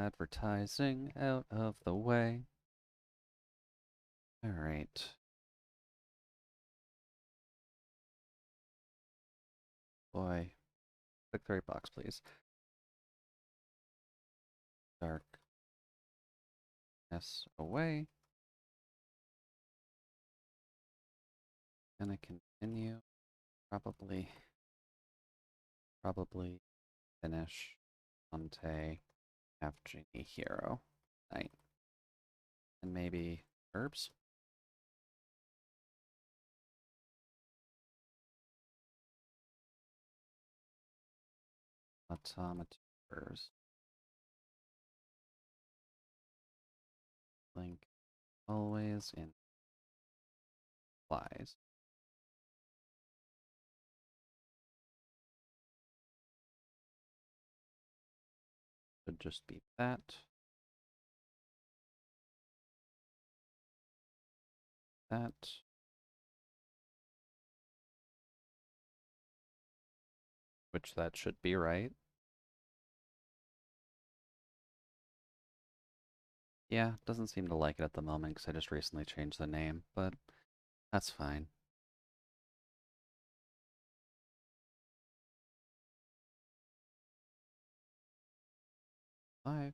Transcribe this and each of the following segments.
advertising out of the way. All right. Boy, click the right box, please. Darkness away. Gonna continue. Probably finish Shantae, have genie hero. Night. And maybe herbs? Automators. Link always in flies. Should just be that. That. Which that should be right. Yeah, doesn't seem to like it at the moment because I just recently changed the name, but that's fine. Five.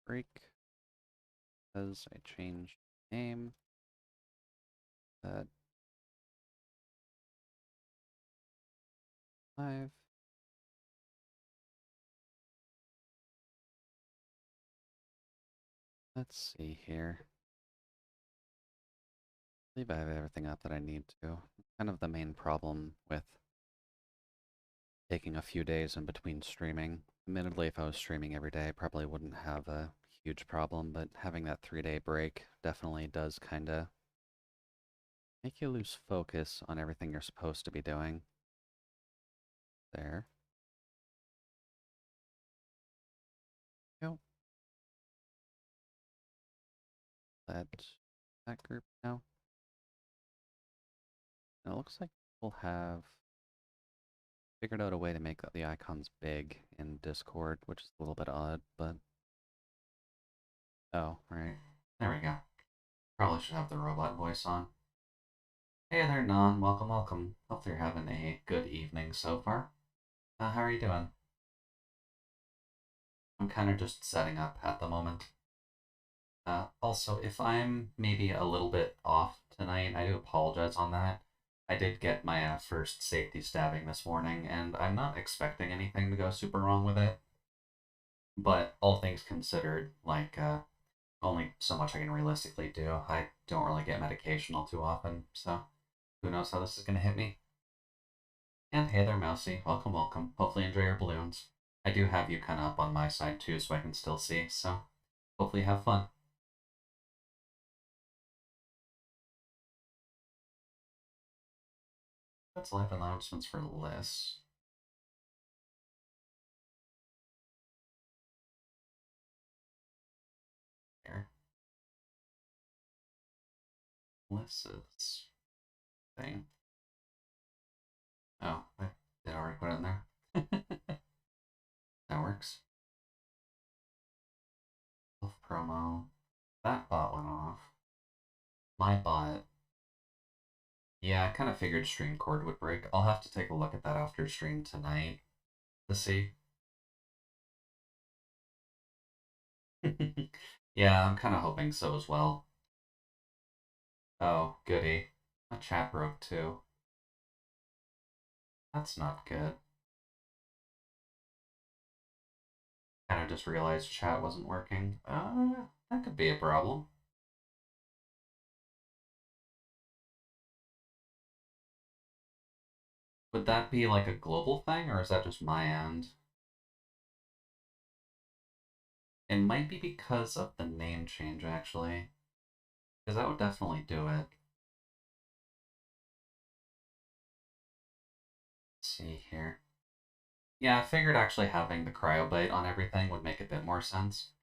Break. Because I changed the name. That. 5. Let's see here. I believe I have everything up that I need to. Kind of the main problem with taking a few days in between streaming. Admittedly, if I was streaming every day, I probably wouldn't have a huge problem, but having that 3-day break definitely does kind of make you lose focus on everything you're supposed to be doing. There. Go. Let that group know. And it looks like we'll have figured out a way to make the icons big in Discord, which is a little bit odd, but... Oh, right. There we go. Probably should have the robot voice on. Hey there, Non. Welcome, welcome. Hope you're having a good evening so far. How are you doing? I'm kind of just setting up at the moment. Also, if I'm maybe a little bit off tonight, I do apologize on that. I did get my first safety stabbing this morning, and I'm not expecting anything to go super wrong with it. But all things considered, like, only so much I can realistically do. I don't really get medication all too often, so who knows how this is going to hit me. And hey there, Mousy. Welcome, welcome. Hopefully enjoy your balloons. I do have you kind of up on my side too, so I can still see, so hopefully have fun. That's live announcements for lists. Here. Lists thing. Oh, I did already put it in there. That works. Self promo. That bot went off. My bot. Yeah, I kind of figured stream cord would break. I'll have to take a look at that after stream tonight to see. Yeah, I'm kind of hoping so as well. Oh, goody. My chat broke too. That's not good. Kind of just realized chat wasn't working. That could be a problem. Would that be like a global thing, or is that just my end? It might be because of the name change, actually. Because that would definitely do it. Let's see here. Yeah, I figured actually having the cryobite on everything would make a bit more sense.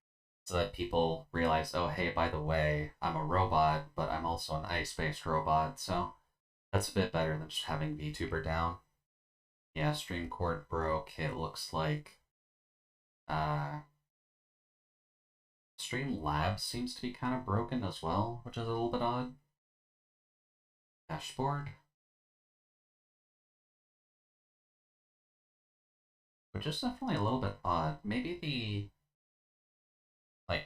So that people realize, oh, hey, by the way, I'm a robot, but I'm also an ice-based robot, so that's a bit better than just having VTuber down. Yeah, stream cord broke. It looks like Streamlabs seems to be kind of broken as well, which is a little bit odd. Dashboard. Which is definitely a little bit odd. Maybe like,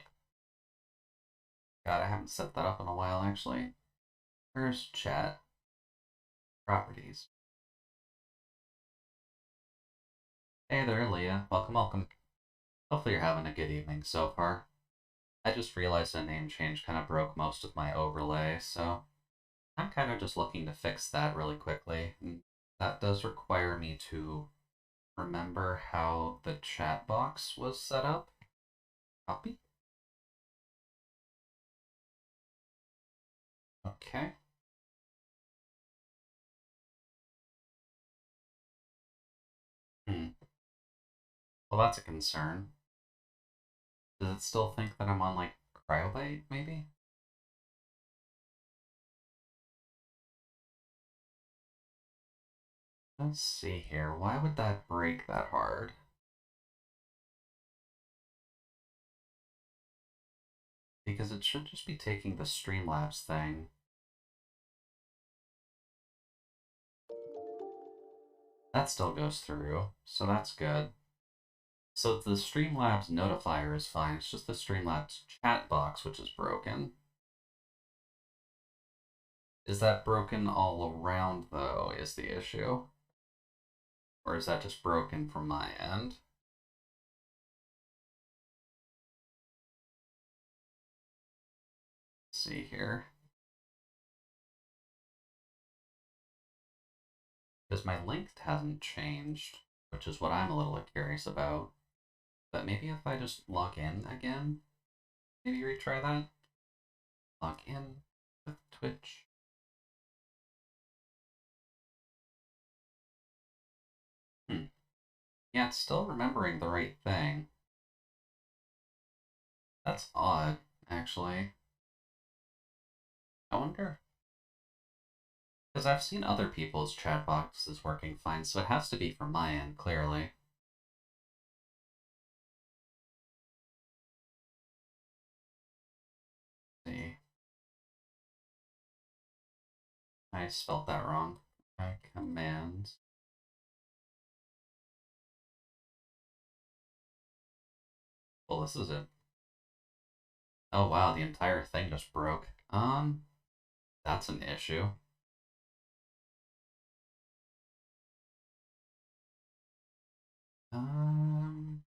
God, I haven't set that up in a while actually. Where's chat? Properties. Hey there, Leah. Welcome, welcome. Hopefully you're having a good evening so far. I just realized a name change kind of broke most of my overlay, so I'm kind of just looking to fix that really quickly. And that does require me to remember how the chat box was set up. Copy. Okay. Well, that's a concern. Does it still think that I'm on, like, Cryobite, maybe? Let's see here. Why would that break that hard? Because it should just be taking the Streamlabs thing. That still goes through, so that's good. So the Streamlabs notifier is fine, it's just the Streamlabs chat box which is broken. Is that broken all around, though, is the issue? Or is that just broken from my end? Let's see here. Because my link hasn't changed, which is what I'm a little curious about. But maybe if I just log in again, maybe retry that. Log in with Twitch. Yeah, it's still remembering the right thing. That's odd, actually. I wonder. Because I've seen other people's chat boxes working fine, so it has to be from my end, clearly. Let's see. I spelled that wrong. Commands. Well, this is it. Oh wow, the entire thing just broke. That's an issue. Um,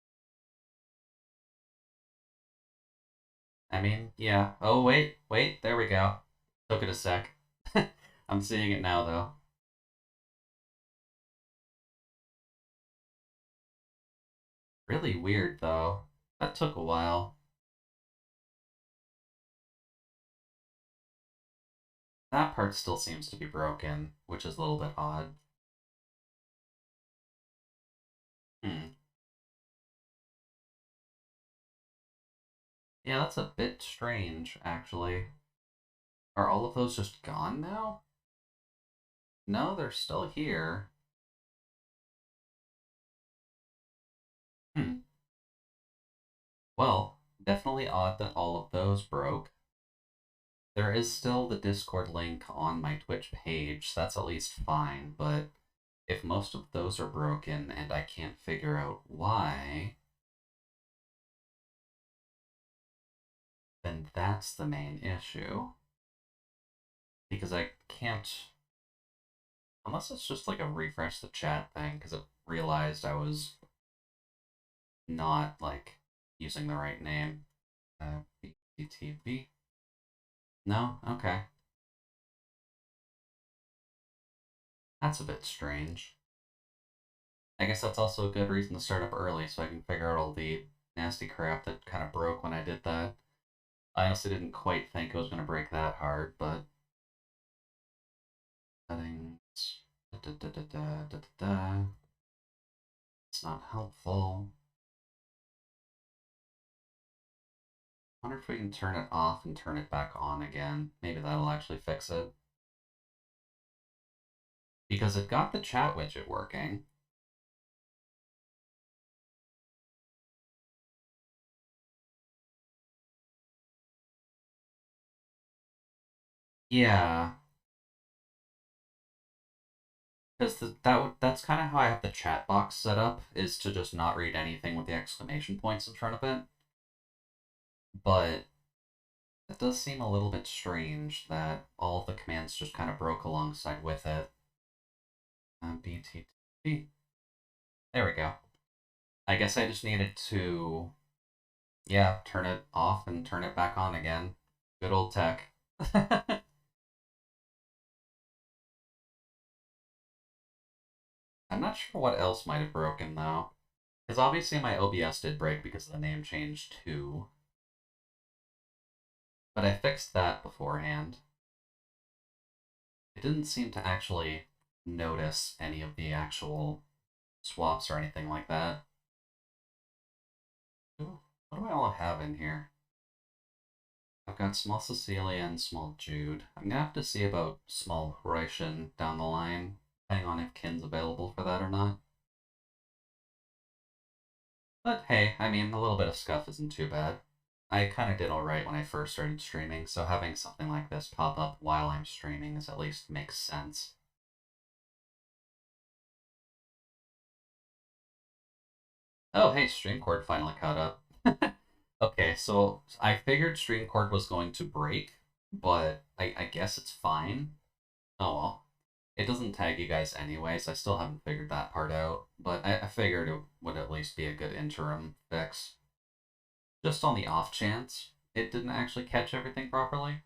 I mean, yeah. Oh, wait, there we go. Took it a sec. I'm seeing it now, though. Really weird, though. That took a while. That part still seems to be broken, which is a little bit odd. Hmm. Yeah, that's a bit strange, actually. Are all of those just gone now? No, they're still here. Hmm. Well, definitely odd that all of those broke. There is still the Discord link on my Twitch page, so that's at least fine, but if most of those are broken and I can't figure out why, then that's the main issue. Because I can't, unless it's just like a refresh the chat thing, because it realized I was not like using the right name. BTV. No? Okay. That's a bit strange. I guess that's also a good reason to start up early so I can figure out all the nasty crap that kind of broke when I did that. I honestly didn't quite think it was going to break that hard, but settings. Da, da, da, da, da, da, da. It's not helpful. I wonder if we can turn it off and turn it back on again. Maybe that'll actually fix it. Because it got the chat widget working. Yeah, because that's kind of how I have the chat box set up, is to just not read anything with the exclamation points in front of it. But it does seem a little bit strange that all of the commands just kind of broke alongside with it. BTT. There we go. I guess I just needed to, yeah, turn it off and turn it back on again. Good old tech. I'm not sure what else might have broken though. Because obviously my OBS did break because of the name change too. But I fixed that beforehand. It didn't seem to actually notice any of the actual swaps or anything like that. Ooh, what do I all have in here? I've got small Cecilia and small Jude. I'm gonna have to see about small Horatian down the line, depending on if Kin's available for that or not. But hey, I mean, a little bit of scuff isn't too bad. I kind of did alright when I first started streaming, so having something like this pop up while I'm streaming is at least makes sense. Oh, hey, Streamcord finally caught up. Okay, so I figured Streamcord was going to break, but I guess it's fine. Oh well. It doesn't tag you guys anyways. I still haven't figured that part out, but I figured it would at least be a good interim fix. Just on the off chance it didn't actually catch everything properly.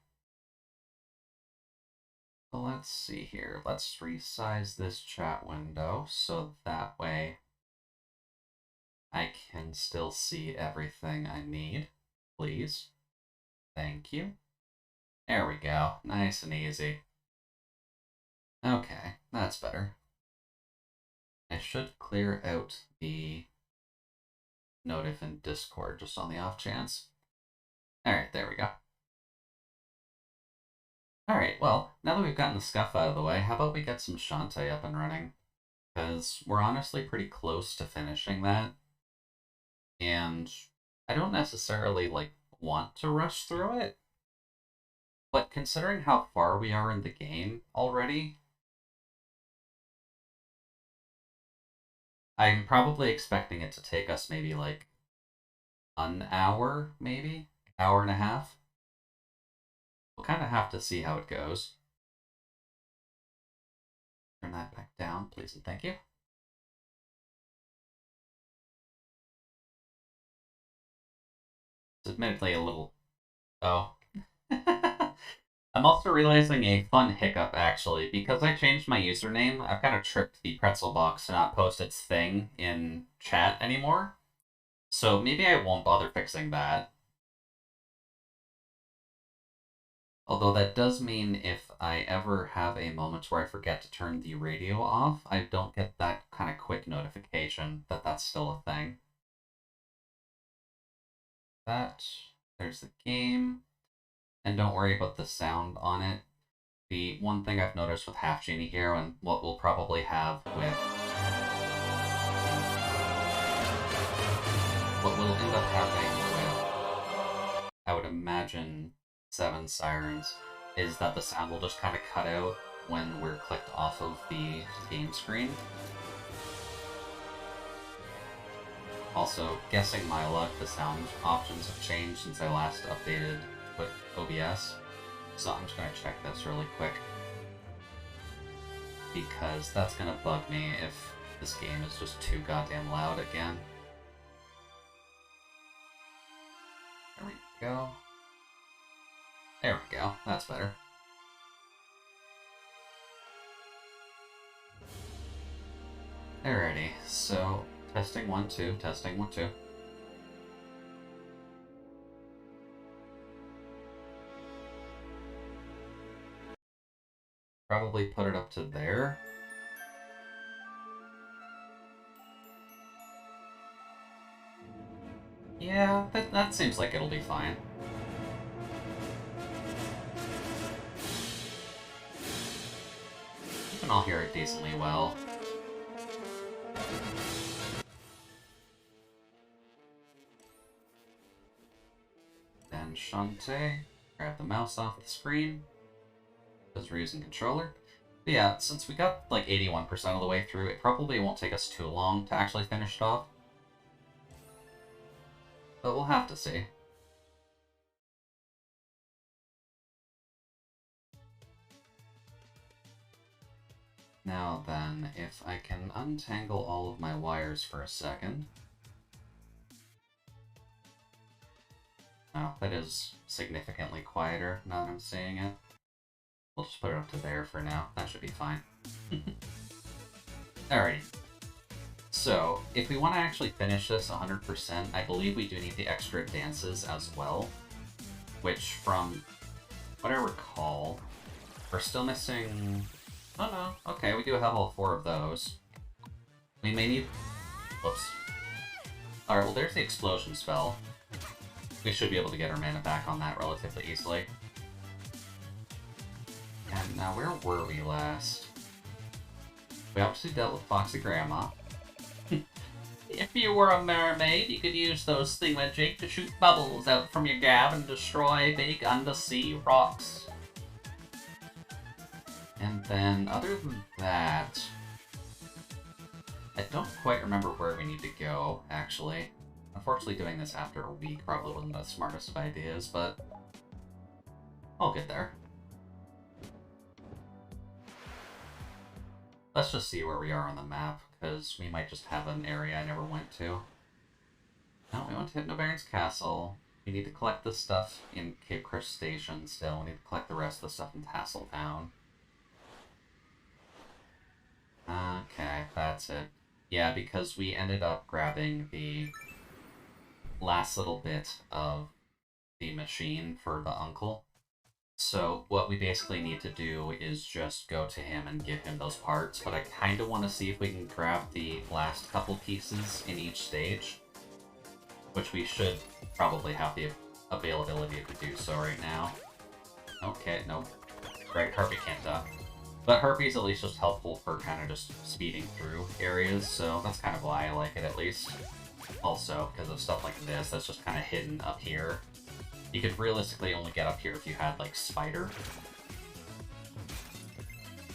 So let's see here. Let's resize this chat window so that way I can still see everything I need. Please. Thank you. There we go. Nice and easy. Okay, that's better. I should clear out the notif in Discord just on the off chance. Alright, there we go. Alright, well, now that we've gotten the scuff out of the way, how about we get some Shantae up and running? Because we're honestly pretty close to finishing that. And I don't necessarily, want to rush through it. But considering how far we are in the game already, I'm probably expecting it to take us maybe, an hour, maybe? Hour and a half? We'll kind of have to see how it goes. Turn that back down, please and thank you. It's admittedly a little... Oh. I'm also realizing a fun hiccup, actually. Because I changed my username, I've kind of tricked the pretzel box to not post its thing in chat anymore. So maybe I won't bother fixing that. Although that does mean if I ever have a moment where I forget to turn the radio off, I don't get that kind of quick notification that that's still a thing. There's the game. And don't worry about the sound on it. The one thing I've noticed with Half Genie here, and what we'll probably have with... What we'll end up having with, I would imagine, Seven Sirens, is that the sound will just kind of cut out when we're clicked off of the game screen. Also, guessing my luck, the sound options have changed since I last updated with OBS. So I'm just going to check this really quick. Because that's going to bug me if this game is just too goddamn loud again. There we go. There we go. That's better. Alrighty, so testing 1, 2, testing 1, 2. Probably put it up to there. Yeah, that seems like it'll be fine. You can all hear it decently well. Then Shantae, grab the mouse off the screen. because we're using controller. But yeah, since we got like 81% of the way through, it probably won't take us too long to actually finish it off. But we'll have to see. Now then, if I can untangle all of my wires for a second. Oh, that is significantly quieter now that I'm saying it. We'll just put it up to there for now. That should be fine. Alrighty. So, if we want to actually finish this 100%, I believe we do need the extra advances as well. Which, from what I recall, we're still missing... Oh no, okay, we do have all 4 of those. We may need... Whoops. Alright, well there's the explosion spell. We should be able to get our mana back on that relatively easily. And now, where were we last? We obviously dealt with Foxy Grandma. If you were a mermaid, you could use those thingamajig to shoot bubbles out from your gab and destroy big undersea rocks. And then, other than that, I don't quite remember where we need to go, actually. Unfortunately, doing this after a week probably wasn't the smartest of ideas, but I'll get there. Let's just see where we are on the map, because we might just have an area I never went to. No, we went to Hypnobaron's Castle. We need to collect the stuff in Cape Chris Station still. We need to collect the rest of the stuff in Tasseltown. Okay, that's it. Yeah, because we ended up grabbing the last little bit of the machine for the uncle. So what we basically need to do is just go to him and give him those parts, but I kind of want to see if we can grab the last couple pieces in each stage, which we should probably have the availability to do so right now. Okay, no. Right, Harpy can't die. But Harpy's at least just helpful for kind of just speeding through areas, so that's kind of why I like it at least. Also, because of stuff like this, that's just kind of hidden up here. You could realistically only get up here if you had, like, Spider.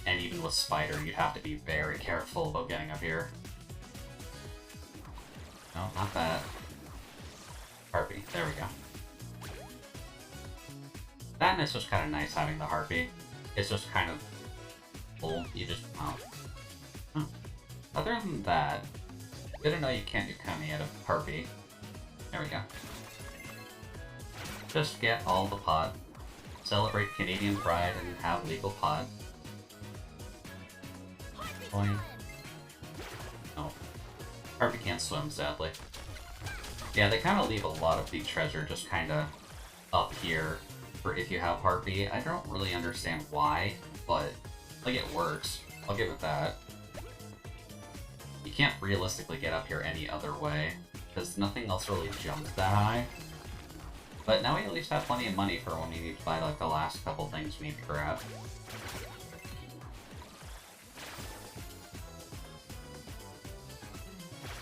And even with Spider, you'd have to be very careful about getting up here. No, not that. Harpy, there we go. That and it's just kind of nice having the Harpy. It's just kind of full. You just, Other than that, good to know you can't do Kami out of Harpy. There we go. Just get all the pot. Celebrate Canadian pride and have legal pot. Coin. No. Harpy can't swim, sadly. Yeah, they kind of leave a lot of the treasure just kind of up here for if you have Harpy. I don't really understand why, but, like, it works. I'll give it that. You can't realistically get up here any other way, because nothing else really jumps that high. But now we at least have plenty of money for when we need to buy, like, the last couple things we need to grab.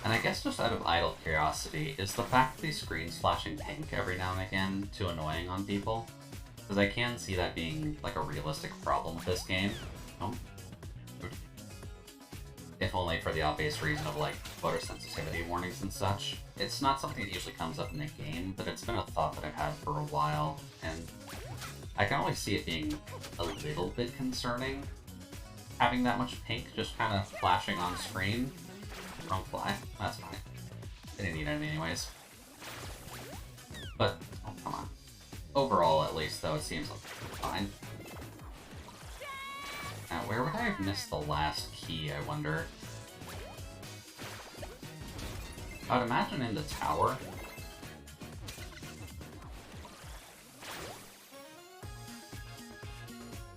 And I guess just out of idle curiosity, is the fact that these screens flashing pink every now and again too annoying on people? Because I can see that being, like, a realistic problem with this game. Oh. If only for the obvious reason of, like, photosensitivity warnings and such. It's not something that usually comes up in the game, but it's been a thought that I've had for a while, and I can always see it being a little bit concerning, having that much pink just kind of flashing on screen. Wrong fly. That's fine. I didn't need it anyways. But, oh, come on. Overall, at least, though, it seems like fine. Now, where would I have missed the last key, I wonder? I would imagine in the tower.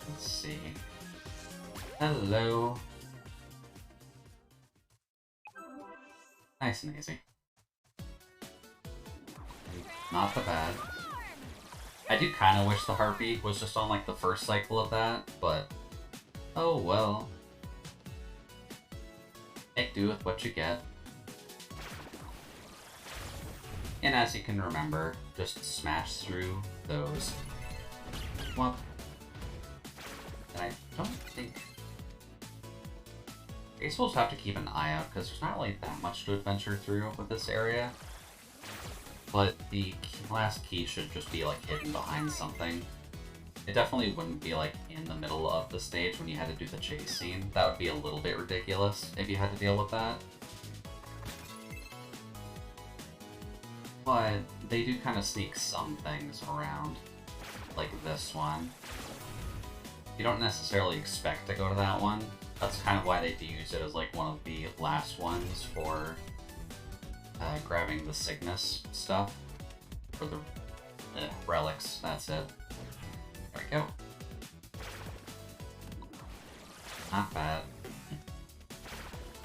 Let's see. Hello. Nice and easy. Not the bad. I do kind of wish the Harpy was just on, like, the first cycle of that, but oh well. Make do with what you get. And as you can remember, just smash through those. Whomp. don't think... I guess we'll just have to keep an eye out, because there's not really that much to adventure through with this area. But the last key should just be, like, hidden behind something. It definitely wouldn't be, like, in the middle of the stage when you had to do the chase scene. That would be a little bit ridiculous if you had to deal with that. But they do kind of sneak some things around, like this one. You don't necessarily expect to go to that one. That's kind of why they do use it as, like, one of the last ones for grabbing the Cygnus stuff. For the relics, that's it. There we go. Not bad.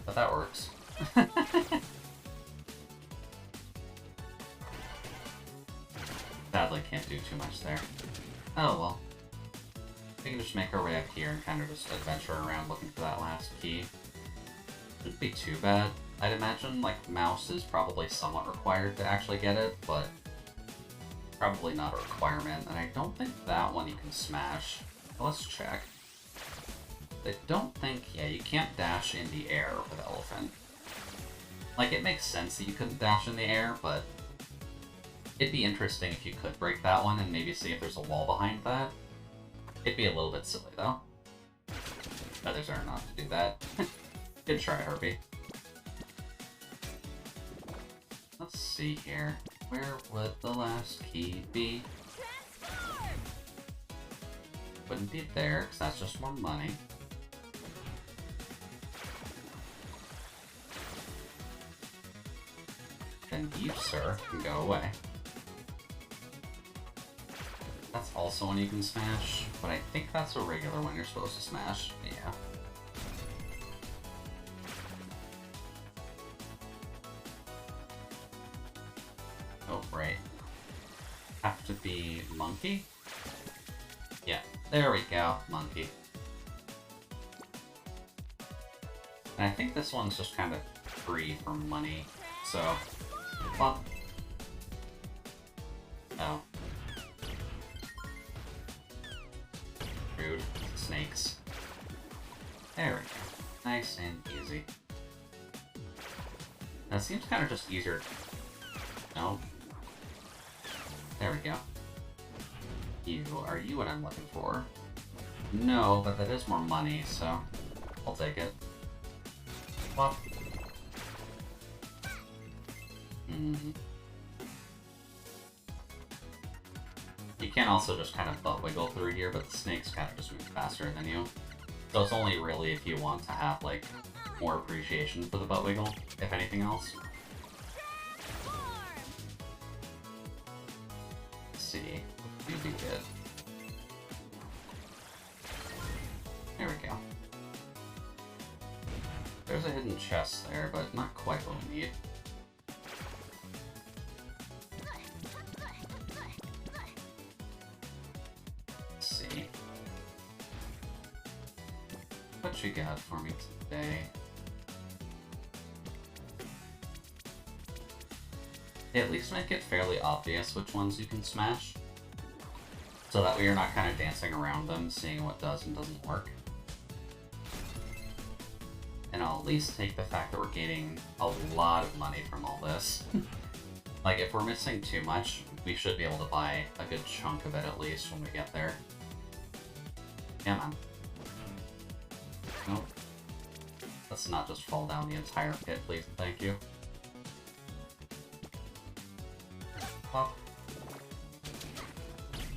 But that works. Sadly, can't do too much there. Oh well. We can just make our way up here and kind of just adventure around looking for that last key. Shouldn't be too bad. I'd imagine, like, mouse is probably somewhat required to actually get it, but probably not a requirement. And I don't think that one you can smash. Let's check. I don't think... yeah, you can't dash in the air with Elephant. Like, it makes sense that you couldn't dash in the air, but it'd be interesting if you could break that one and maybe see if there's a wall behind that. It'd be a little bit silly, though. Others are not to do that. Good try, Herbie. Let's see here. Where would the last key be? Wouldn't be there, because that's just more money. Then you, sir, can go away. That's also one you can smash, but I think that's a regular one you're supposed to smash. Yeah. Oh, right. Have to be monkey? Yeah, there we go, monkey. And I think this one's just kind of free for money, so... well... oh. Rude. Snakes. There we go. Nice and easy. That seems kind of just easier. No. There we go. Are you what I'm looking for? No, but that is more money, so I'll take it. Well. You can also just kind of butt wiggle through here, but the snakes kind of just move faster than you. So it's only really if you want to have, like, more appreciation for the butt wiggle, if anything else. Let's see. You'd be good. There we go. There's a hidden chest there, but not quite what we need. Let's see. What you got for me today? At least make it fairly obvious which ones you can smash. So that way you're not kind of dancing around them, seeing what does and doesn't work. And I'll at least take the fact that we're getting a lot of money from all this. Like, if we're missing too much, we should be able to buy a good chunk of it at least when we get there. Yeah, man. Nope. Let's not just fall down the entire pit, please and thank you. Pop.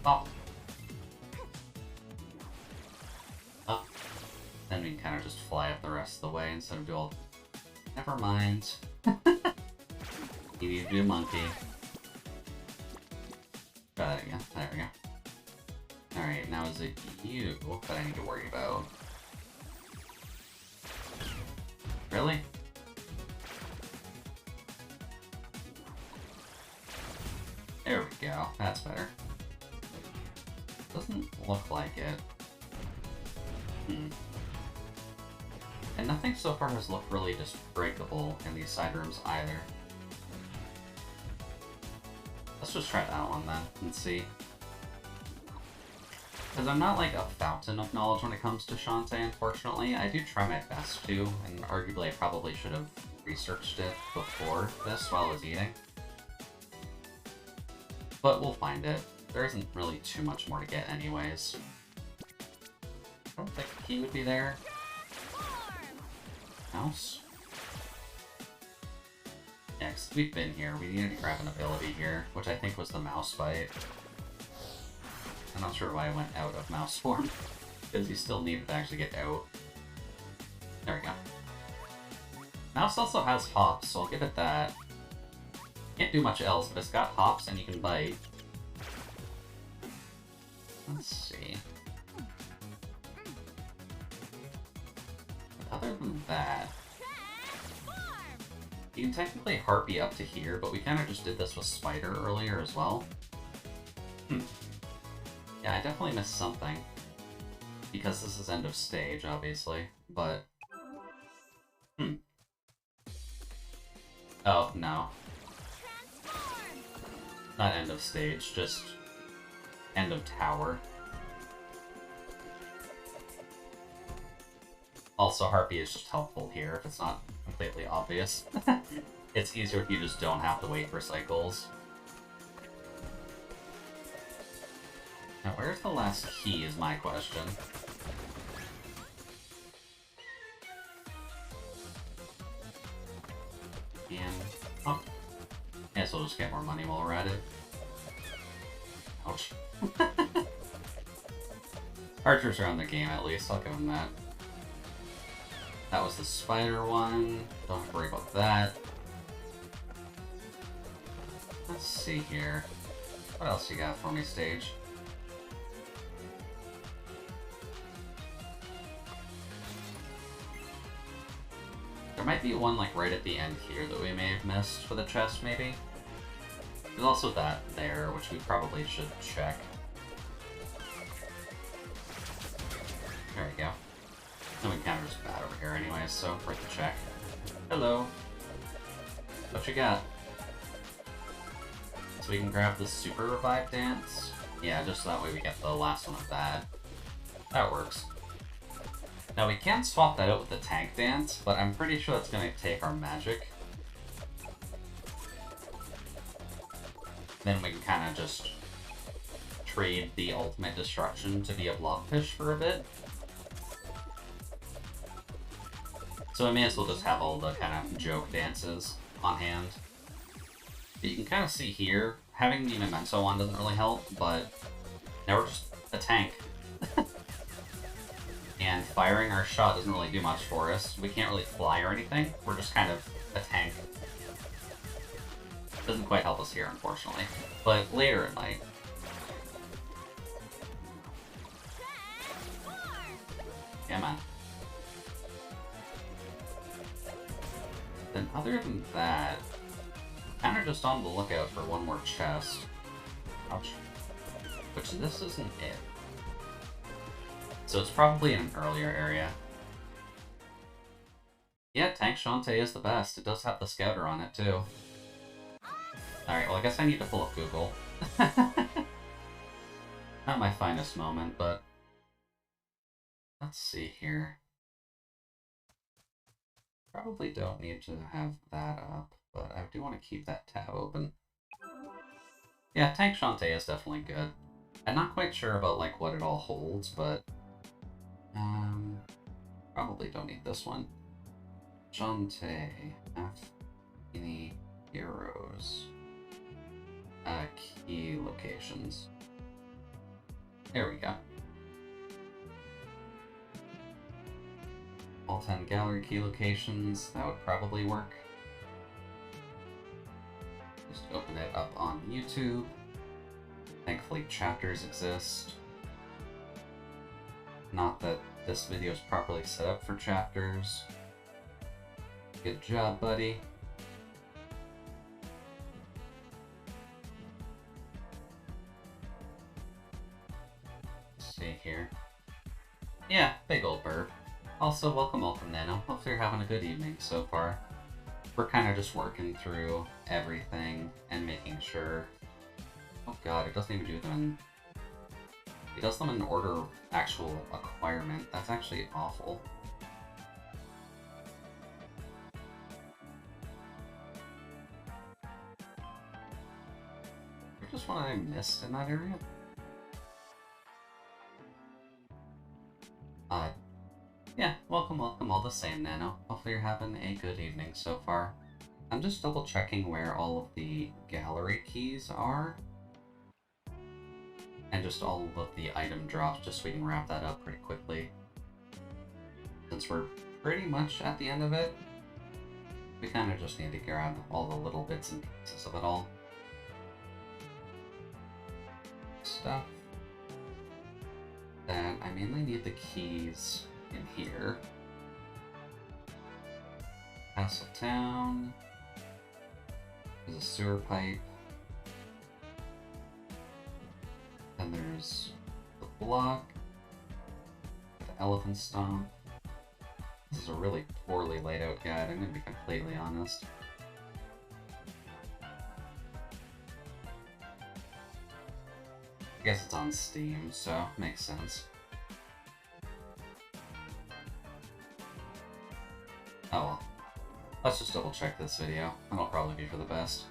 Pop. Up. Then we can kind of just fly up the rest of the way instead of do all... never mind. You need to do monkey. Try that again. There we go. Alright, now is it you that I need to worry about? Really? There we go. That's better. Doesn't look like it. And nothing so far has looked really just breakable in these side rooms either. Let's just try that one then and see. Because I'm not like a fountain of knowledge when it comes to Shantae, unfortunately. I do try my best to, and arguably I probably should have researched it before this while I was eating. But we'll find it. There isn't really too much more to get anyways. I don't think he would be there. Mouse? Yeah, because we've been here. We needed to grab an ability here, which I think was the mouse bite. I'm not sure why I went out of mouse form, because you still need to actually get out. There we go. Mouse also has hops, so I'll give it that. Can't do much else, but it's got hops and you can bite. Let's see. Other than that, you can technically harpy up to here, but we kind of just did this with Spider earlier as well. Yeah, I definitely missed something. Because this is end of stage, obviously, but... Oh, no. Not end of stage, just end of tower. Also, Harpy is just helpful here if it's not completely obvious. It's easier if you just don't have to wait for cycles. Now, where's the last key is my question. And... oh. Guess we'll just get more money while we're at it. Ouch. Archers are on the game at least, I'll give them that. That was the spider one. Don't have to worry about that. Let's see here. What else you got for me, stage? There might be one like right at the end here that we may have missed for the chest, maybe. There's also that there, which we probably should check. There we go. And we kind of just bad over here anyway, so worth the check. Hello. What you got? So we can grab the Super Revive Dance? Yeah, just so that way we get the last one of that. That works. Now we can swap that out with the Tank Dance, but I'm pretty sure that's going to take our magic. Then we can kind of just trade the Ultimate Destruction to be a Blobfish for a bit. So I may as well just have all the kind of joke dances on hand. But you can kind of see here, having the Memento on doesn't really help, but now we're just a tank. And firing our shot doesn't really do much for us. We can't really fly or anything. We're just kind of a tank. Doesn't quite help us here, unfortunately. But later at night. Yeah, man. Then other than that, kind of just on the lookout for one more chest. Ouch. Which this isn't it. So it's probably in an earlier area. Yeah, Tank Shantae is the best. It does have the Scouter on it, too. Alright, well I guess I need to pull up Google. Not my finest moment, but... let's see here. Probably don't need to have that up, but I do want to keep that tab open. Yeah, Tank Shantae is definitely good. I'm not quite sure about like what it all holds, but... probably don't need this one. Shantae, any heroes, key locations. There we go. All 10 gallery key locations, that would probably work. Just open it up on YouTube. Thankfully chapters exist. Not that this video is properly set up for chapters. Good job, buddy. Let's see here. Yeah, big old burp. Also, welcome Nano. Hopefully you're having a good evening so far. We're kind of just working through everything and making sure... oh god, it doesn't even do them in He does them in order of actual acquirement. That's actually awful. There's just one I missed in that area. Yeah, welcome all the same, Nano. Hopefully you're having a good evening so far. I'm just double checking where all of the gallery keys are. And just all of the item drops, just so we can wrap that up pretty quickly. Since we're pretty much at the end of it, we kind of just need to grab all the little bits and pieces of it all. Stuff. Then I mainly need the keys in here. Castle Town. There's a sewer pipe. Then there's the block. The elephant stomp. This is a really poorly laid out guide, I'm gonna be completely honest. I guess it's on Steam, so makes sense. Oh well. Let's just double check this video. That'll probably be for the best.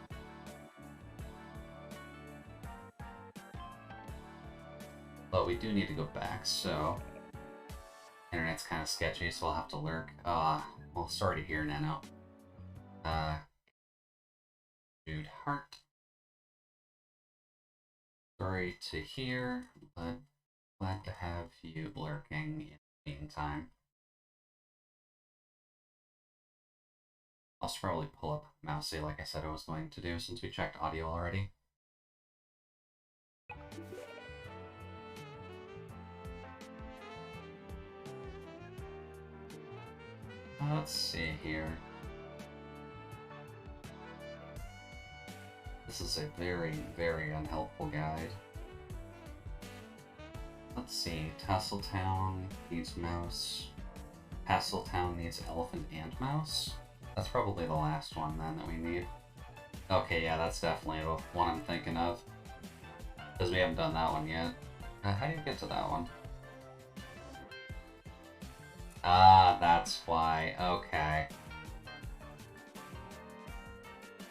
But we do need to go back, so... Internet's kind of sketchy, so I'll have to lurk. Well, sorry to hear, Nano. Dude Heart. Sorry to hear, but glad to have you lurking in the meantime. I'll probably pull up Mousy like I said I was going to do, since we checked audio already. Let's see here. This is a very, very unhelpful guide. Let's see. Tasseltown needs mouse. Tasseltown needs elephant and mouse. That's probably the last one then that we need. Okay, yeah, that's definitely the one I'm thinking of. Because we haven't done that one yet. How do you get to that one? Ah, that's why. Okay.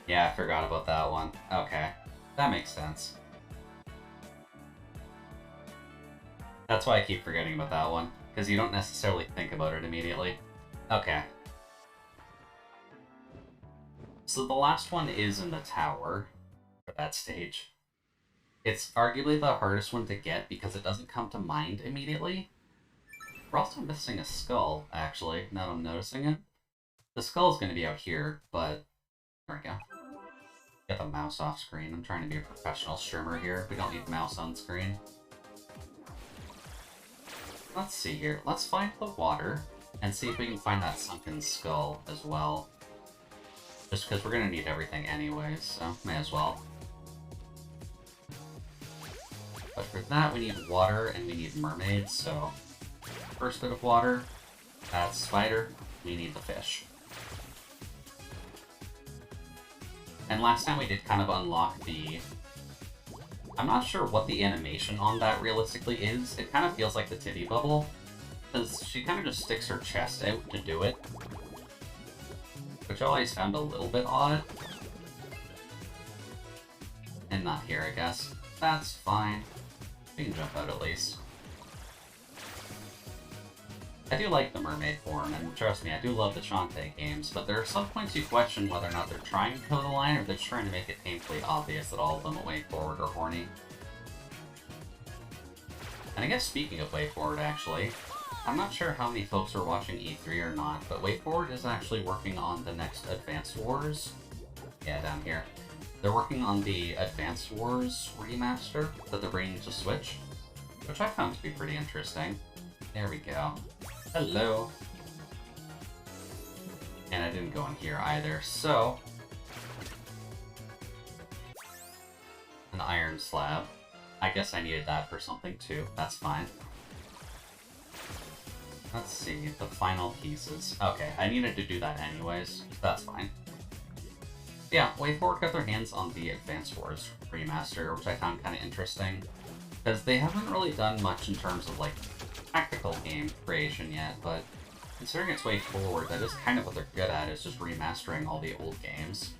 Yeah, I forgot about that one. Okay. That makes sense. That's why I keep forgetting about that one. Because you don't necessarily think about it immediately. Okay. So the last one is in the tower for that stage. It's arguably the hardest one to get because it doesn't come to mind immediately. We're also missing a skull, actually, now that I'm noticing it. The skull's going to be out here, but... There we go. Get the mouse off screen. I'm trying to be a professional streamer here. We don't need mouse on screen. Let's see here. Let's find the water and see if we can find that sunken skull as well. Just because we're going to need everything anyways, so may as well. But for that, we need water and we need mermaids, so... First bit of water, that's spider, we need the fish. And last time we did kind of unlock the... I'm not sure what the animation on that realistically is. It kind of feels like the titty bubble, because she kind of just sticks her chest out to do it. Which I always found a little bit odd. And not here, I guess. That's fine. We can jump out at least. I do like the mermaid form, and trust me, I do love the Shantae games, but there are some points you question whether or not they're trying to toe the line, or they're just trying to make it painfully obvious that all of them at Way Forward are horny. And I guess speaking of Way Forward, actually, I'm not sure how many folks are watching E3 or not, but Way Forward is actually working on the next Advance Wars. Yeah, down here. They're working on the Advance Wars remaster that they're bringing to Switch, which I found to be pretty interesting. There we go. Hello. And I didn't go in here either, so... An iron slab. I guess I needed that for something too, that's fine. Let's see, the final pieces. Okay, I needed to do that anyways, that's fine. Yeah, WayForward got their hands on the Advance Wars remaster, which I found kind of interesting. Because they haven't really done much in terms of, like, tactical game creation yet, but considering its way forward, that is kind of what they're good at, is just remastering all the old games.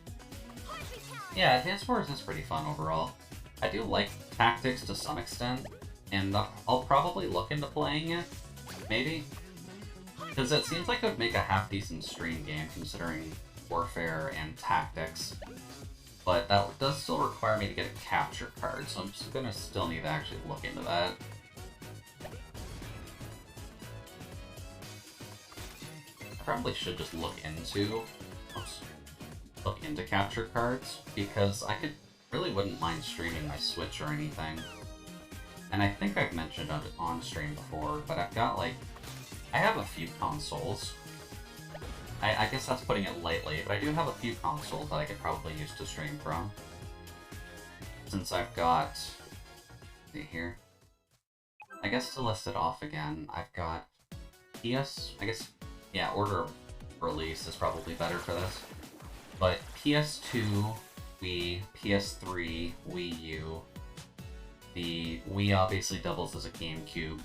Yeah, Advance Wars is pretty fun overall. I do like tactics to some extent, and I'll probably look into playing it, maybe. Because it seems like it would make a half-decent stream game, considering Warfare and Tactics. But that does still require me to get a capture card, so I'm just gonna still need to actually look into that. I probably should just look into capture cards, because I really wouldn't mind streaming my Switch or anything. And I think I've mentioned it on stream before, but I've got like, I have a few consoles. I guess that's putting it lightly, but I do have a few consoles that I could probably use to stream from. Since I've got, let's see here, I guess to list it off again, I've got yeah, order of release is probably better for this. But PS2, Wii, PS3, Wii U, the Wii obviously doubles as a GameCube,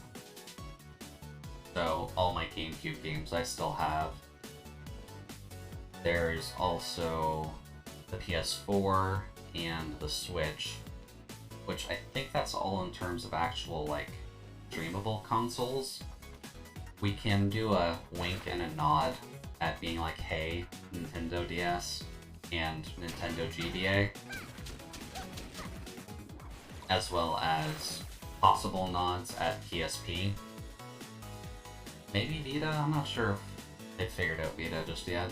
so all my GameCube games I still have. There's also the PS4 and the Switch, which I think that's all in terms of actual, like, streamable consoles. We can do a wink and a nod at being like, hey, Nintendo DS and Nintendo GBA, as well as possible nods at PSP. Maybe Vita? I'm not sure if they figured out Vita just yet.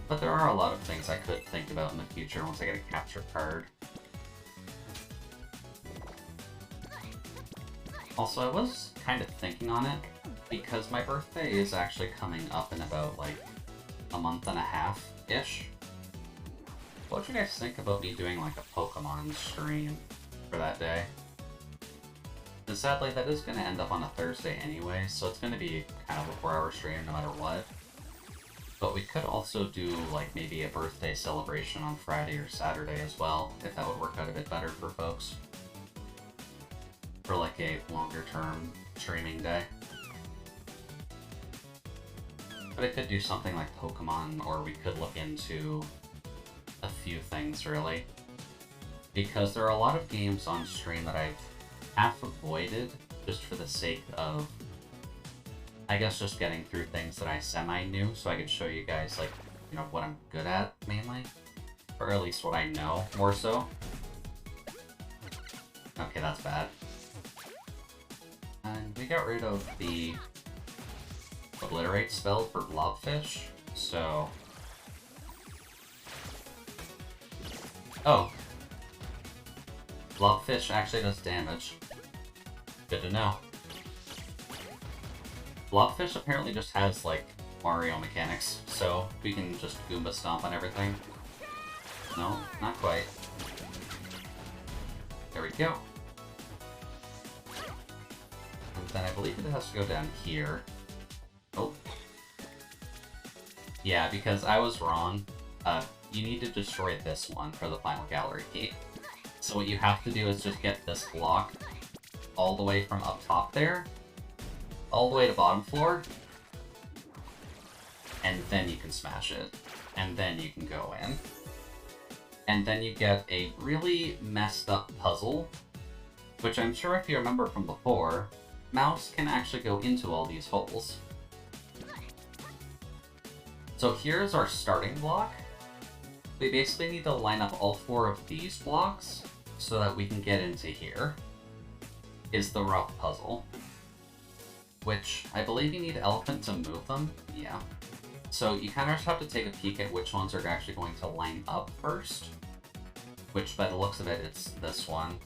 But there are a lot of things I could think about in the future once I get a capture card. Also, I was kind of thinking on it, because my birthday is actually coming up in about, like, a month and a half-ish. What do you guys think about me doing, like, a Pokemon stream for that day? Because sadly, that is going to end up on a Thursday anyway, so it's going to be kind of a 4-hour stream no matter what. But we could also do, like, maybe a birthday celebration on Friday or Saturday as well, if that would work out a bit better for folks. For, like, a longer-term streaming day. But I could do something like Pokemon, or we could look into a few things, really. Because there are a lot of games on stream that I've half avoided, just for the sake of, I guess, just getting through things that I semi-knew, so I could show you guys, like, you know, what I'm good at, mainly. Or at least what I know, more so. Okay, that's bad. And we got rid of the Obliterate spell for Blobfish, so... Oh. Blobfish actually does damage. Good to know. Blobfish apparently just has, like, Mario mechanics, so we can just Goomba Stomp on everything. No, not quite. There we go. And then I believe it has to go down here. Oh. Yeah, because I was wrong. You need to destroy this one for the final gallery key. So what you have to do is just get this block all the way from up top there, all the way to bottom floor, and then you can smash it. And then you can go in. And then you get a really messed up puzzle, which I'm sure if you remember from before, Mouse can actually go into all these holes. So here's our starting block. We basically need to line up all 4 of these blocks so that we can get into here, is the rough puzzle. Which, I believe you need Elephant to move them, yeah. So you kind of just have to take a peek at which ones are actually going to line up first. Which, by the looks of it, it's this one.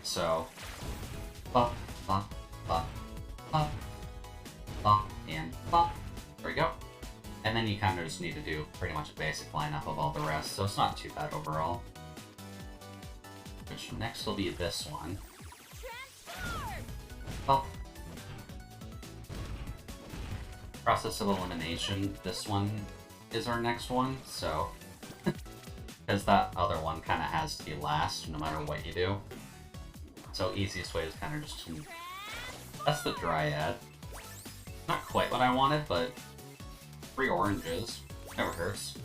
So, bop, bop, bop, bop, bop, and bop. There we go. And then you kind of just need to do pretty much a basic lineup of all the rest, so it's not too bad overall. Which next will be this one. Bop. Process of elimination. This one is our next one, so Because that other one kind of has to be last, no matter what you do. So easiest way is kind of just to... That's the Dryad. Not quite what I wanted, but 3 oranges. Never hurts.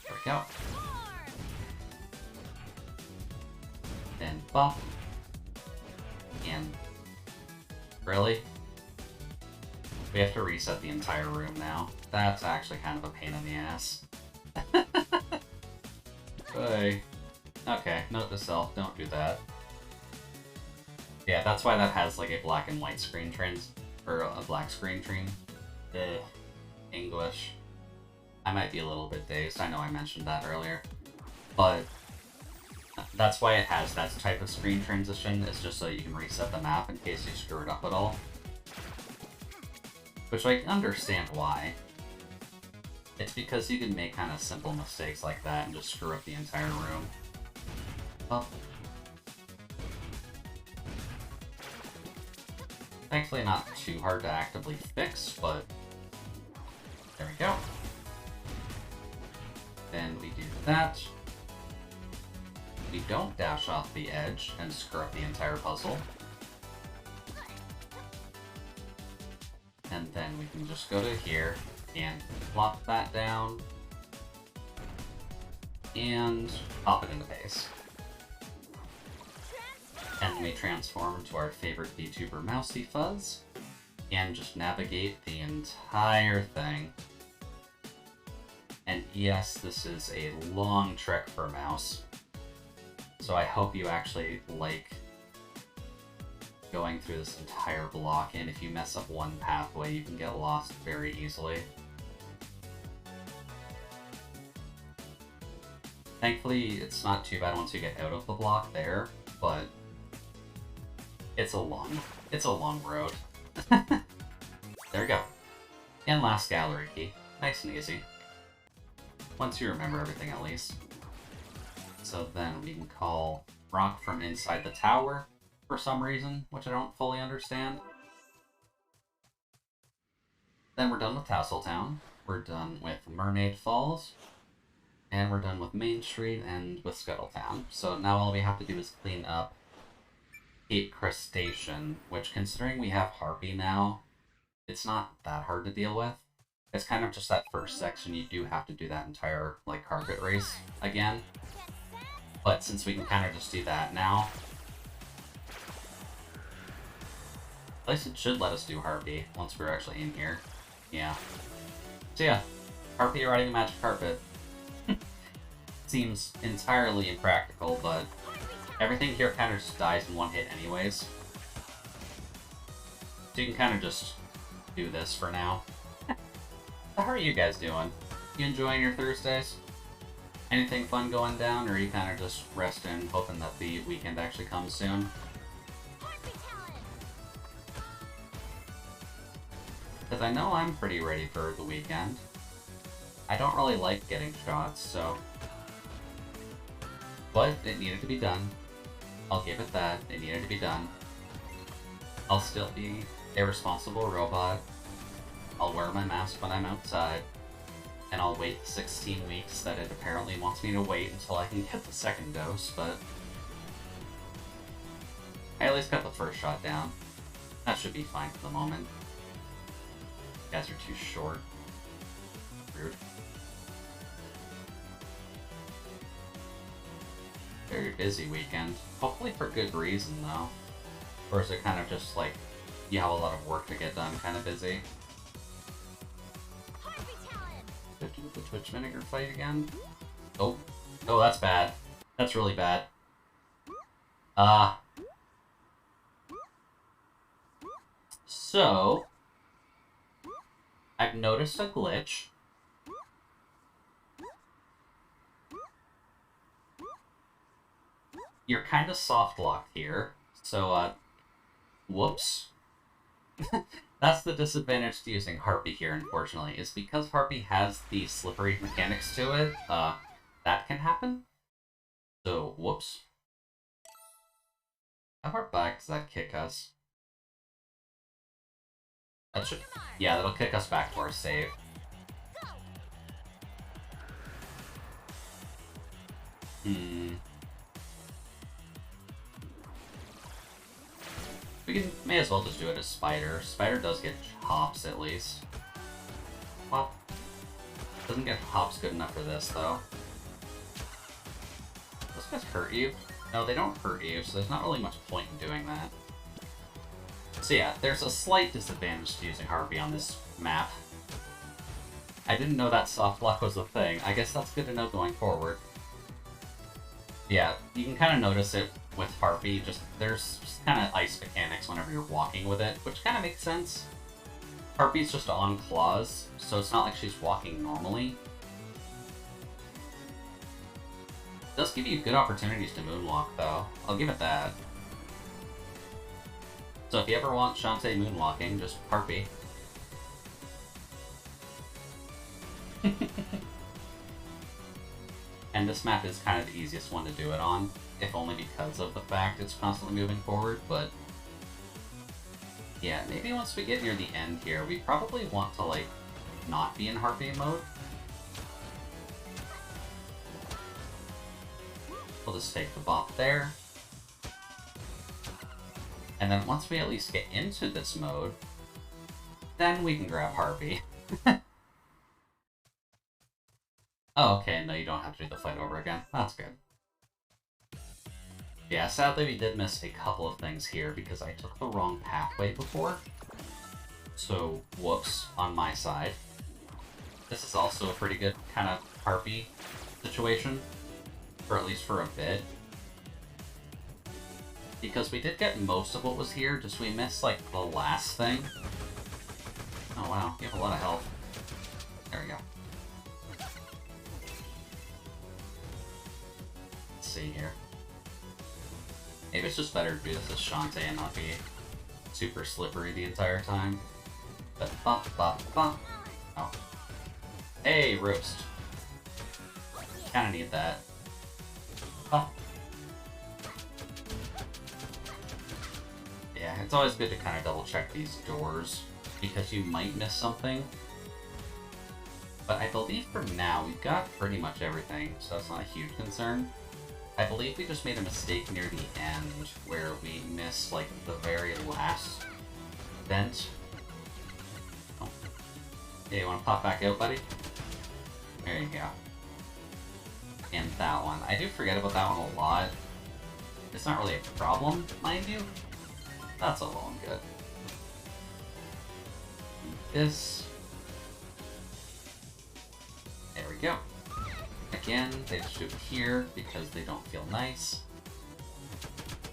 There we go. Then bump. And... Really? We have to reset the entire room now. That's actually kind of a pain in the ass. Hey. Okay, note to self, don't do that. Yeah, that's why that has like a black and white screen or a black screen train. English. I might be a little bit dazed, I know I mentioned that earlier. But that's why it has that type of screen transition, is just so you can reset the map in case you screw it up at all. Which I understand why. It's because you can make kind of simple mistakes like that and just screw up the entire room. Well, thankfully not too hard to actively fix, but there we go. Then we do that. We don't dash off the edge and screw up the entire puzzle. And then we can just go to here and plop that down and pop it into base. And we transform to our favorite VTuber Mousy Fuzz and just navigate the entire thing. And yes, this is a long trek for a mouse, so I hope you actually like going through this entire block, and if you mess up one pathway, you can get lost very easily. Thankfully, it's not too bad once you get out of the block there, but it's a long road. There we go. And last gallery key. Nice and easy. Once you remember everything at least. So then we can call rock from inside the tower for some reason, which I don't fully understand. Then we're done with Tasseltown. We're done with Mermaid Falls. And we're done with Main Street and with Scuttletown. So now all we have to do is clean up Cape Crustacean, which, considering we have Harpy now, it's not that hard to deal with. It's kind of just that first section, you do have to do that entire, like, carpet race again. But since we can kind of just do that now, at least it should let us do Harpy once we're actually in here. Yeah. So yeah, Harpy riding a magic carpet. Seems entirely impractical, but everything here kind of just dies in one hit anyways. So you can kind of just do this for now. How are you guys doing? You enjoying your Thursdays? Anything fun going down, or are you kind of just resting, hoping that the weekend actually comes soon? Because I know I'm pretty ready for the weekend. I don't really like getting shots, so... But it needed to be done. I'll give it that. It needed to be done. I'll still be a responsible robot. I'll wear my mask when I'm outside. And I'll wait the 16 weeks that it apparently wants me to wait until I can get the second dose, but... I at least got the first shot down. That should be fine for the moment. You guys are too short. Rude. Very busy weekend. Hopefully for good reason, though. Or is it kind of just like, you have a lot of work to get done, kind of busy? Did I do the Twitch Vinegar fight again? Oh. Oh, that's bad. That's really bad. So... I've noticed a glitch. You're kind of soft-locked here, so, whoops. That's the disadvantage to using Harpy here, unfortunately, is because Harpy has the slippery mechanics to it, that can happen. So, whoops. How far back does that kick us? That should... Yeah, that'll kick us back to our save. May as well just do it as Spider. Spider does get hops at least. Well, doesn't get hops good enough for this though. Those guys hurt you? No, they don't hurt you, so there's not really much point in doing that. So yeah, there's a slight disadvantage to using Harpy on this map. I didn't know that soft luck was a thing. I guess that's good to know going forward. Yeah, you can kind of notice it with Harpy, there's just kind of ice mechanics whenever you're walking with it, which kind of makes sense. Harpy's just on claws, so it's not like she's walking normally. It does give you good opportunities to moonwalk, though. I'll give it that. So if you ever want Shantae moonwalking, just Harpy. And this map is kind of the easiest one to do it on, if only because of the fact it's constantly moving forward, but... yeah, maybe once we get near the end here, we probably want to, like, not be in Harpy mode. We'll just take the bop there. And then once we at least get into this mode, then we can grab Harpy. Oh, okay, no, you don't have to do the fight over again. That's good. Yeah, sadly we did miss a couple of things here because I took the wrong pathway before. So, whoops, on my side. This is also a pretty good kind of Harpy situation, or at least for a bit. Because we did get most of what was here, just we missed, like, the last thing. Oh wow, you have a lot of health. There we go. See here. Maybe it's just better to do this as Shantae and not be super slippery the entire time. But oh. Hey, roast. Kinda need that. Oh. Yeah, it's always good to kind of double check these doors because you might miss something. But I believe for now we've got pretty much everything, so it's not a huge concern. I believe we just made a mistake near the end where we missed, like, the very last vent. Oh. Yeah, you want to pop back out, buddy? There you go. And that one. I do forget about that one a lot. It's not really a problem, mind you. That's all well and good. This. There we go. Again, they just shoot here because they don't feel nice.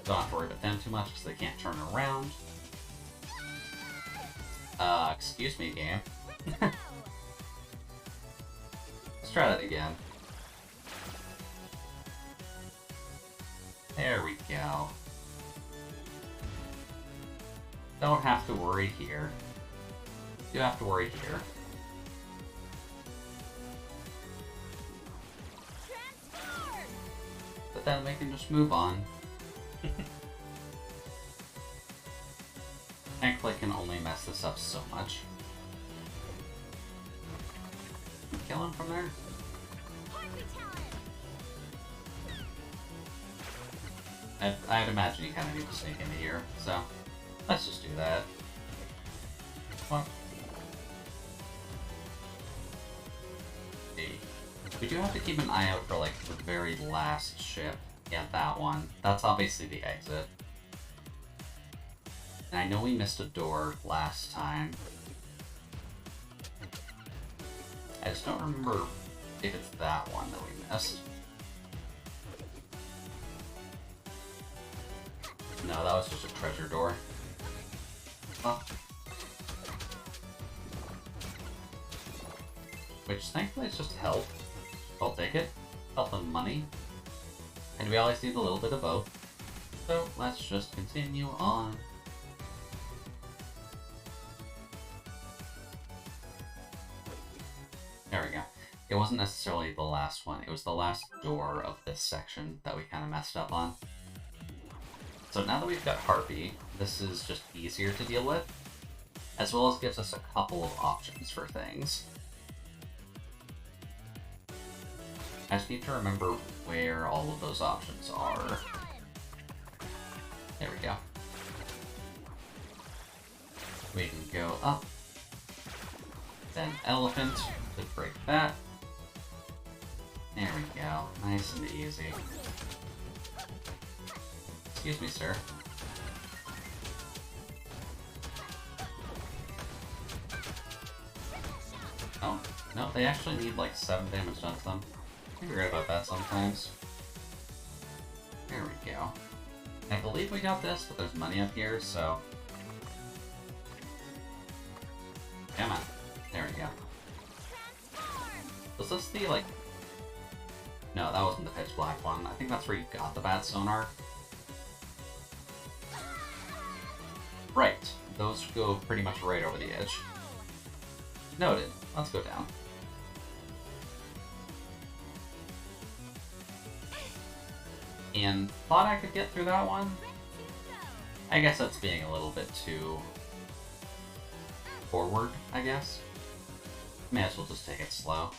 Don't have to worry about them too much because they can't turn around. Excuse me, game. Let's try that again. There we go. Don't have to worry here. You have to worry here. But then we can just move on. Thankfully, I can only mess this up so much. Kill him from there? I'd imagine you kind of need to sneak into here, so let's just do that. Well, we do have to keep an eye out for, like, the very last ship. Yeah, that one. That's obviously the exit. And I know we missed a door last time. I just don't remember if it's that one that we missed. No, that was just a treasure door. Well, which, thankfully, is just health. I'll take it. Health and money. And we always need a little bit of both. So, let's just continue on. There we go. It wasn't necessarily the last one. It was the last door of this section that we kind of messed up on. So now that we've got Harpy, this is just easier to deal with, as well as gives us a couple of options for things. I just need to remember where all of those options are. There we go. We can go up. Then elephant to break that. There we go. Nice and easy. Excuse me, sir. Oh, no, they actually need like 7 damage done to them. I forget about that sometimes. There we go. I believe we got this, but there's money up here, so... Come on. There we go. Was this the, like... No, that wasn't the pitch black one. I think that's where you got the bat sonar. Right. Those go pretty much right over the edge. Noted. Let's go down. And thought I could get through that one. I guess that's being a little bit too forward, I guess. May as well just take it slow.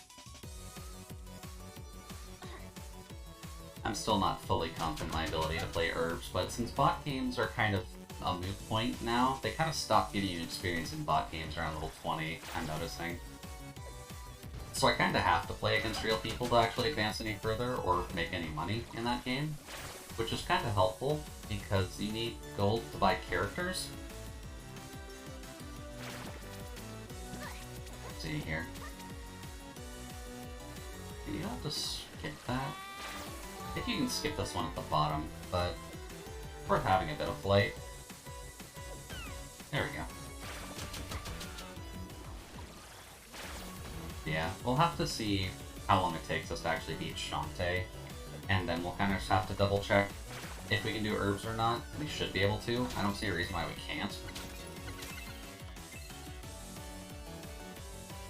I'm still not fully confident in my ability to play herbs, but since bot games are kind of a moot point now, they kind of stop giving you experience in bot games around level 20, I'm noticing. So I kind of have to play against real people to actually advance any further or make any money in that game, which is kind of helpful because you need gold to buy characters. Let's see here. You don't have to skip that. I think you can skip this one at the bottom, but worth having a bit of flight. There we go. Yeah, we'll have to see how long it takes us to actually beat Shantae, and then we'll kind of just have to double check if we can do herbs or not. We should be able to. I don't see a reason why we can't.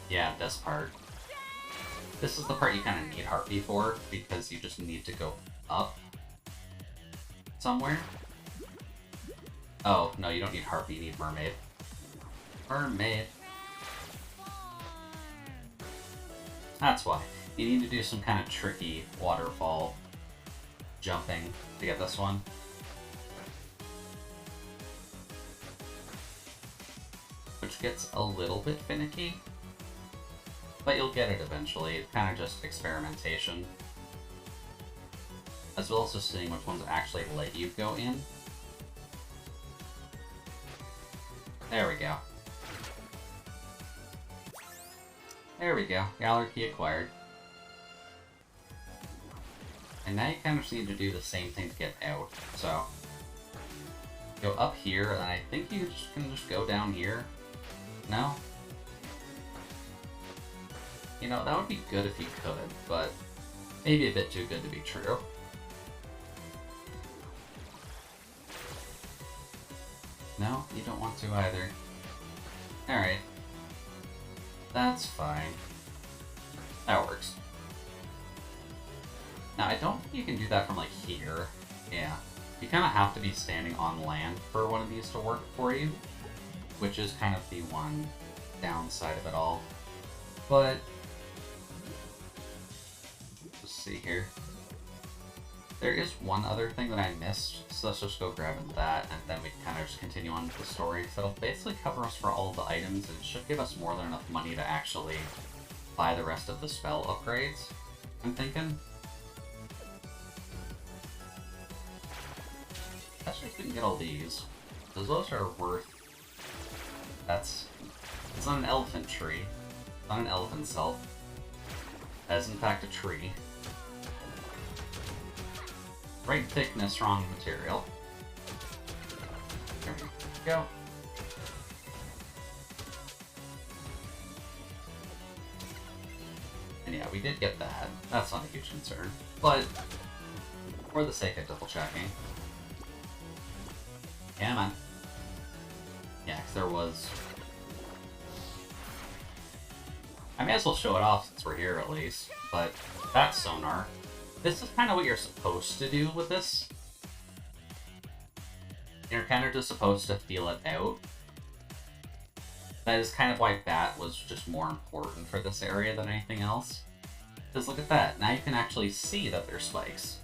Yeah, this part. This is the part you kind of need Harpy for, because you just need to go up somewhere. Oh, no, you don't need Harpy, you need Mermaid. Mermaid. That's why. You need to do some kind of tricky waterfall jumping to get this one. Which gets a little bit finicky. But you'll get it eventually. It's kind of just experimentation. As well as just seeing which ones actually let you go in. There we go. There we go. Gallery key acquired. And now you kind of just need to do the same thing to get out. So, go up here, and I think you can just go down here. No? You know, that would be good if you could, but maybe a bit too good to be true. No, you don't want to either. Alright. That's fine. That works. Now, I don't think you can do that from, like, here. Yeah. You kind of have to be standing on land for one of these to work for you, which is kind of the one downside of it all. But let's see here. There is one other thing that I missed, so let's just go grab that, and then we can kind of just continue on with the story. So it'll basically cover us for all of the items, and it should give us more than enough money to actually buy the rest of the spell upgrades, I'm thinking. Let's see if we can get all these, because those are worth... It's not an elephant tree. It's not an elephant self. That is in fact a tree. Right thickness, wrong material. There we go. And yeah, we did get that. That's not a huge concern. But, for the sake of double checking. Come on. Yeah, because there was... I may as well show it off since we're here at least. But, that sonar. This is kind of what you're supposed to do with this. You're kind of just supposed to feel it out. That is kind of why Bat was just more important for this area than anything else. Because look at that, now you can actually see that there's spikes.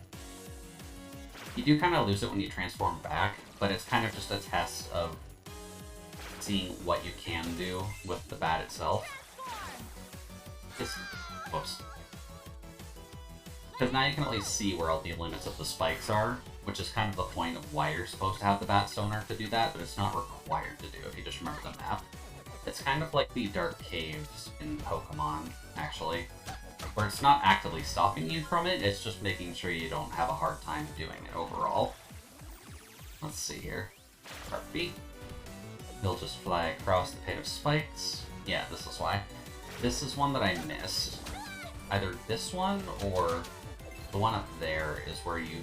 You do kind of lose it when you transform back, but it's kind of just a test of seeing what you can do with the bat itself. Whoops. Because now you can at least see where all the limits of the spikes are, which is kind of the point of why you're supposed to have the bat sonar to do that, but it's not required to do if you just remember the map. It's kind of like the Dark Caves in Pokemon, actually, where it's not actively stopping you from it, it's just making sure you don't have a hard time doing it overall. Let's see here. Harpy. He'll just fly across the pit of spikes. Yeah, this is why. This is one that I missed. Either this one or the one up there is where you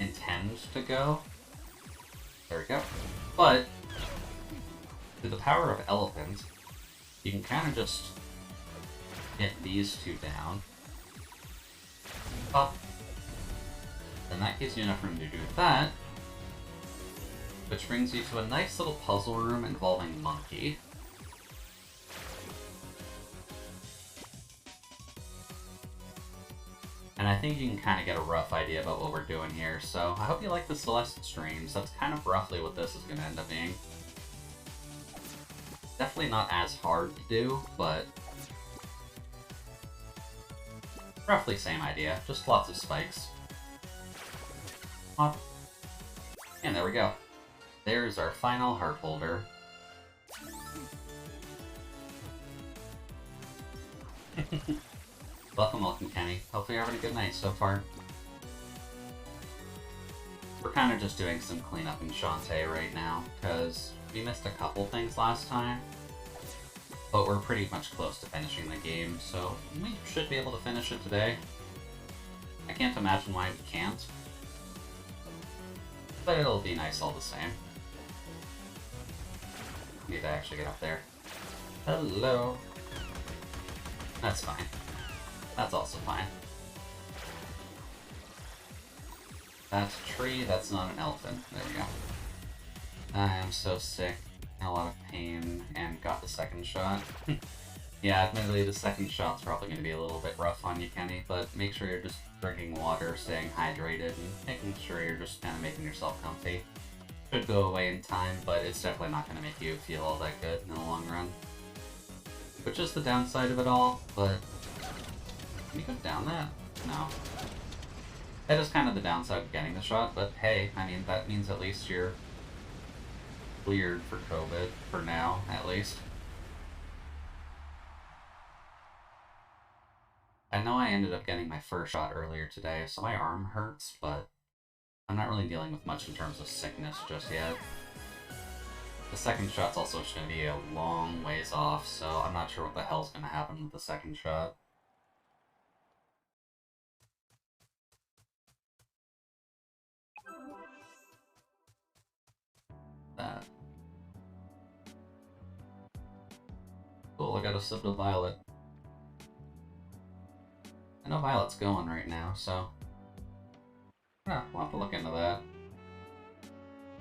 intend to go. There we go. But through the power of Elephant, you can kind of just get these two down. Up. Then that gives you enough room to do that. Which brings you to a nice little puzzle room involving Monkey. And I think you can kind of get a rough idea about what we're doing here, so I hope you like the Celeste streams. That's kind of roughly what this is going to end up being. Definitely not as hard to do, but roughly same idea, just lots of spikes. And there we go. There's our final heart holder. Welcome, Kenny. Hopefully you're having a good night so far. We're kind of just doing some cleanup in Shantae right now, because we missed a couple things last time. But we're pretty much close to finishing the game, so we should be able to finish it today. I can't imagine why we can't. But it'll be nice all the same. Need to actually get up there. Hello. That's fine. That's also fine. That's a tree, that's not an elephant. There we go. I am so sick, in a lot of pain, and got the second shot. Yeah, admittedly the second shot's probably going to be a little bit rough on you, Kenny, but make sure you're just drinking water, staying hydrated, and making sure you're just kind of making yourself comfy. Should go away in time, but it's definitely not going to make you feel all that good in the long run. Which is the downside of it all, but... Can you go down that? No. That is kind of the downside of getting the shot, but hey, I mean, that means at least you're cleared for COVID, for now, at least. I know I ended up getting my first shot earlier today, so my arm hurts, but I'm not really dealing with much in terms of sickness just yet. The second shot's also just going to be a long ways off, so I'm not sure what the hell's going to happen with the second shot. That. Cool, I got a sip of Violet. I know Violet's going right now, so... Yeah, we'll have to look into that.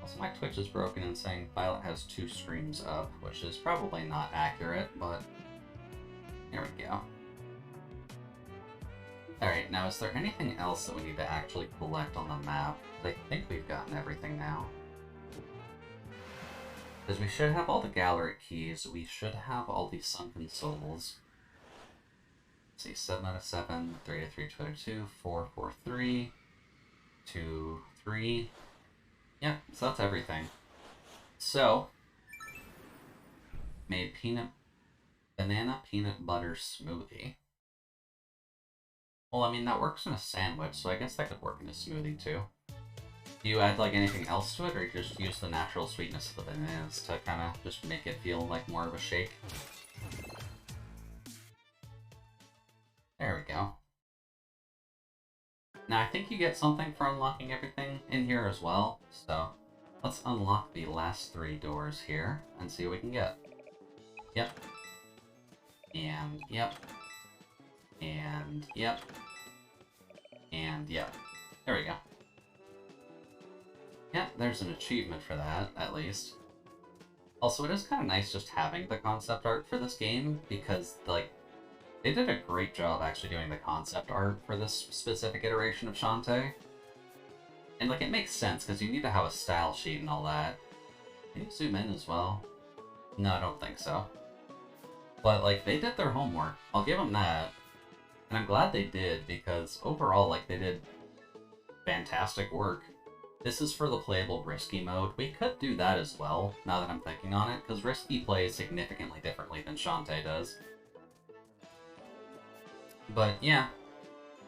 Also, my Twitch is broken and saying Violet has 2 streams up, which is probably not accurate, but... Here we go. Alright, now is there anything else that we need to actually collect on the map? I think we've gotten everything now. Because we should have all the gallery keys, we should have all the sunken souls. Let's see, 7 out of 7, 3 to 3, 2 out of 2, 4, 4, 3, 2, 3. Yeah, so that's everything. So, made banana peanut butter smoothie. Well, I mean, that works in a sandwich, so I guess that could work in a smoothie too. Do you add, like, anything else to it, or you just use the natural sweetness of the bananas to kind of just make it feel like more of a shake? There we go. Now, I think you get something for unlocking everything in here as well, so let's unlock the last 3 doors here and see what we can get. Yep. And yep. And yep. And yep. There we go. Yeah, there's an achievement for that, at least. Also, it is kind of nice just having the concept art for this game, because, like, They did a great job actually doing the concept art for this specific iteration of Shantae. And, like, it makes sense, because you need to have a style sheet and all that. Can you zoom in as well? No, I don't think so. But, like, they did their homework. I'll give them that. And I'm glad they did, because overall, like, they did fantastic work. This is for the playable Risky mode. We could do that as well, now that I'm thinking on it, because Risky plays significantly differently than Shantae does. But, yeah.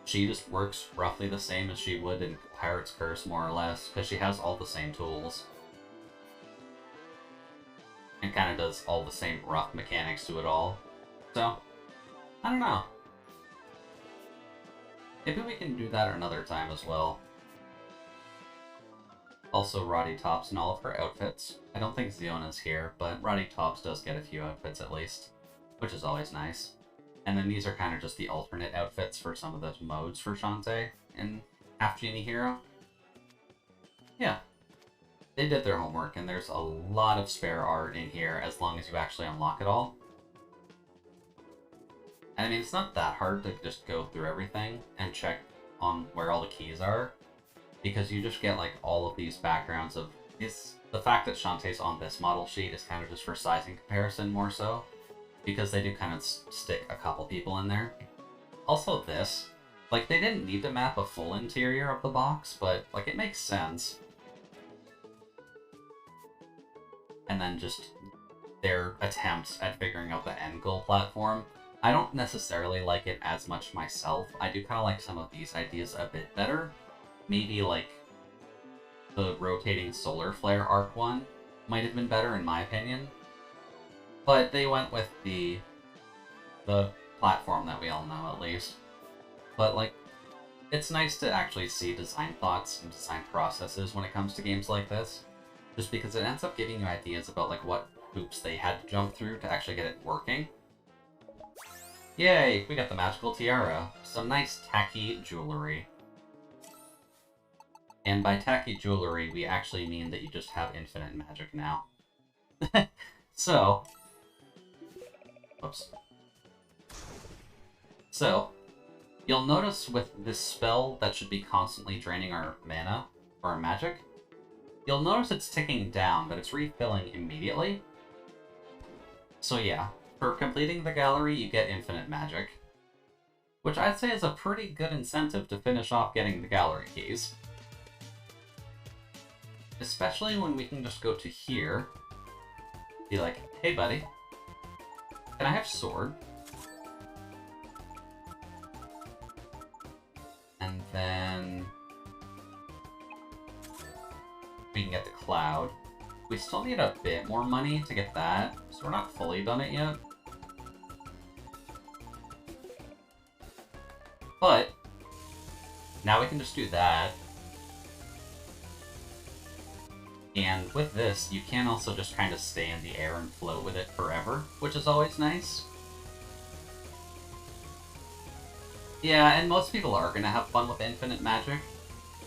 She just works roughly the same as she would in Pirate's Curse, more or less, because she has all the same tools. And kind of does all the same rough mechanics to it all. So, I don't know. Maybe we can do that another time as well. Also, Roddy Tops and all of her outfits. I don't think Ziona's here, but Roddy Tops does get a few outfits at least, which is always nice. And then these are kind of just the alternate outfits for some of those modes for Shantae in Half Genie Hero. Yeah. They did their homework, and there's a lot of spare art in here as long as you actually unlock it all. I mean, it's not that hard to just go through everything and check on where all the keys are, because you just get, like, all of these backgrounds of... The fact that Shantae's on this model sheet is kind of just for sizing comparison more so, because they do kind of stick a couple people in there. Also this, like, they didn't need to map a full interior of the box, but, like, it makes sense. And then just their attempts at figuring out the end goal platform. I don't necessarily like it as much myself. I do kind of like some of these ideas a bit better. Maybe, like, the rotating solar flare arc one might have been better in my opinion. But they went with the platform that we all know, at least. But, like, it's nice to actually see design thoughts and design processes when it comes to games like this. Just because it ends up giving you ideas about, like, what hoops they had to jump through to actually get it working. Yay! We got the magical tiara. Some nice tacky jewelry. And by tacky jewelry, we actually mean that you just have infinite magic now. So... Whoops. So, you'll notice with this spell that should be constantly draining our mana, or our magic, you'll notice it's ticking down, but it's refilling immediately. So yeah, for completing the gallery, you get infinite magic, which I'd say is a pretty good incentive to finish off getting the gallery keys. Especially when we can just go to here, be like, hey buddy, can I have sword? And then we can get the cloud. We still need a bit more money to get that, so we're not fully done it yet. But now we can just do that. And with this, you can also just kind of stay in the air and float with it forever, which is always nice. Yeah, and most people are going to have fun with infinite magic.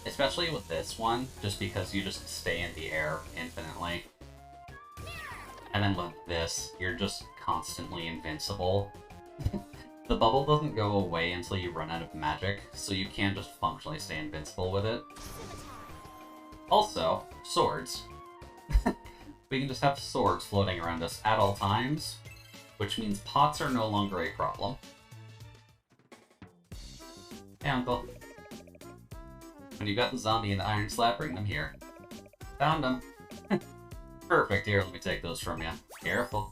Especially with this one, just because you just stay in the air infinitely. And then with this, you're just constantly invincible. The bubble doesn't go away until you run out of magic, so you can just functionally stay invincible with it. Also, swords. We can just have swords floating around us at all times, which means pots are no longer a problem. Hey, Uncle. When you got the zombie and the iron slab, bring them here. Found them. Perfect, here, let me take those from you. Careful.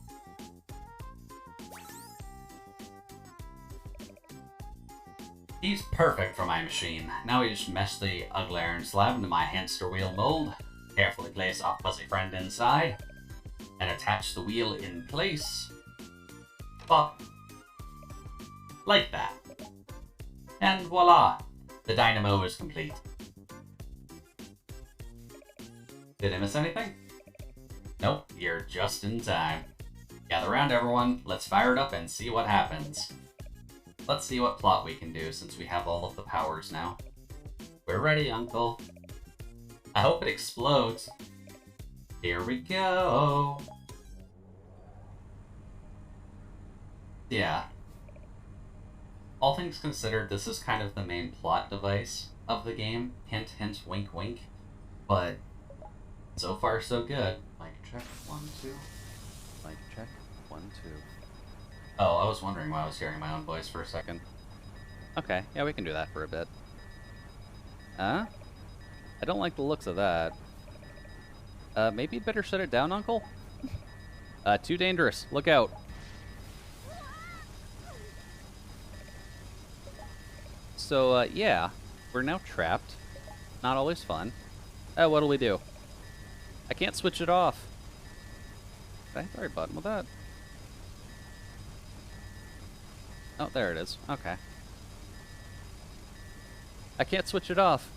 He's perfect for my machine. Now we just mesh the ugly iron slab into my hamster wheel mold. Carefully place our fuzzy friend inside. And attach the wheel in place. Pop. Like that. And voila! The dynamo is complete. Did I miss anything? Nope, you're just in time. Gather around, everyone. Let's fire it up and see what happens. Let's see what plot we can do since we have all of the powers now. We're ready, Uncle. I hope it explodes. Here we go. Yeah. all things considered, this is kind of the main plot device of the game. Hint, hint, wink, wink. But so far, so good. Mic check, 1, 2. Mic check, 1, 2. Oh, I was wondering why I was hearing my own voice for a second. Okay, yeah, we can do that for a bit. Huh? I don't like the looks of that. Maybe you'd better shut it down, Uncle? Too dangerous. Look out. So, yeah. We're now trapped. Not always fun. What'll we do? I can't switch it off. Did I hit the right button with that? Oh, there it is. Okay. I can't switch it off.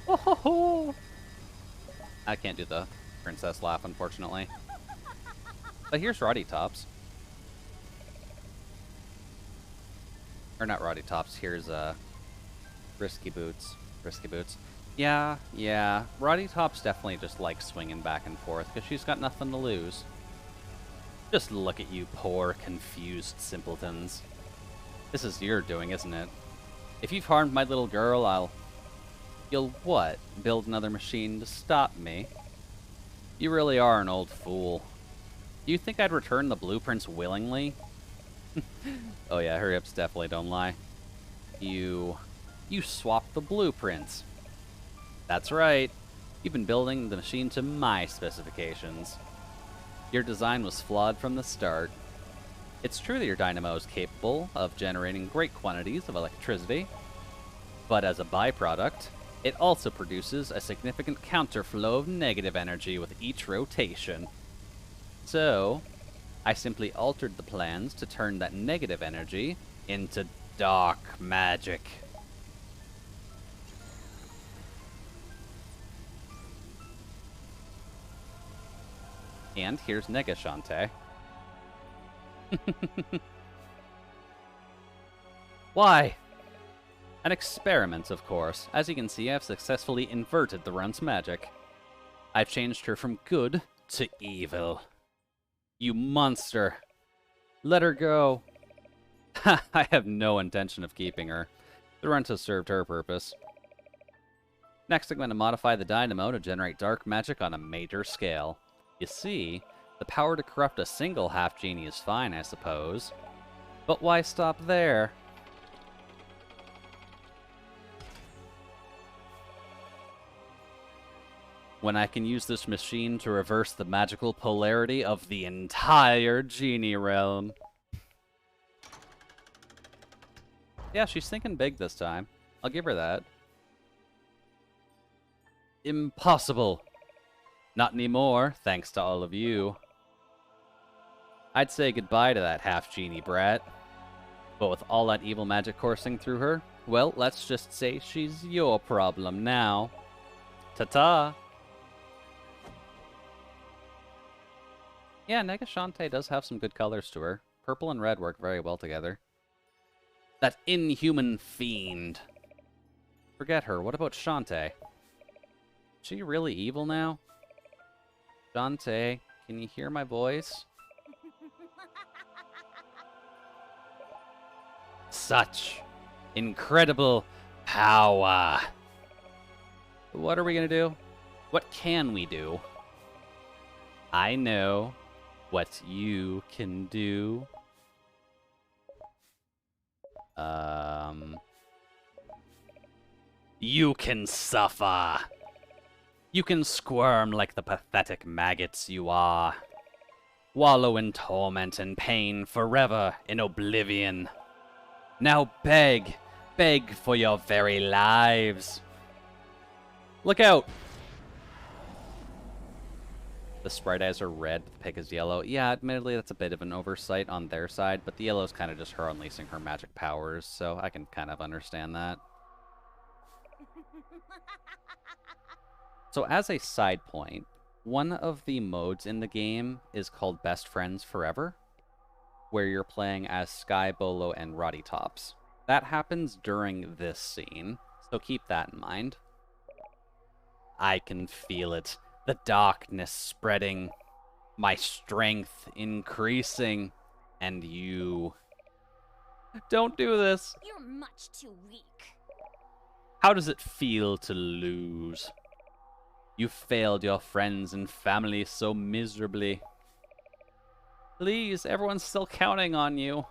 Oh ho ho! I can't do the princess laugh, unfortunately. But here's Roddy Tops. Or not Roddy Tops, here's, Risky Boots. Risky Boots. Yeah. Roddy Tops definitely just likes swinging back and forth, because she's got nothing to lose. Just look at you poor, confused simpletons. This is your doing, isn't it? If you've harmed my little girl, You'll what? Build another machine to stop me? You really are an old fool. Do you think I'd return the blueprints willingly? Oh yeah, her hips definitely don't lie. You swapped the blueprints. That's right. You've been building the machine to my specifications. Your design was flawed from the start. It's true that your dynamo is capable of generating great quantities of electricity, but as a byproduct, it also produces a significant counterflow of negative energy with each rotation. So, I simply altered the plans to turn that negative energy into dark magic. And here's Nega Shantae. Why? An experiment, of course. As you can see, I've successfully inverted the runt's magic. I've changed her from good to evil. You monster! Let her go! I have no intention of keeping her. The runt has served her purpose. Next, I'm going to modify the dynamo to generate dark magic on a major scale. You see, the power to corrupt a single half-genie is fine, I suppose. But why stop there? When I can use this machine to reverse the magical polarity of the entire genie realm. Yeah, she's thinking big this time. I'll give her that. Impossible! Not anymore, thanks to all of you. I'd say goodbye to that half-genie brat. But with all that evil magic coursing through her, well, let's just say she's your problem now. Ta-ta! Yeah, Nega Shantae does have some good colors to her. Purple and red work very well together. That inhuman fiend. Forget her, what about Shantae? Is she really evil now? Shantae, can you hear my voice? Such incredible power. What are we gonna do? What can we do? I know what you can do. You can suffer. You can squirm like the pathetic maggots you are. Wallow in torment and pain forever in oblivion. Now beg for your very lives. Look out! The sprite eyes are red, the pig is yellow. Yeah, admittedly that's a bit of an oversight on their side, but the yellow's kind of just her unleashing her magic powers, so I can kind of understand that. So as a side point, one of the modes in the game is called Best Friends Forever, where you're playing as Sky, Bolo, and Roddy Tops. That happens during this scene, so keep that in mind. I can feel it. The darkness spreading. My strength increasing. And you Don't do this. You're much too weak. How does it feel to lose? You failed your friends and family so miserably. Please, everyone's still counting on you.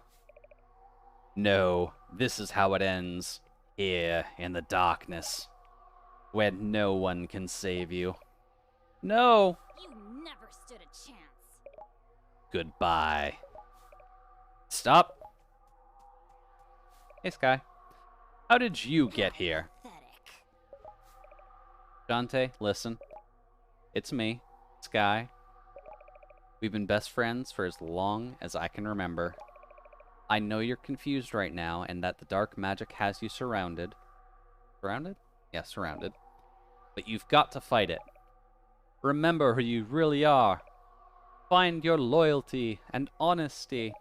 No, this is how it ends. Here, in the darkness. Where no one can save you. No! You never stood a chance. Goodbye. Stop. Hey, Sky. How did you get here? Pathetic. Shantae, listen. It's me, Sky. We've been best friends for as long as I can remember. I know you're confused right now and that the dark magic has you surrounded. Surrounded? Yeah, surrounded. But you've got to fight it. Remember who you really are. Find your loyalty and honesty.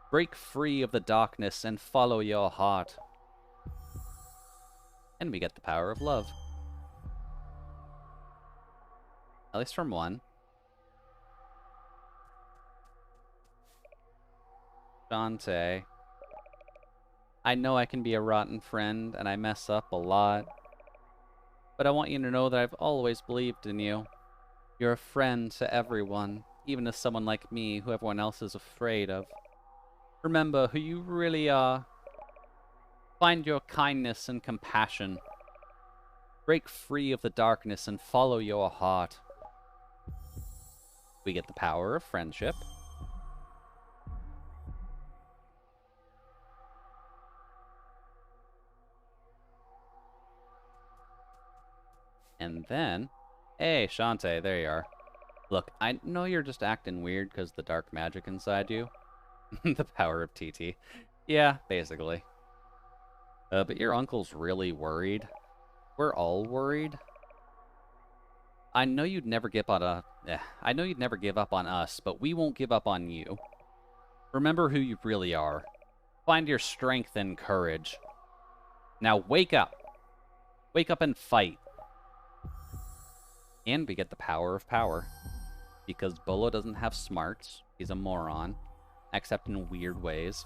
Break free of the darkness and follow your heart. And we get the power of love. At least from one. Shantae. I know I can be a rotten friend and I mess up a lot. But I want you to know that I've always believed in you. You're a friend to everyone, even to someone like me who everyone else is afraid of. Remember who you really are. Find your kindness and compassion. Break free of the darkness and follow your heart. We get the power of friendship. And then... Hey, Shantae, there you are. Look, I know you're just acting weird because the dark magic inside you. The power of TT. Yeah, basically. But your uncle's really worried. We're all worried. I know you'd never give up I know you'd never give up on us, but we won't give up on you. Remember who you really are. Find your strength and courage. Now wake up. Wake up and fight. And we get the power of power. Because Bolo doesn't have smarts. He's a moron. Except in weird ways.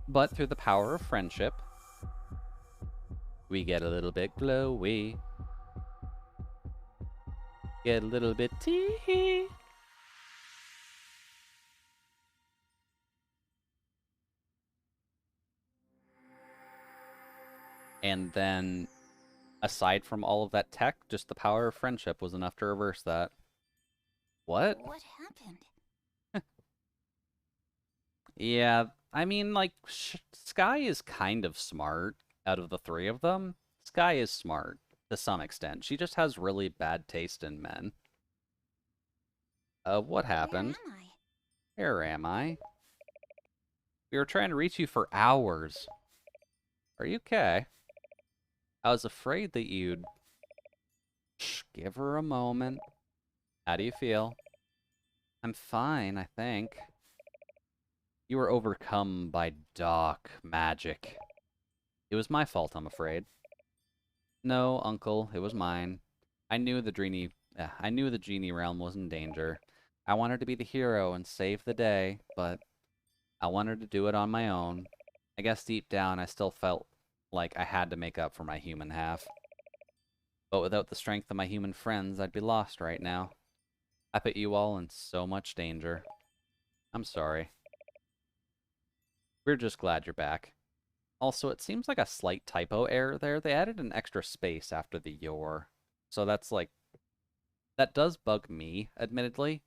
But through the power of friendship, we get a little bit glowy. Get a little bit tea. And then, aside from all of that tech, just the power of friendship was enough to reverse that. What? What happened? Yeah, I mean, like, Sky is kind of smart out of the three of them. Sky is smart, to some extent. She just has really bad taste in men. What happened? Where am I? Where am I? We were trying to reach you for hours. Are you okay? I was afraid that you'd... Shh, give her a moment. How do you feel? I'm fine, I think. You were overcome by dark magic. It was my fault, I'm afraid. No, Uncle, it was mine. I knew the genie realm was in danger. I wanted to be the hero and save the day, but I wanted to do it on my own. I guess deep down I still felt like I had to make up for my human half. But without the strength of my human friends, I'd be lost right now. I put you all in so much danger. I'm sorry. We're just glad you're back. Also, it seems like a slight typo error there. They added an extra space after the your. So that's like... That does bug me, admittedly.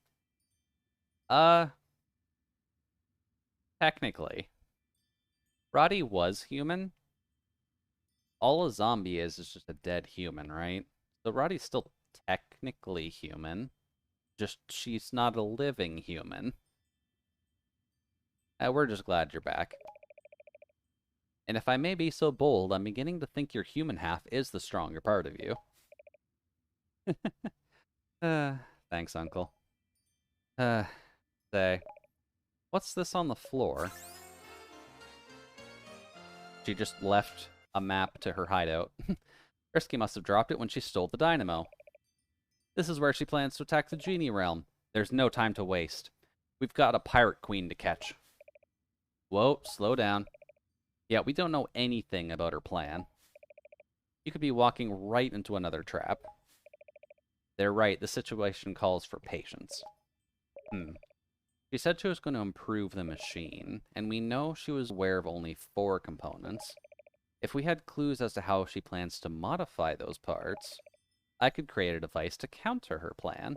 Technically. Roddy was human. All a zombie is just a dead human, right? So Roddy's still technically human. Just she's not a living human. We're just glad you're back. And if I may be so bold, I'm beginning to think your human half is the stronger part of you. Thanks, Uncle. Say, what's this on the floor? She just left a map to her hideout. Risky must have dropped it when she stole the dynamo. This is where she plans to attack the genie realm. There's no time to waste. We've got a pirate queen to catch. Whoa, slow down. Yeah, we don't know anything about her plan. You could be walking right into another trap. They're right, the situation calls for patience. She said she was going to improve the machine, and we know she was aware of only 4 components. If we had clues as to how she plans to modify those parts, I could create a device to counter her plan.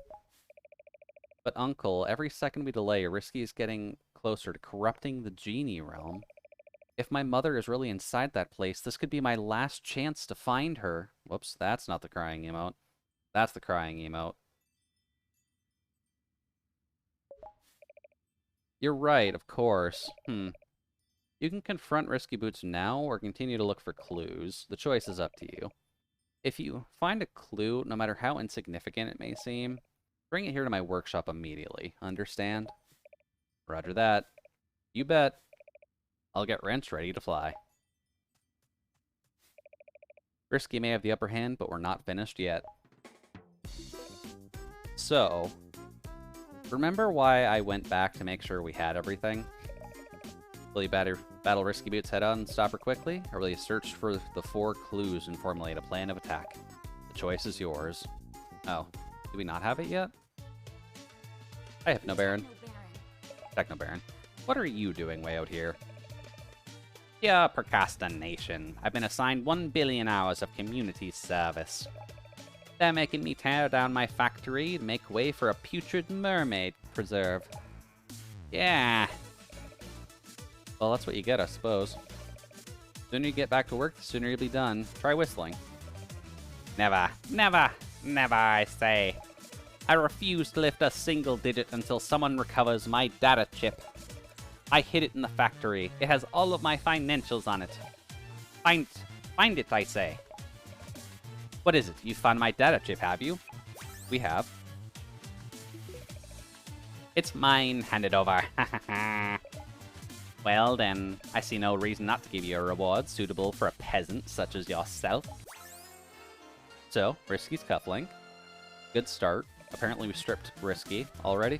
But Uncle, every second we delay, Risky is getting closer to corrupting the genie realm. If my mother is really inside that place, this could be my last chance to find her. Whoops, that's not the crying emote. That's the crying emote. You're right, of course. You can confront Risky Boots now or continue to look for clues. The choice is up to you. If you find a clue, no matter how insignificant it may seem, bring it here to my workshop immediately. Understand? Roger that. You bet. I'll get wrench ready to fly. Risky may have the upper hand, but we're not finished yet. So, remember why I went back to make sure we had everything? Will you battle Risky Boots head on and stop her quickly? Or will you search for the 4 clues and formulate a plan of attack? The choice is yours. Oh, do we not have it yet? Hi, Hypno Baron. Techno Baron. What are you doing way out here? Yeah, procrastination. I've been assigned 1 billion hours of community service. They're making me tear down my factory to make way for a putrid mermaid preserve. Yeah. Well, that's what you get, I suppose. The sooner you get back to work, the sooner you'll be done. Try whistling. Never, never, never, I say. I refuse to lift a single digit until someone recovers my data chip. I hid it in the factory. It has all of my financials on it. Find it, I say. What is it? You found my data chip, have you? We have. It's mine. Hand it over. Well then, I see no reason not to give you a reward suitable for a peasant such as yourself. So, Risky's cufflink. Good start. Apparently we stripped Risky already.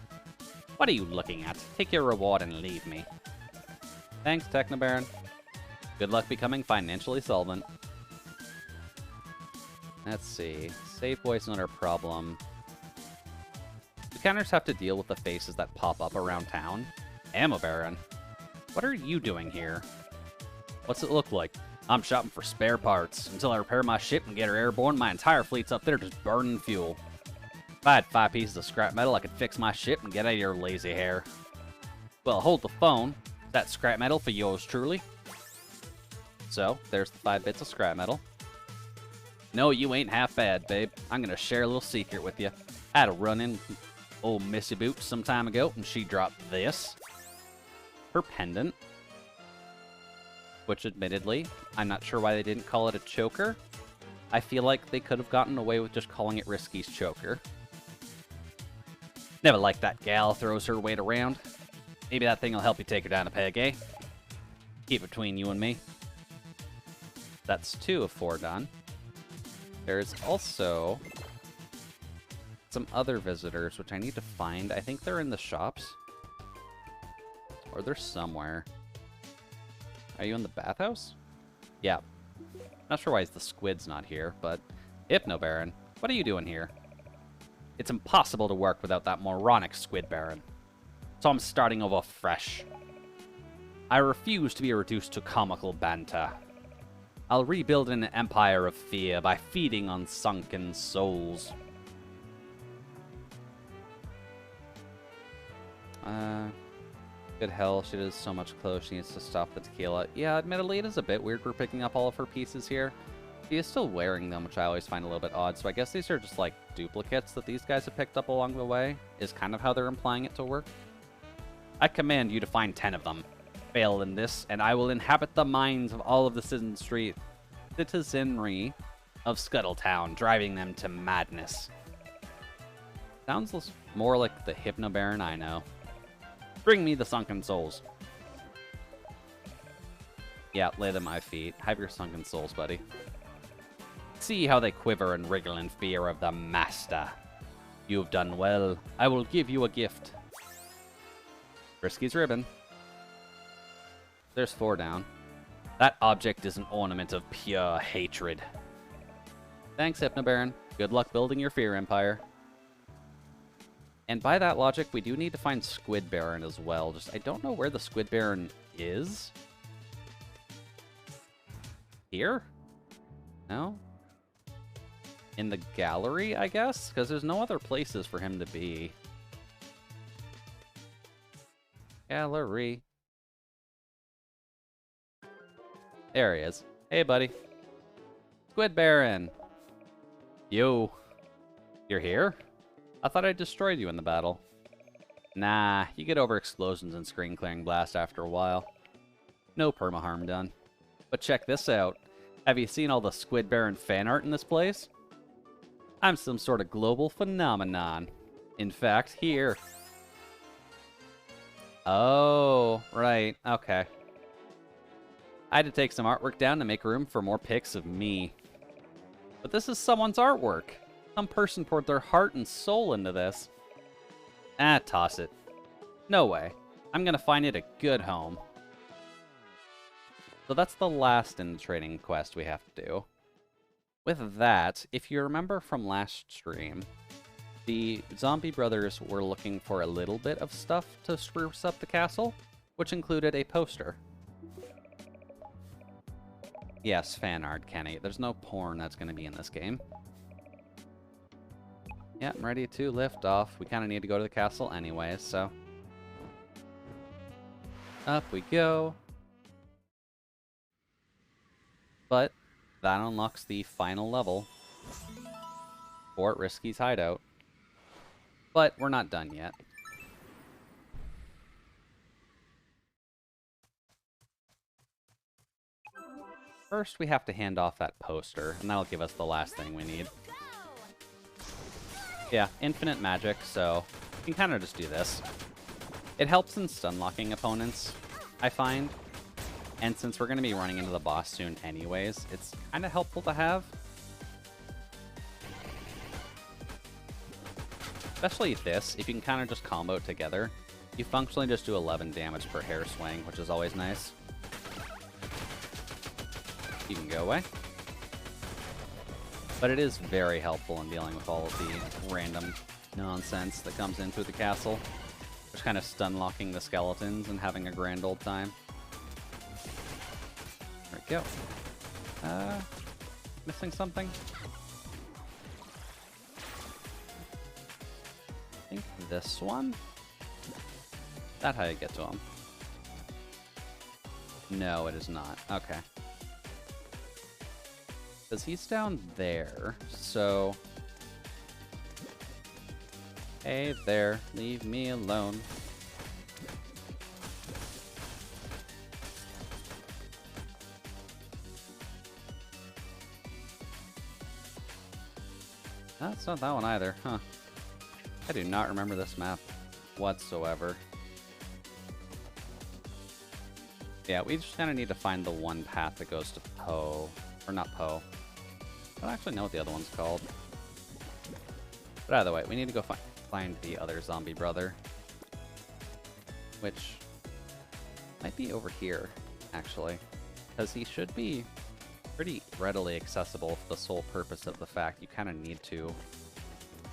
What are you looking at? Take your reward and leave me. Thanks, Techno Baron. Good luck becoming financially solvent. Let's see. Save point's not our problem. We kind of just have to deal with the faces that pop up around town. Ammo Baron. What are you doing here? What's it look like? I'm shopping for spare parts. Until I repair my ship and get her airborne, my entire fleet's up there just burning fuel. If I had 5 pieces of scrap metal, I could fix my ship and get out of your lazy hair. Well, hold the phone. That scrap metal for yours truly. So, there's the 5 bits of scrap metal. No, you ain't half bad, babe. I'm gonna share a little secret with you. I had a run-in with old Missy Boots some time ago, and she dropped this. Her pendant. Which, admittedly, I'm not sure why they didn't call it a choker. I feel like they could have gotten away with just calling it Risky's choker. Never liked that gal throws her weight around. Maybe that thing will help you take her down a peg, eh? Keep it between you and me. That's 2 of 4 done. There's also some other visitors, which I need to find. I think they're in the shops. Or they're somewhere. Are you in the bathhouse? Yeah. Not sure why the squid's not here, but... Hypno Baron, what are you doing here? It's impossible to work without that moronic Squid Baron. So I'm starting over fresh. I refuse to be reduced to comical banter. I'll rebuild an empire of fear by feeding on sunken souls. Good hell, she does so much clothes, she needs to stop the tequila. Yeah, admittedly, it is a bit weird we're picking up all of her pieces here. She is still wearing them, which I always find a little bit odd, so I guess these are just, like, duplicates that these guys have picked up along the way, is kind of how they're implying it to work. I command you to find 10 of them. Fail in this, and I will inhabit the minds of all of the citizenry of Scuttletown, driving them to madness. Sounds more like the Hypno Baron I know. Bring me the sunken souls. Yeah, lay them at my feet. Have your sunken souls, buddy. See how they quiver and wriggle in fear of the master. You've done well. I will give you a gift. Risky's ribbon. There's 4 down. That object is an ornament of pure hatred. Thanks, Hypnobaron. Good luck building your fear empire. And by that logic, we do need to find Squid Baron as well. Just, I don't know where the Squid Baron is. Here? No? In the gallery, I guess? Because there's no other places for him to be. Gallery. There he is. Hey, buddy. Squid Baron! Yo. You're here? I thought I destroyed you in the battle. Nah, you get over explosions and screen clearing blast after a while. No perma-harm done. But check this out. Have you seen all the Squid Baron fan art in this place? I'm some sort of global phenomenon. In fact, here. Oh, right. Okay. I had to take some artwork down to make room for more pics of me. But this is someone's artwork. Some person poured their heart and soul into this. Ah, toss it. No way. I'm gonna find it a good home. So that's the last in the training quest we have to do. With that, if you remember from last stream, the zombie brothers were looking for a little bit of stuff to spruce up the castle, which included a poster. Yes, fan art, Kenny. There's no porn that's going to be in this game. Yeah, I'm ready to lift off. We kind of need to go to the castle anyways, so... Up we go. But that unlocks the final level. Fort Risky's hideout. But we're not done yet. First, we have to hand off that poster, and that'll give us the last thing we need. Yeah, infinite magic, so we can kind of just do this. It helps in stun-locking opponents, I find. And since we're going to be running into the boss soon anyways, it's kind of helpful to have. Especially this, if you can kind of just combo it together, you functionally just do 11 damage per hair swing, which is always nice. You can go away. But it is very helpful in dealing with all of the random nonsense that comes in through the castle. Just kind of stun-locking the skeletons and having a grand old time. There we go. Missing something? I think this one? Is that how you get to him? No, it is not. Okay. Because he's down there, so... Hey there, leave me alone. That's not that one either, huh? I do not remember this map whatsoever. Yeah, we just kind of need to find the one path that goes to Poe. Or not Poe. I don't actually know what the other one's called. But either way, we need to go find the other zombie brother. Which might be over here, actually. Because he should be pretty readily accessible for the sole purpose of the fact you kind of need to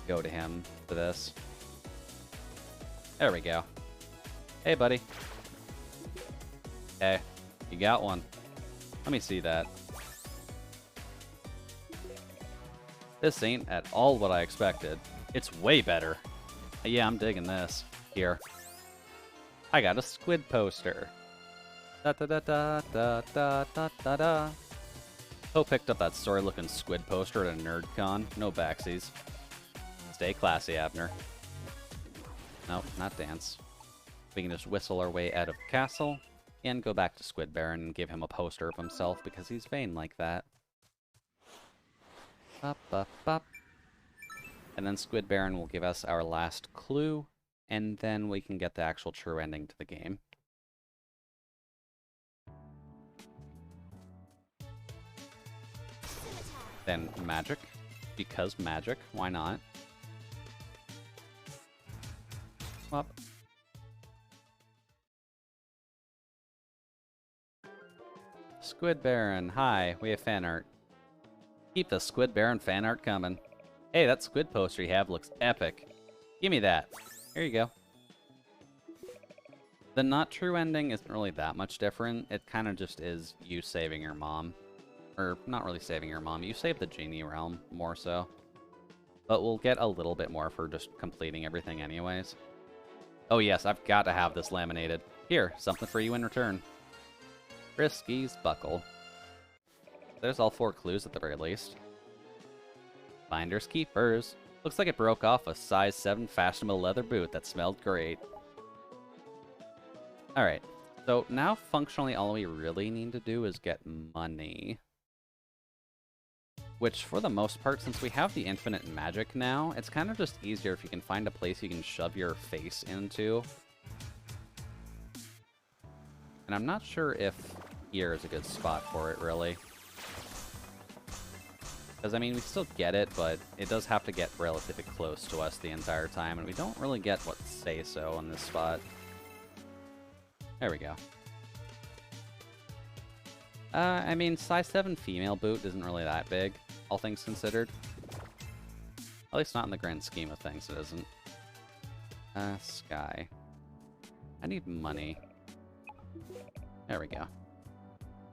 go to him for this. There we go. Hey, buddy. Hey, you got one. Let me see that. This ain't at all what I expected. It's way better. Yeah, I'm digging this. Here. I got a squid poster. Da da da da da da da da da. Poe picked up that story-looking squid poster at a NerdCon. No backsies. Stay classy, Abner. Nope, not dance. We can just whistle our way out of the castle and go back to Squid Baron and give him a poster of himself because he's vain like that. Up, up, up. And then Squid Baron will give us our last clue, and then we can get the actual true ending to the game. Then magic, because magic, why not? Up. Squid Baron, hi, we have fan art. Keep the Squid Baron fan art coming. Hey, that squid poster you have looks epic. Give me that. Here you go. The not true ending isn't really that much different. It kind of just is you saving your mom. Or, not really saving your mom. You save the genie realm, more so. But we'll get a little bit more for just completing everything anyways. Oh yes, I've got to have this laminated. Here, something for you in return. Frisky's buckle. There's all 4 clues at the very least. Finders keepers. Looks like it broke off a size 7 fashionable leather boot that smelled great. Alright, so now functionally all we really need to do is get money. Which, for the most part, since we have the infinite magic now, it's kind of just easier if you can find a place you can shove your face into. And I'm not sure if here is a good spot for it, really. Because, I mean, we still get it, but it does have to get relatively close to us the entire time, and we don't really get what say-so in this spot. There we go. I mean, size 7 female boot isn't really that big, all things considered. At least not in the grand scheme of things, it isn't. Sky. I need money. There we go.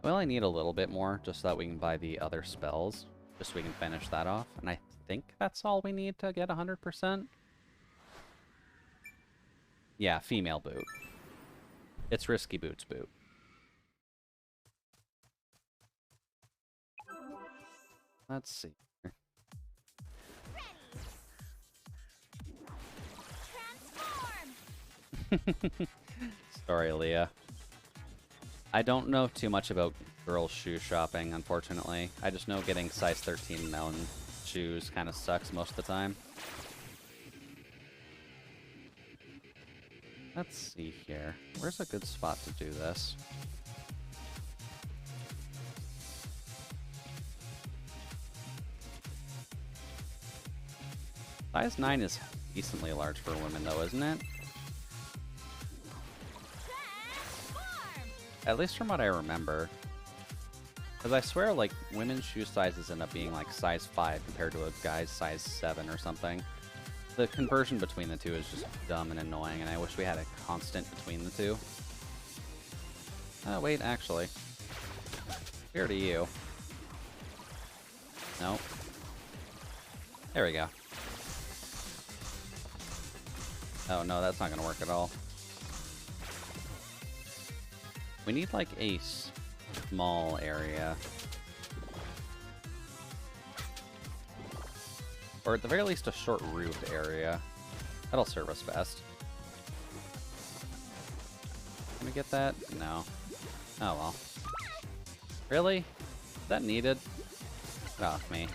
We only need a little bit more, just so that we can buy the other spells. Just so we can finish that off. And I think that's all we need to get 100%. Yeah, female boot. It's Risky Boots boot. Let's see. Sorry, Leah. I don't know too much about girls' shoe shopping, unfortunately. I just know getting size 13 melon shoes kind of sucks most of the time. Let's see here. Where's a good spot to do this? Size 9 is decently large for women, though, isn't it? At least from what I remember. Because I swear, like, women's shoe sizes end up being, like, size 5 compared to a guy's size 7 or something. The conversion between the two is just dumb and annoying, and I wish we had a constant between the two. Oh, wait, actually. Here to you. Nope. There we go. Oh, no, that's not going to work at all. We need, like, a small area. Or at the very least, a short roofed area. That'll serve us best. Can we get that? No. Oh, well. Really? Is that needed? Get off me.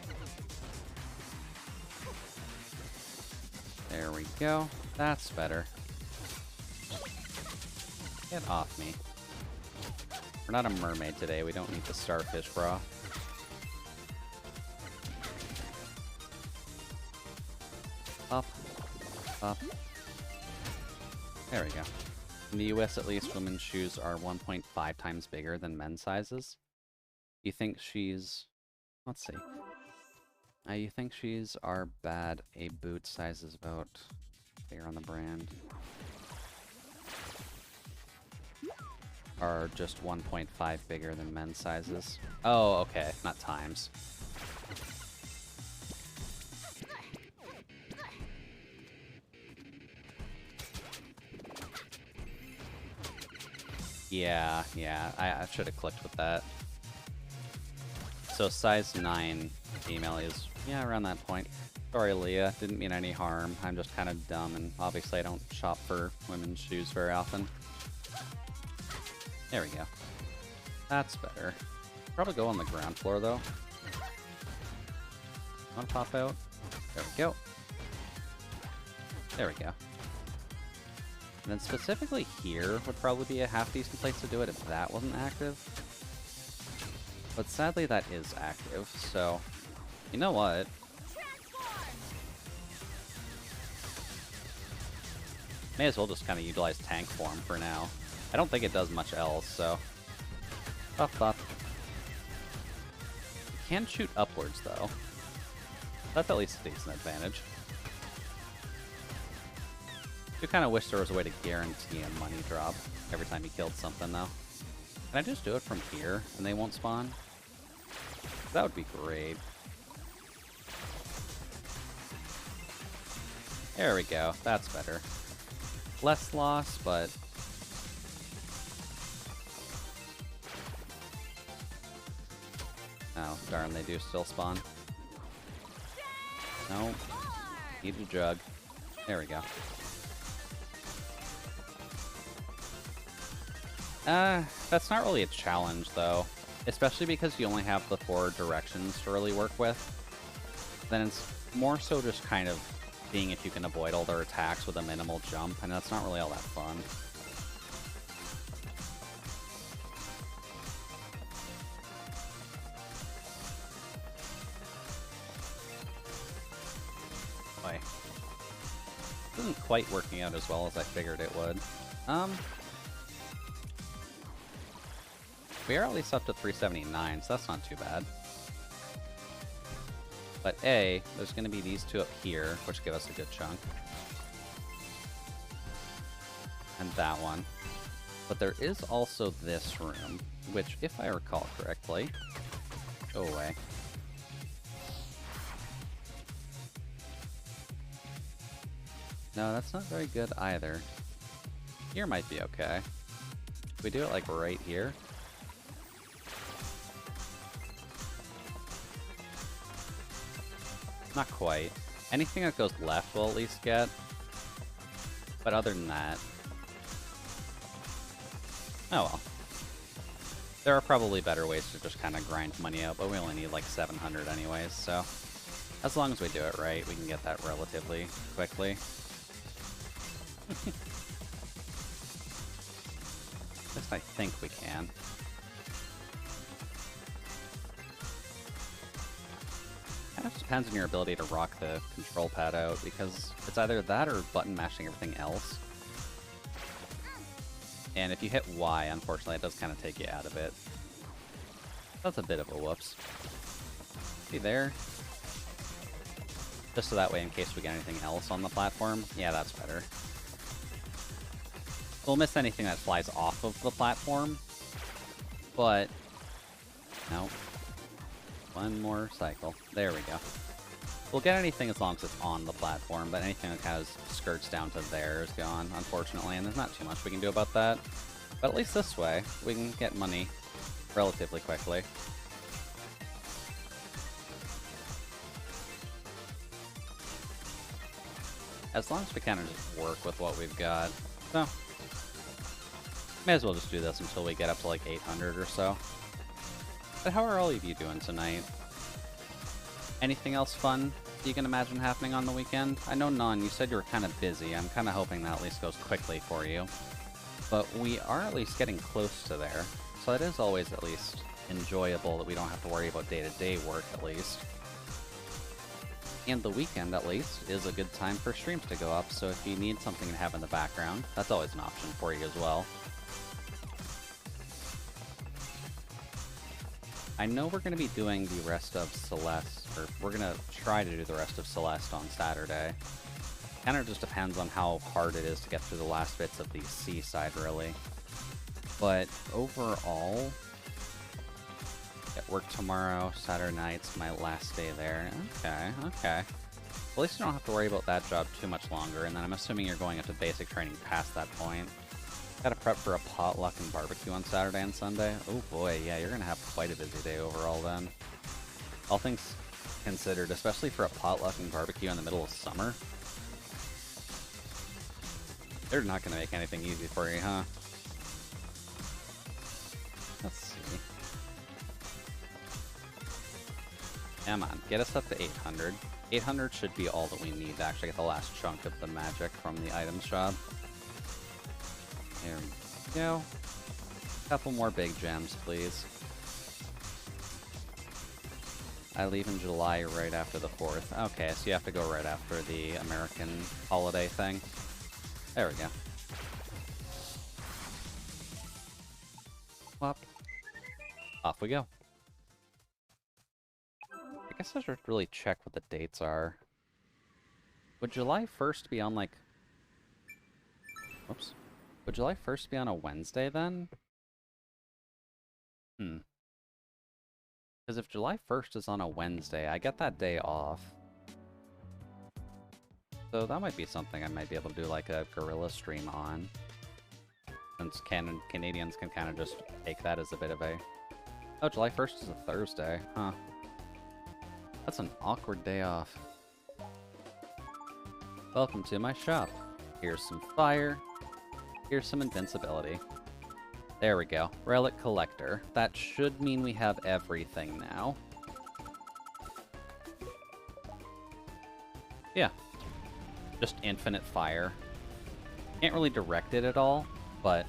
There we go. That's better. Get off me. We're not a mermaid today. We don't need the starfish bra. Up. Up. There we go. In the US, at least, women's shoes are 1.5 times bigger than men's sizes. You think she's... Let's see. You think she's are bad. A boot size is about... Bigger on the brand. Are just 1.5 bigger than men's sizes. Oh, okay. Not times. Yeah, I should have clicked with that. So size 9 female is, yeah, around that point. Sorry, Leah. Didn't mean any harm. I'm just kind of dumb, and obviously I don't shop for women's shoes very often. There we go. That's better. Probably go on the ground floor, though. Want to pop out? There we go. There we go. And then specifically here would probably be a half-decent place to do it if that wasn't active. But sadly that is active, so... You know what? May as well just kind of utilize tank form for now. I don't think it does much else, so... Up, up. can shoot upwards, though. That's at least a decent advantage. I do kind of wish there was a way to guarantee a money drop every time you killed something, though. Can I just do it from here and they won't spawn? That would be great. There we go. That's better. Less loss, but... Oh, darn, they do still spawn. No. Need a jug. There we go. That's not really a challenge, though. Especially because you only have the 4 directions to really work with. Then it's more so just kind of seeing if you can avoid all their attacks with a minimal jump, and that's not really all that fun. Boy. This isn't quite working out as well as I figured it would. We are at least up to 379, so that's not too bad. But A, there's going to be these 2 up here, which give us a good chunk. And that one. But there is also this room, which, if I recall correctly... Go away. No, that's not very good either. Here might be okay. If we do it, like, right here... Not quite. Anything that goes left we'll at least get. But other than that... Oh well. There are probably better ways to just kind of grind money out, but we only need like 700 anyways, so... As long as we do it right, we can get that relatively quickly. At least I think we can. Kind of depends on your ability to rock the control pad out, because it's either that or button mashing everything else. And if you hit Y, unfortunately, it does kind of take you out of it. That's a bit of a whoops. See there? Just so that way, in case we get anything else on the platform. Yeah, that's better. We'll miss anything that flies off of the platform, but... No. One more cycle. There we go. We'll get anything as long as it's on the platform, but anything that kind of skirts down to there is gone, unfortunately, and there's not too much we can do about that. But at least this way, we can get money relatively quickly. As long as we kind of just work with what we've got. So, may as well just do this until we get up to like 800 or so. But how are all of you doing tonight? Anything else fun you can imagine happening on the weekend? I know none. You said you were kind of busy. I'm kind of hoping that at least goes quickly for you. But we are at least getting close to there. So it is always at least enjoyable that we don't have to worry about day-to-day work at least. And the weekend, at least, is a good time for streams to go up. So if you need something to have in the background, that's always an option for you as well. I know we're going to be doing the rest of Celeste, or we're going to try to do the rest of Celeste on Saturday. Kind of just depends on how hard it is to get through the last bits of the seaside, really. But overall, at work tomorrow, Saturday night's my last day there. Okay. At least you don't have to worry about that job too much longer, and then I'm assuming you're going into basic training past that point. Gotta prep for a potluck and barbecue on Saturday and Sunday. Oh boy, yeah, you're gonna have quite a busy day overall then. All things considered, especially for a potluck and barbecue in the middle of summer. They're not gonna make anything easy for you, huh? Let's see. Come on, get us up to 800. 800 should be all that we need to actually get the last chunk of the magic from the items shop. There we go. Couple more big gems, please. I leave in July right after the 4th. Okay, so you have to go right after the American holiday thing. There we go. Whop. Off we go. guess I should really check what the dates are. Would July 1st be on, like... Oops. Would July 1st be on a Wednesday, then? Because if July 1st is on a Wednesday, I get that day off. So that might be something I might be able to do, like, a guerrilla stream on. Since Canadians can kind of just take that as a bit of a... Oh, July 1st is a Thursday. Huh. That's an awkward day off. Welcome to my shop. Here's some fire. Here's some invincibility. There we go. Relic collector. That should mean we have everything now. Yeah. Just infinite fire. Can't really direct it at all, but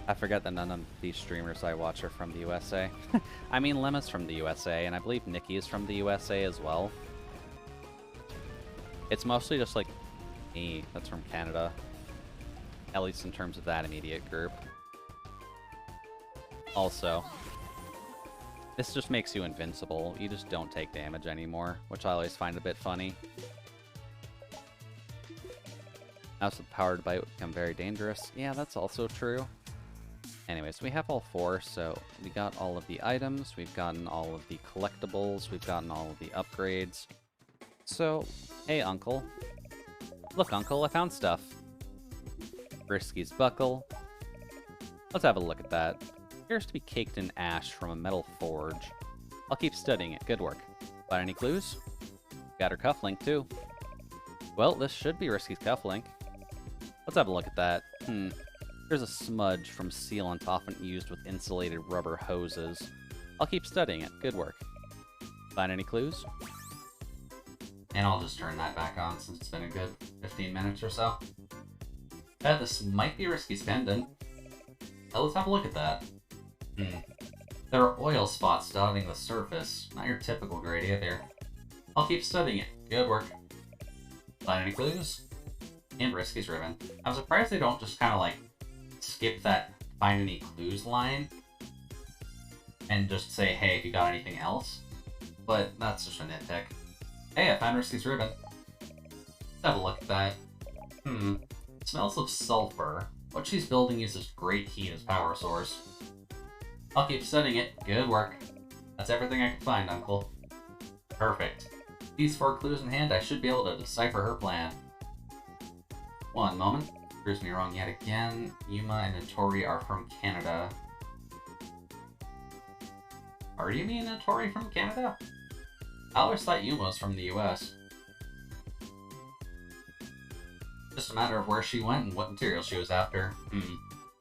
I forget that none of these streamers I watch are from the USA. I mean, Lemma's from the USA, and I believe Nikki is from the USA as well. It's mostly just, like, me that's from Canada. At least in terms of that immediate group. Also, this just makes you invincible. You just don't take damage anymore, which I always find a bit funny. Also, the powered bite would become very dangerous. Yeah, that's also true. Anyways, we have all four, so we got all of the items, we've gotten all of the collectibles, we've gotten all of the upgrades. So, hey, Uncle. Look, Uncle, I found stuff. Brisky's buckle. Let's have a look at that. Appears to be caked in ash from a metal forge. I'll keep studying it. Good work. Got any clues? Got her cufflink, too. Well, this should be Risky's cufflink. Let's have a look at that. Here's a smudge from sealant often used with insulated rubber hoses. I'll keep studying it. Good work. Find any clues? And I'll just turn that back on since it's been a good 15 minutes or so. This might be Risky's pendant. Let's have a look at that. There are oil spots dotting the surface. Not your typical gradient there. I'll keep studying it. Good work. Find any clues? And Risky's ribbon. I'm surprised they don't just kind of like skip that find any clues line and just say, hey, if you got anything else. But that's just a nitpick. Hey, I found Risky's ribbon. Let's have a look at that. It smells of sulfur. What she's building uses great heat as power source. I'll keep studying it. Good work. That's everything I can find, Uncle. Perfect. These 4 clues in hand, I should be able to decipher her plan. One moment. Proves me wrong yet again. Yuma and Notori are from Canada. Are Yumi and Notori from Canada? I always thought Yuma was from the US. Just a matter of where she went and what material she was after.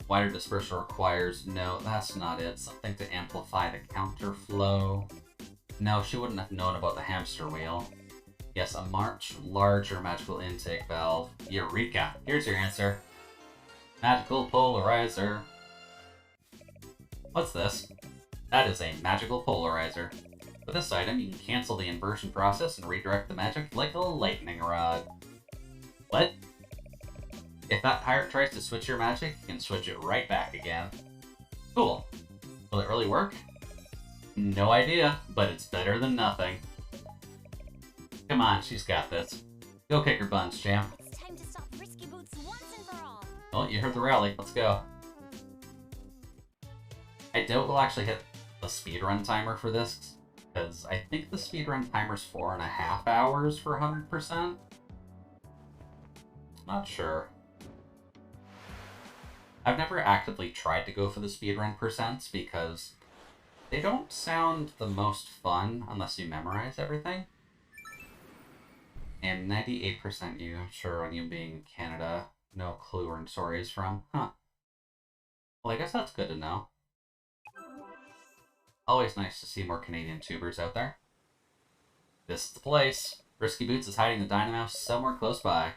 Wider dispersal requires... No, that's not it. Something to amplify the counterflow. No, she wouldn't have known about the hamster wheel. Yes, a much larger magical intake valve. Eureka! Here's your answer. Magical polarizer. What's this? That is a magical polarizer. With this item, you can cancel the inversion process and redirect the magic like a lightning rod. What? If that pirate tries to switch your magic, you can switch it right back again. Cool. Will it really work? No idea, but it's better than nothing. Come on, she's got this. Go kick her buns, champ. It's time to stop Risky Boots once and for all. Well, you heard the rally. Let's go. I doubt we'll actually hit the speedrun timer for this, because I think the speedrun timer's 4.5 hours for 100%. Not sure. I've never actively tried to go for the speedrun percents because they don't sound the most fun unless you memorize everything. And 98% you, sure, on you being Canada, no clue where Notori is from. Huh. Well, I guess that's good to know. Always nice to see more Canadian tubers out there. This is the place. Risky Boots is hiding the dynamo somewhere close by.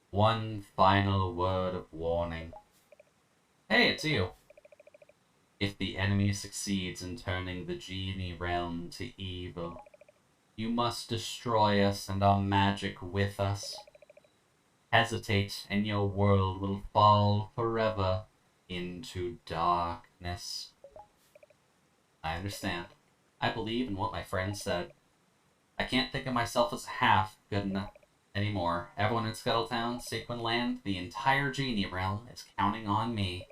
One final word of warning. Hey, it's you. If the enemy succeeds in turning the genie realm to evil, you must destroy us and our magic with us. Hesitate, and your world will fall forever into darkness. I understand. I believe in what my friend said. I can't think of myself as half good enough anymore. Everyone in Scuttletown, Sequin Land, the entire genie realm is counting on me.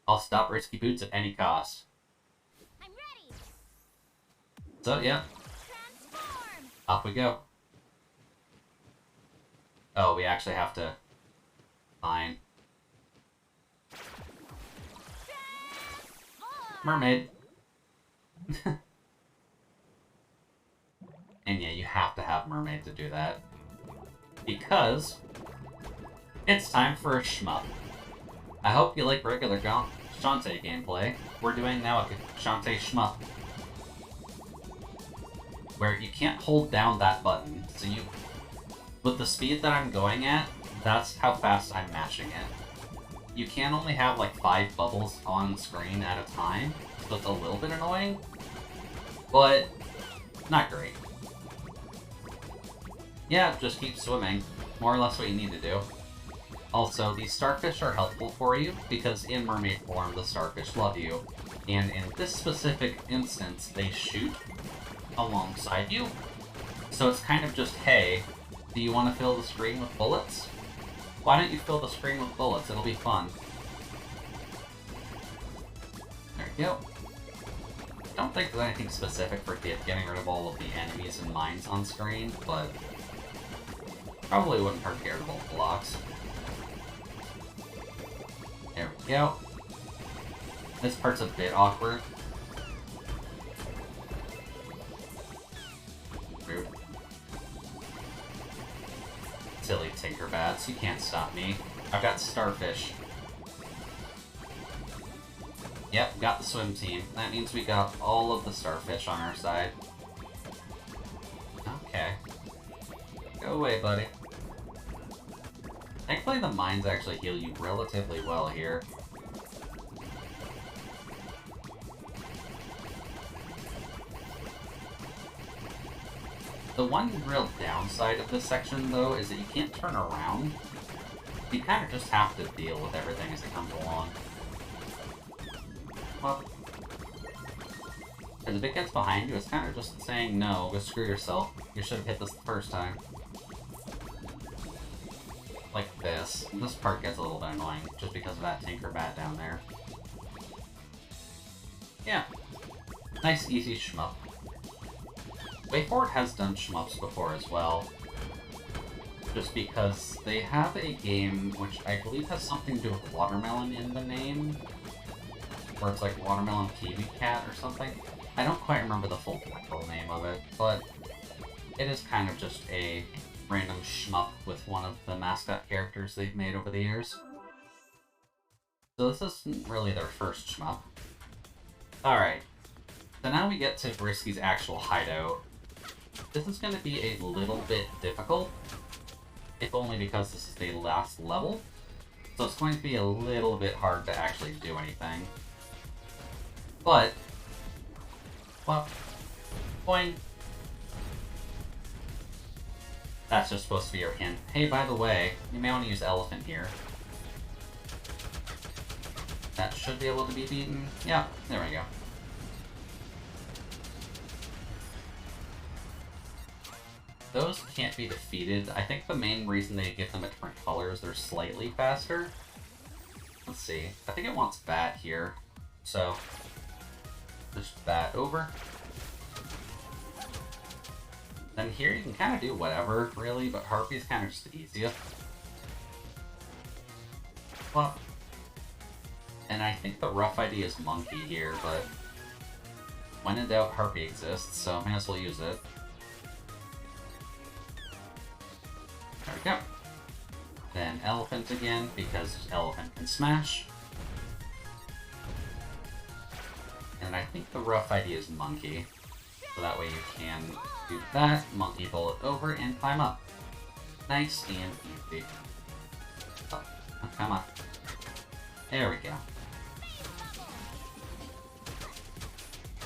I'll stop Risky Boots at any cost. I'm ready. So, yeah, Transform. off we go. Oh, we actually have to... Fine. Mermaid. And yeah, you have to have Mermaid to do that. Because... it's time for a shmup. I hope you like regular Shantae gameplay. We're doing now a Shantae shmup. Where you can't hold down that button, so you... with the speed that I'm going at, that's how fast I'm mashing it. You can only have like 5 bubbles on screen at a time, so it's a little bit annoying, but not great. Yeah, just keep swimming. More or less what you need to do. Also, these starfish are helpful for you, because in mermaid form, the starfish love you. And in this specific instance, they shoot alongside you. So it's kind of just, hey, do you want to fill the screen with bullets? Why don't you fill the screen with bullets? It'll be fun. There we go. I don't think there's anything specific for getting rid of all of the enemies and mines on screen, but probably wouldn't hurt to get rid of all the blocks. There we go. This part's a bit awkward. Rude. Silly Tinkerbats, you can't stop me. I've got starfish. Yep, got the swim team. That means we got all of the starfish on our side. Okay. Go away, buddy. Thankfully, the mines actually heal you relatively well here. The one real downside of this section, though, is that you can't turn around. You kind of just have to deal with everything as it comes along. Well, because if it gets behind you, it's kind of just saying, no, go screw yourself. You should have hit this the first time. Like this. This part gets a little bit annoying, just because of that Tinkerbat down there. Yeah. Nice, easy shmup. WayForward has done shmups before as well. Just because they have a game which I believe has something to do with watermelon in the name. Where it's like Watermelon Kiwi Cat or something. I don't quite remember the full technical name of it, but it is kind of just a random shmup with one of the mascot characters they've made over the years. So this isn't really their first shmup. Alright, so now we get to Brisky's actual hideout. This is going to be a little bit difficult, if only because this is the last level. So it's going to be a little bit hard to actually do anything. But, well, boing. That's just supposed to be your hint. Hey, by the way, you may want to use elephant here. That should be able to be beaten. Yeah, there we go. Those can't be defeated. I think the main reason they get them a different color is they're slightly faster. Let's see. I think it wants bat here. So, just bat over. Then here you can kind of do whatever, really, but Harpy's kind of just the easiest. Well, and I think the rough idea is Monkey here, but when in doubt, Harpy exists, so may as well use it. There we go. Then Elephant again, because Elephant can smash. And I think the rough idea is Monkey. So that way you can do that, Monkey Bullet over, and climb up. Nice and easy. Oh, come on. There we go.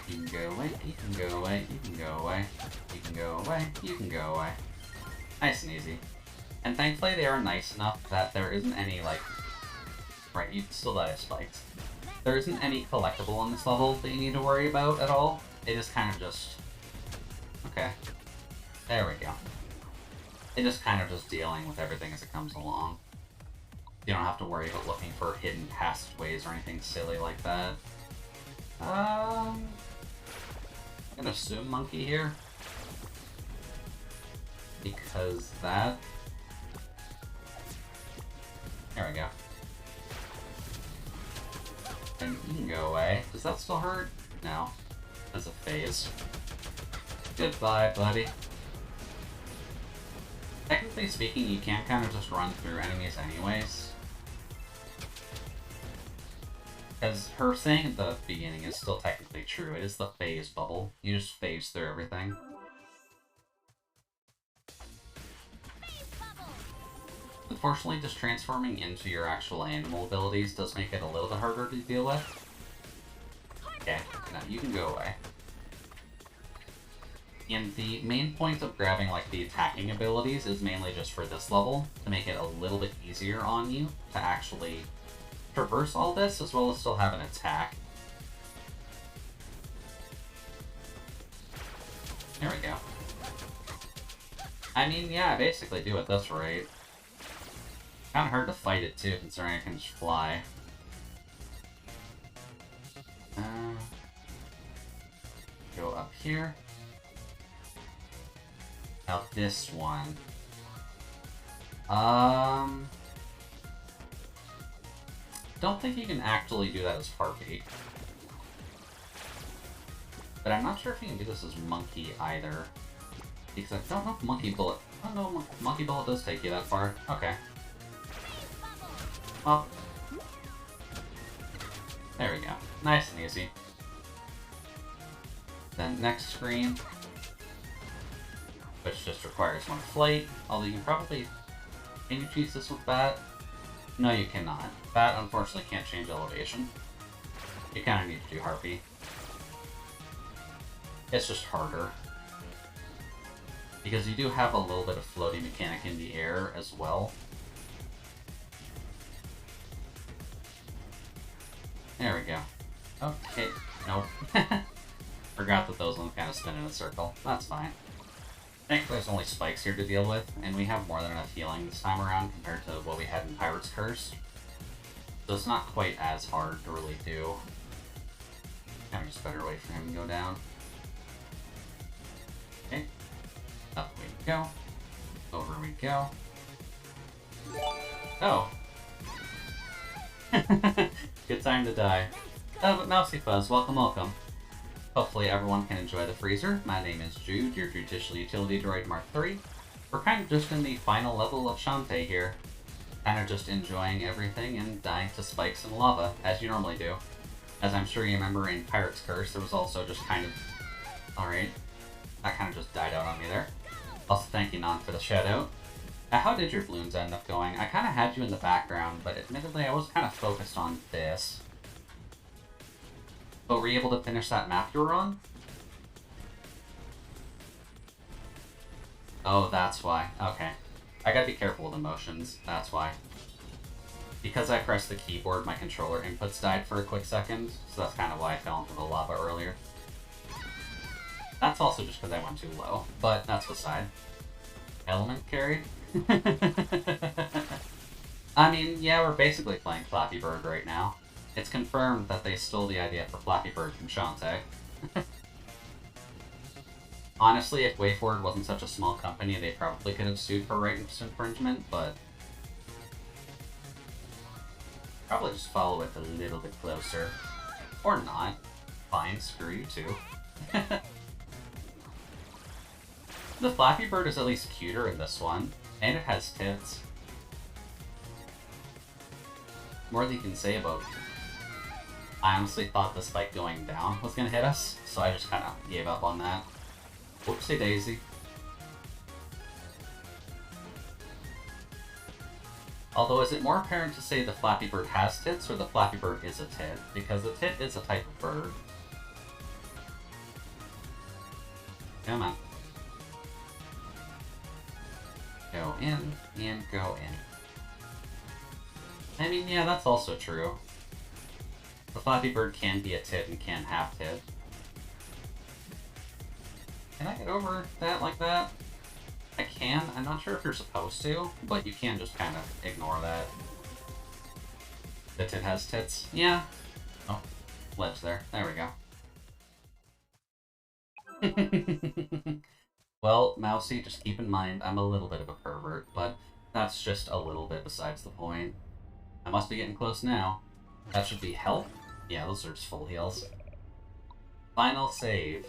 You can go away, you can go away, you can go away, you can go away, you can go away. Nice and easy. And thankfully they are nice enough that there isn't any, like... Right, you still die spikes. There isn't any collectible on this level that you need to worry about at all. It is kind of just... Okay. There we go. It just kind of just dealing with everything as it comes along. You don't have to worry about looking for hidden passageways or anything silly like that. I'm gonna assume monkey here. Because that... There we go. And you can go away. Does that still hurt? No. That's a phase. Goodbye, buddy. Technically speaking, you can kind of just run through enemies anyways. Because her thing at the beginning is still technically true. It is the phase bubble. You just phase through everything. Unfortunately, just transforming into your actual animal abilities does make it a little bit harder to deal with. Okay, now you can go away. And the main point of grabbing like the attacking abilities is mainly just for this level, to make it a little bit easier on you to actually traverse all this, as well as still have an attack. There we go. I mean, yeah, I basically do at this rate. Kinda hard to fight it too, considering I can just fly. Go up here. Now this one. Don't think you can actually do that as Harpy. But I'm not sure if you can do this as Monkey either. Because I don't know if Monkey Bullet... Oh no, Monkey Bullet does take you that far. Okay. Well. There we go. Nice and easy. Then next screen. Which just requires one flight. Although you can probably... Can you cheese this with Bat? No, you cannot. Bat, unfortunately, can't change elevation. You kind of need to do Harpy. It's just harder. Because you do have a little bit of floating mechanic in the air as well. There we go. Okay. Nope. Forgot that those ones kind of spin in a circle. That's fine. Thankfully there's only spikes here to deal with, and we have more than enough healing this time around compared to what we had in Pirate's Curse. So it's not quite as hard to really do. Kind of just better wait for him to go down. Okay. Up we go. Over we go. Oh. Good time to die. Oh, but Mousy Fuzz, welcome, welcome. Hopefully everyone can enjoy the freezer. My name is Jude, your Judicial Utility Droid Mark III. We're kind of just in the final level of Shantae here. Kind of just enjoying everything and dying to spikes and lava, as you normally do. As I'm sure you remember in Pirate's Curse, there was also just kind of... Alright. That kind of just died out on me there. Also, thank you, Non, for the shout-out. How did your balloons end up going? I kind of had you in the background, but admittedly I was kind of focused on this. But were you able to finish that map you were on? Oh, that's why. Okay. I gotta be careful with emotions. That's why. Because I pressed the keyboard, my controller inputs died for a quick second, so that's kind of why I fell into the lava earlier. That's also just because I went too low, but that's beside. Element carried? I mean, yeah, we're basically playing Flappy Bird right now. It's confirmed that they stole the idea for Flappy Bird from Shantae. Honestly, if WayForward wasn't such a small company, they probably could have sued for rights infringement, but... Probably just follow it a little bit closer. Or not. Fine, screw you too. The Flappy Bird is at least cuter in this one, and it has tits. More than you can say about... I honestly thought the spike going down was gonna hit us, so I just kind of gave up on that. Whoopsie daisy. Although, is it more apparent to say the Flappy Bird has tits, or the Flappy Bird is a tit? Because a tit is a type of bird. Come on. Go in, and go in. I mean, yeah, that's also true. The Flappy Bird can be a tit and can have tit. Can I get over that like that? I can. I'm not sure if you're supposed to, but you can just kind of ignore that. The tit has tits. Yeah. Oh, ledge there. There we go. Well, Mousy, just keep in mind, I'm a little bit of a pervert, but that's just a little bit besides the point. I must be getting close now. That should be health. Yeah, those are just full heals. Final save.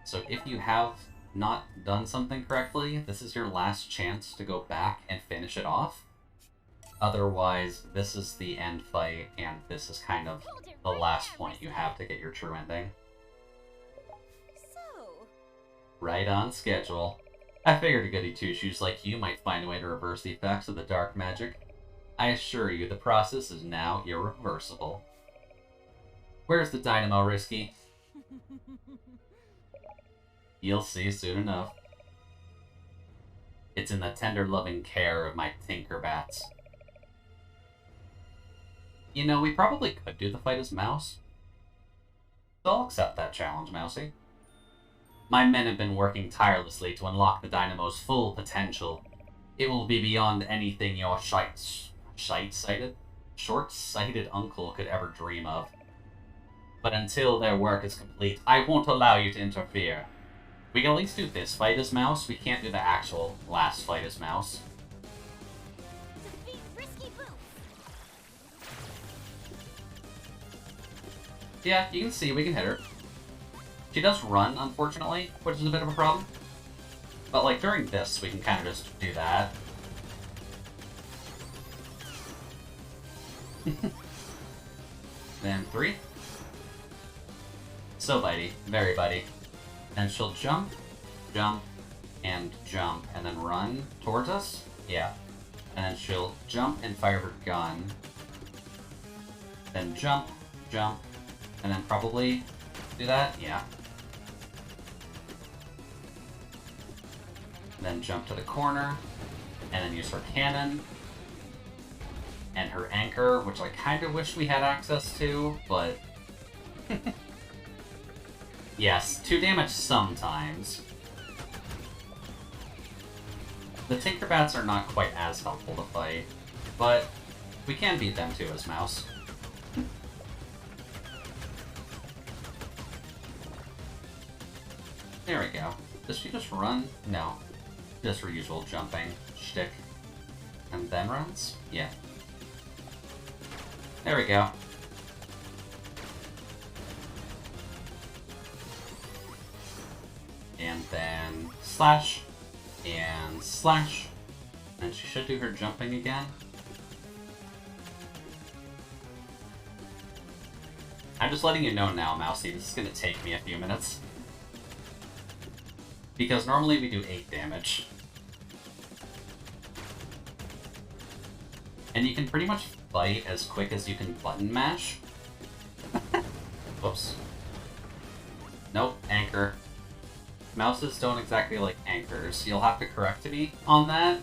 So if you have not done something correctly, this is your last chance to go back and finish it off. Otherwise, this is the end fight, and this is kind of the last point you have to get your true ending. So, Right on schedule. I figured a goody two-shoes like you might find a way to reverse the effects of the dark magic. I assure you, the process is now irreversible. Where's the dynamo, Risky? You'll see soon enough. It's in the tender loving care of my Tinkerbats. You know, we probably could do the fight as Mouse. So I'll accept that challenge, Mousy. My men have been working tirelessly to unlock the dynamo's full potential. It will be beyond anything your short-sighted uncle could ever dream of. But until their work is complete, I won't allow you to interfere. We can at least do this fight as Mouse. We can't do the actual last fight as Mouse. defeat Risky Boots. Yeah, you can see we can hit her. She does run, unfortunately, which is a bit of a problem. But, like, during this, we can kind of just do that. Then 3. So bitey. Very bitey. And she'll jump, jump, and jump, and then run towards us. Yeah. And then she'll jump and fire her gun. Then jump, jump, and then probably do that. Yeah. Then jump to the corner, and then use her cannon, and her anchor, which I kind of wish we had access to, but... Yes, 2 damage sometimes. The Tinkerbats are not quite as helpful to fight, but we can beat them too as Mouse. There we go. Does she just run? No. Just her usual jumping shtick. And then runs? Yeah. There we go. And then slash, and slash. And she should do her jumping again. I'm just letting you know now, Mousy, this is going to take me a few minutes. Because normally we do 8 damage. And you can pretty much fight as quick as you can button mash. Whoops. Nope, anchor. Mouses don't exactly like anchors. You'll have to correct me on that.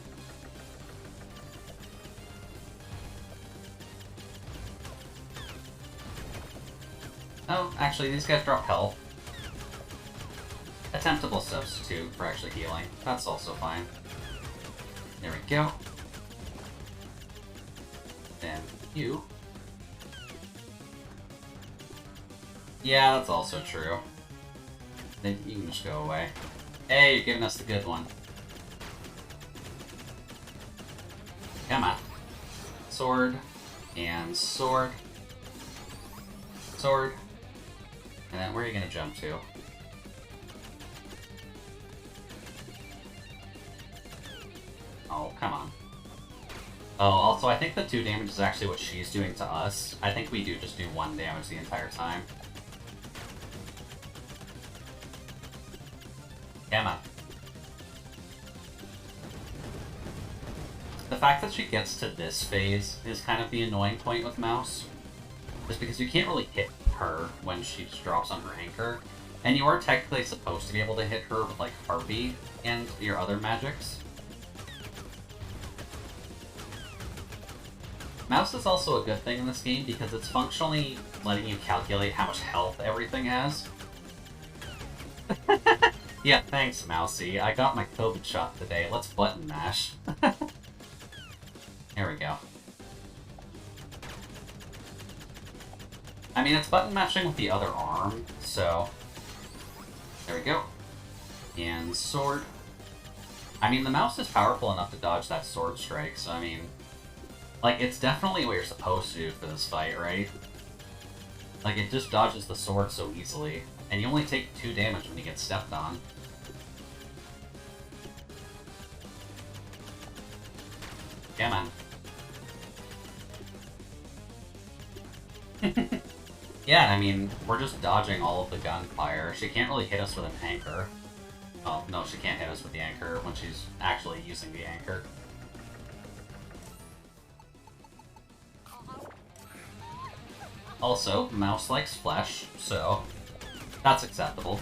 Oh, actually, these guys drop health. Attemptable substitute for actually healing. That's also fine. There we go. Then you. Yeah, that's also true. Then you can just go away. Hey, you're giving us the good one. Come on. Sword. And sword. Sword. And then where are you gonna jump to? Oh, come on. Oh, also, I think the 2 damage is actually what she's doing to us. I think we do just do 1 damage the entire time. Come on. The fact that she gets to this phase is kind of the annoying point with Mouse. Just because you can't really hit her when she just drops on her anchor. And you are technically supposed to be able to hit her with, like, Harpy and your other magics. Mouse is also a good thing in this game because it's functionally letting you calculate how much health everything has. Yeah, thanks, Mousy. I got my COVID shot today. Let's button mash. There we go. I mean, it's button mashing with the other arm, so... There we go. And sword. I mean, the mouse is powerful enough to dodge that sword strike, so I mean... Like, it's definitely what you're supposed to do for this fight, right? Like, it just dodges the sword so easily. And you only take 2 damage when you get stepped on. Come on. Yeah, I mean, we're just dodging all of the gunfire. She can't really hit us with an anchor. Oh, no, she can't hit us with the anchor when she's actually using the anchor. Also, mouse likes flesh, so that's acceptable.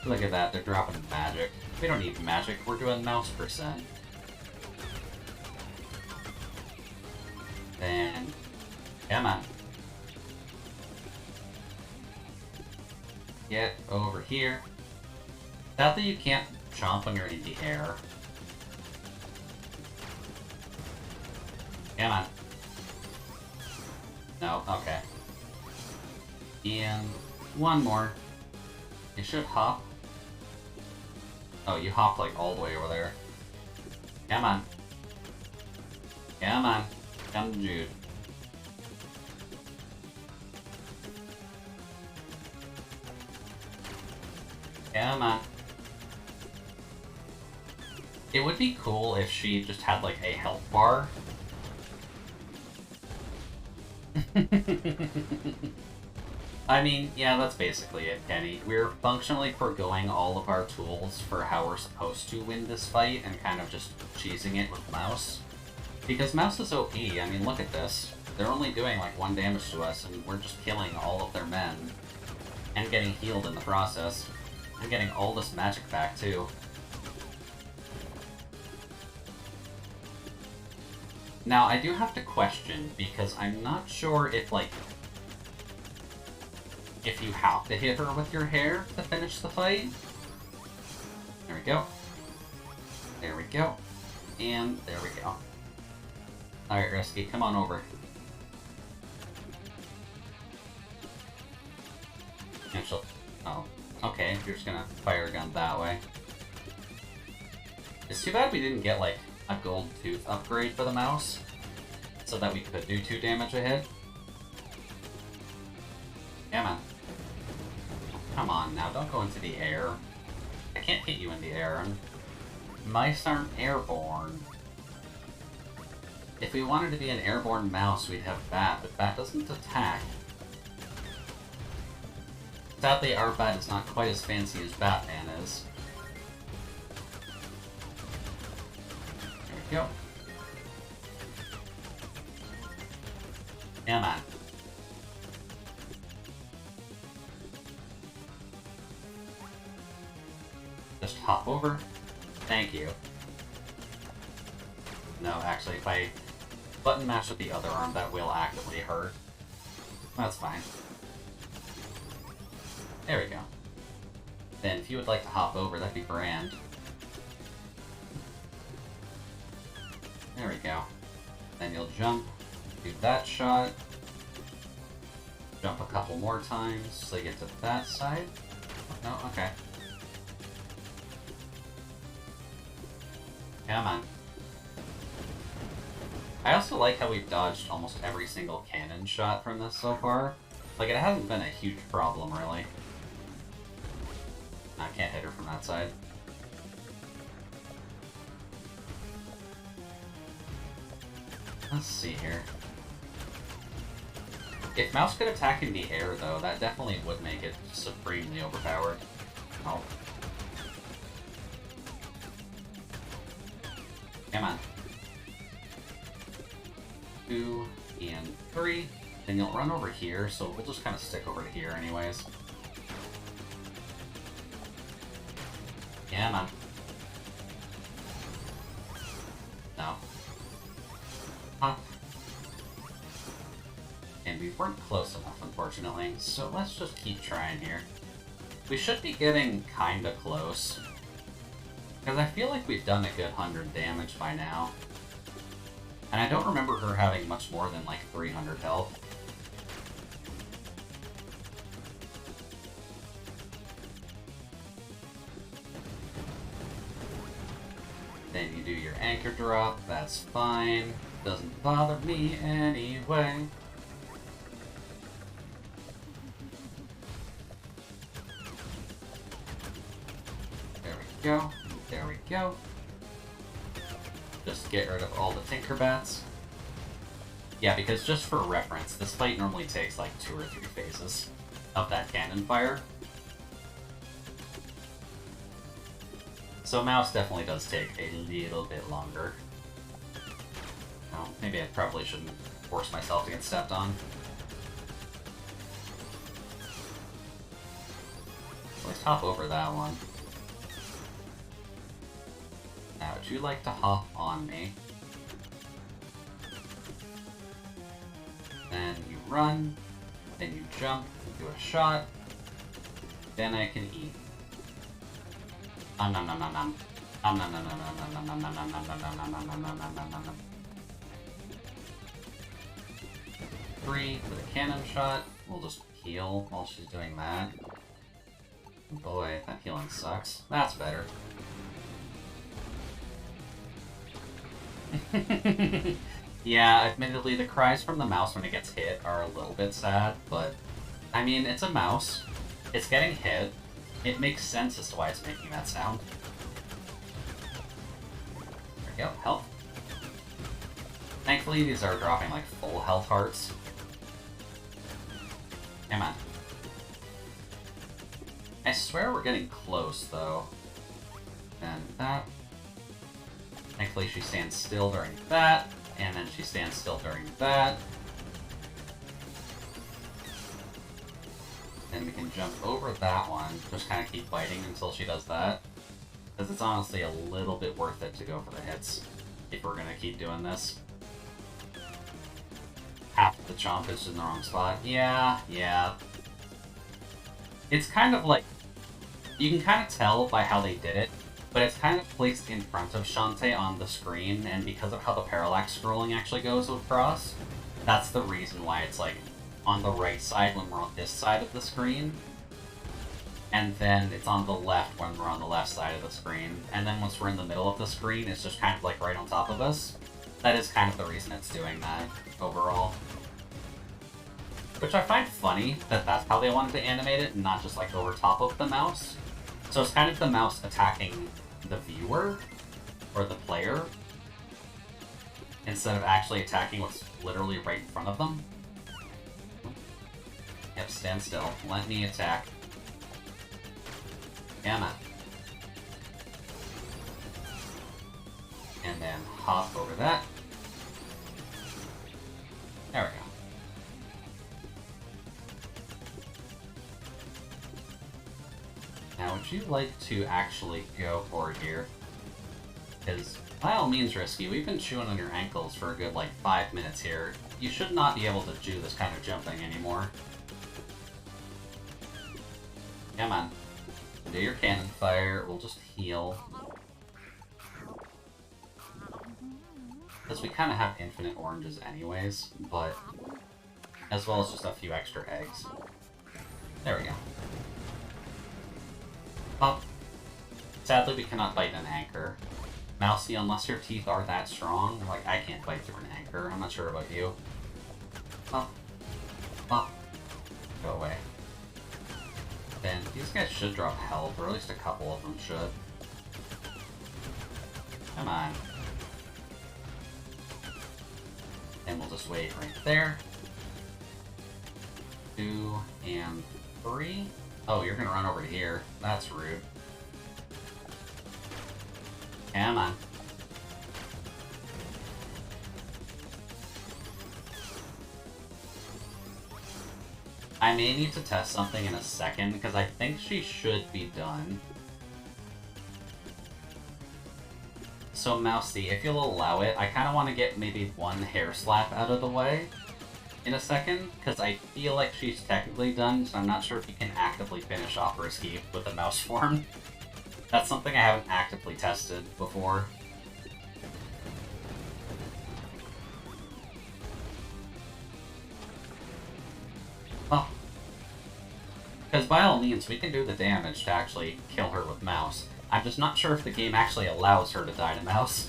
Look at that, they're dropping magic. We don't need magic, we're doing mouse percent. Then, come on. Get over here. Sadly, you can't jump when you're in the air. Come on. No, okay. And one more. You should hop. Oh, you hopped like all the way over there. Come on. Come on. Come to Jude. Come on. It would be cool if she just had like a health bar. I mean, yeah, that's basically it, Kenny. We're functionally foregoing all of our tools for how we're supposed to win this fight and kind of just cheesing it with Mouse. Because Mouse is OP, I mean, look at this. They're only doing like 1 damage to us and we're just killing all of their men. And getting healed in the process. And getting all this magic back, too. Now, I do have to question, because I'm not sure if, like, if you have to hit her with your hair to finish the fight. There we go. There we go. And there we go. Alright, Resky, come on over. And she'll... Oh, okay, you're just gonna fire a gun that way. It's too bad we didn't get, like, a gold tooth upgrade for the mouse, so that we could do 2 damage a hit. Come on. Come on now, don't go into the air. I can't hit you in the air. Mice aren't airborne. If we wanted to be an airborne mouse, we'd have Bat, but Bat doesn't attack. Sadly, our Bat is not quite as fancy as Batman is. There we go. Come on. Just hop over. Thank you. No, actually, if I button mash with the other arm, that will actively hurt. That's fine. There we go. Then, if you would like to hop over, that'd be grand. There we go. Then you'll jump, do that shot, jump a couple more times so you get to that side. No, okay. Come on. I also like how we've dodged almost every single cannon shot from this so far. Like, it hasn't been a huge problem, really. I can't hit her from that side. Let's see here. If Mouse could attack in the air, though, that definitely would make it supremely overpowered. Oh. Come on. 2 and 3. Then you'll run over here, so we'll just kind of stick over to here anyways. Come on. No. Hop. And we weren't close enough, unfortunately, so let's just keep trying here. We should be getting kinda close. Because I feel like we've done a good 100 damage by now. And I don't remember her having much more than like 300 health. Then you do your anchor drop, that's fine. Doesn't bother me anyway. There we go. There we go. Just get rid of all the Tinkerbats. Yeah, because just for reference, this fight normally takes like 2 or 3 phases of that cannon fire. So Mouse definitely does take a little bit longer. Oh, maybe I probably shouldn't force myself to get stepped on. Let's hop over that one. Now, would you like to hop on me? Then you run, then you jump, do a shot, then I can eat. Nom nom nom nom nom. Nom nom nom nom nom nom nom nom nom nom nom nom nom nom nom nom nom nom. 3 for the cannon shot. We'll just heal while she's doing that. Boy, that healing sucks. That's better. Yeah, admittedly, the cries from the mouse when it gets hit are a little bit sad, but I mean, it's a mouse. It's getting hit. It makes sense as to why it's making that sound. There we go, health. Thankfully, these are dropping like full health hearts. Come on. I swear we're getting close, though. And that. Thankfully, she stands still during that, and then she stands still during that. And we can jump over that one, just kind of keep fighting until she does that. Because it's honestly a little bit worth it to go for the hits, if we're going to keep doing this. Half of the chomp is in the wrong spot. Yeah. It's kind of like, you can kind of tell by how they did it, but it's kind of placed in front of Shantae on the screen, and because of how the parallax scrolling actually goes across, that's the reason why it's like on the right side when we're on this side of the screen, and then it's on the left when we're on the left side of the screen, and then once we're in the middle of the screen, it's just kind of like right on top of us. That is kind of the reason it's doing that, overall. Which I find funny, that that's how they wanted to animate it, and not just like over top of the mouse. So it's kind of the mouse attacking the viewer, or the player, instead of actually attacking what's literally right in front of them. Yep, stand still. Let me attack. Damn it. And then hop over that. There we go. Now, would you like to actually go for it here? Because, by all means, Risky, we've been chewing on your ankles for a good, like, 5 minutes here. You should not be able to do this kind of jumping anymore. Come on. Do your cannon fire, we'll just heal. Because we kind of have infinite oranges anyways, but... as well as just a few extra eggs. There we go. Pop. Sadly, we cannot bite an anchor. Mousy, unless your teeth are that strong, like, I can't bite through an anchor. I'm not sure about you. Pop. Pop. Go away. Then, these guys should drop health, or at least a couple of them should. Come on. And we'll just wait right there. 2 and 3. Oh, you're gonna run over to here. That's rude. Come on. I may need to test something in a second, because I think she should be done. So, Mousy, if you'll allow it, I kind of want to get maybe one hair slap out of the way. in a second, because I feel like she's technically done, so I'm not sure if you can actively finish off Risky with the mouse form. That's something I haven't actively tested before. Oh. Because by all means, we can do the damage to actually kill her with mouse. I'm just not sure if the game actually allows her to die to mouse.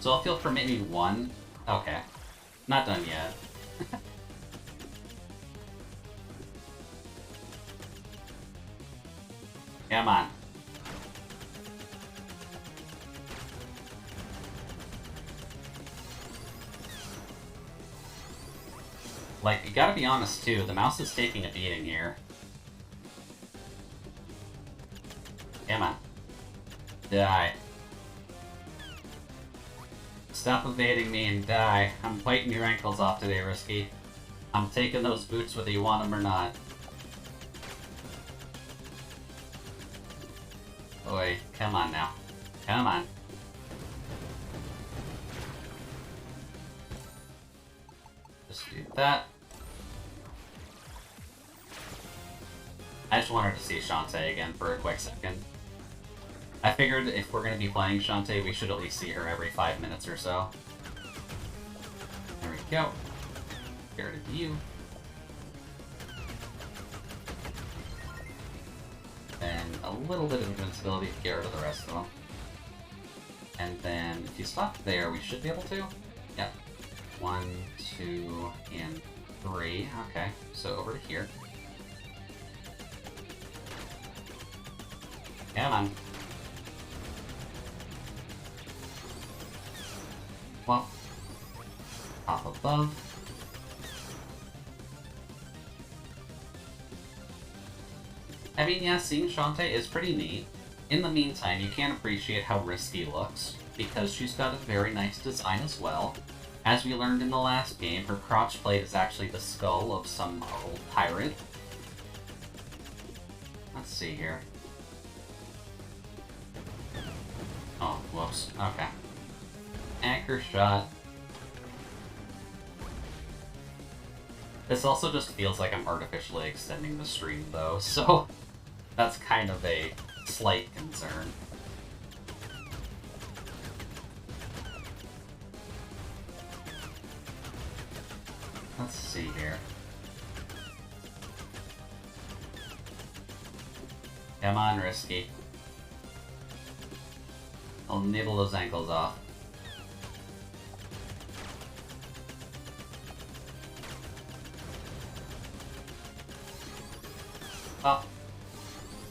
So I'll feel for maybe one. Okay. Not done yet. Come on. Like, you gotta be honest too, the mouse is taking a beating here. Come on. Die. Stop evading me and die. I'm biting your ankles off today, Risky. I'm taking those boots whether you want them or not. Oi, come on now. Come on. Just do that. I just wanted to see Shantae again for a quick second. I figured if we're going to be playing Shantae, we should at least see her every 5 minutes or so. There we go. Get rid of you. And a little bit of invincibility to get rid of the rest of them. And then if you stop there, we should be able to. Yep. 1, 2, and 3. Okay, so over to here. Come on. Well, up above. I mean, yeah, seeing Shantae is pretty neat. In the meantime, you can appreciate how Risky looks, because she's got a very nice design as well. As we learned in the last game, her crotch plate is actually the skull of some old pirate. Let's see here. Oh, whoops. Okay. Anchor shot. This also just feels like I'm artificially extending the stream, though, so that's kind of a slight concern. Let's see here. Come on, Risky. I'll nibble those ankles off. Up.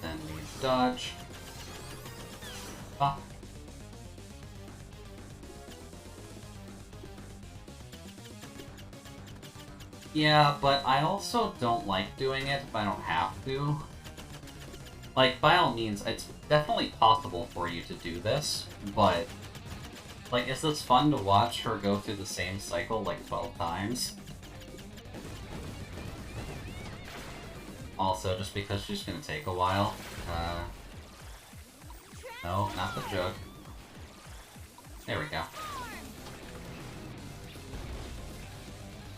Then we dodge. Up. Yeah, but I also don't like doing it if I don't have to. Like, by all means, it's definitely possible for you to do this, but, like, is this fun to watch her go through the same cycle, like, 12 times? Also, just because she's gonna take a while. No, not the jug. There we go.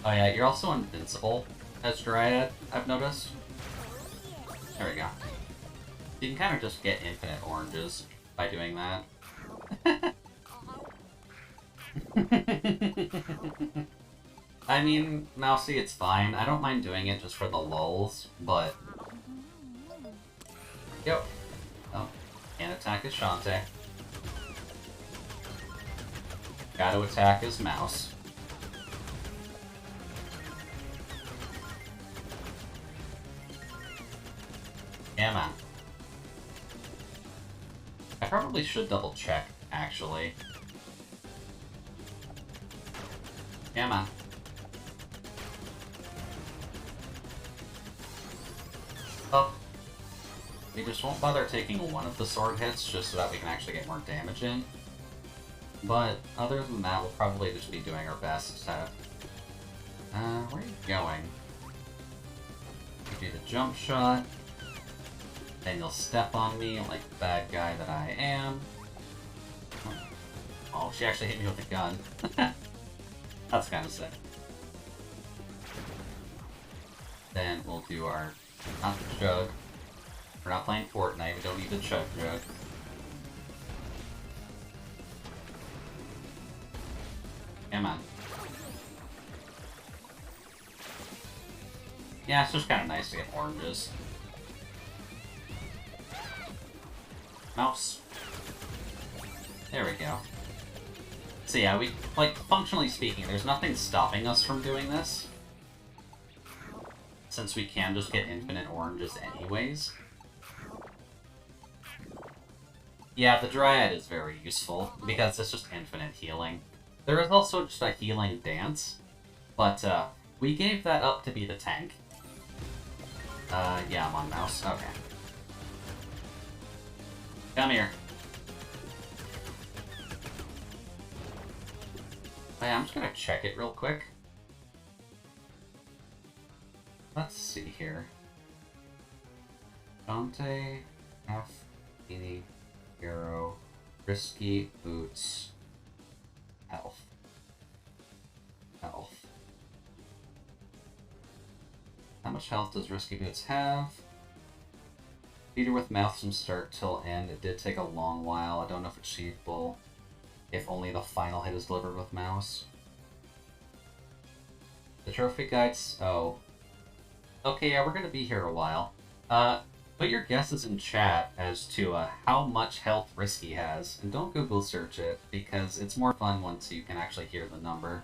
Oh yeah, you're also invincible as Dryad, I've noticed. There we go. You can kind of just get infinite oranges by doing that. I mean, Mousy, it's fine. I don't mind doing it just for the lulz, but... Yo. Oh, can't attack his Shantae. Gotta attack his mouse. Come on. I probably should double check, actually. Come on. Oh. We just won't bother taking one of the sword hits just so that we can actually get more damage in. But other than that, we'll probably just be doing our best to... where are you going? You do the jump shot. Then you'll step on me like the bad guy that I am. Oh, she actually hit me with a gun. That's kind of sick. Then we'll do our... not the chug. We're not playing Fortnite, we don't need the chug jug. Come on. Yeah, it's just kind of nice to get oranges. Mouse. There we go. So yeah, we, like, functionally speaking, there's nothing stopping us from doing this. Since we can just get infinite oranges anyways. Yeah, the Dryad is very useful, because it's just infinite healing. There is also just a healing dance, but we gave that up to be the tank. Yeah, I'm on mouse. Okay. Come here. Oh, yeah, I'm just gonna check it real quick. Let's see here. Shantae, F, Genie, Hero, Risky, Boots, Health. Health. How much health does Risky Boots have? Beat her with mouth from start till end. It did take a long while. I don't know if it's achievable. If only the final hit is delivered with mouse. The trophy guides... oh. Okay, yeah, we're gonna be here a while. Put your guesses in chat as to how much health Risky has. And don't Google search it, because it's more fun once you can actually hear the number.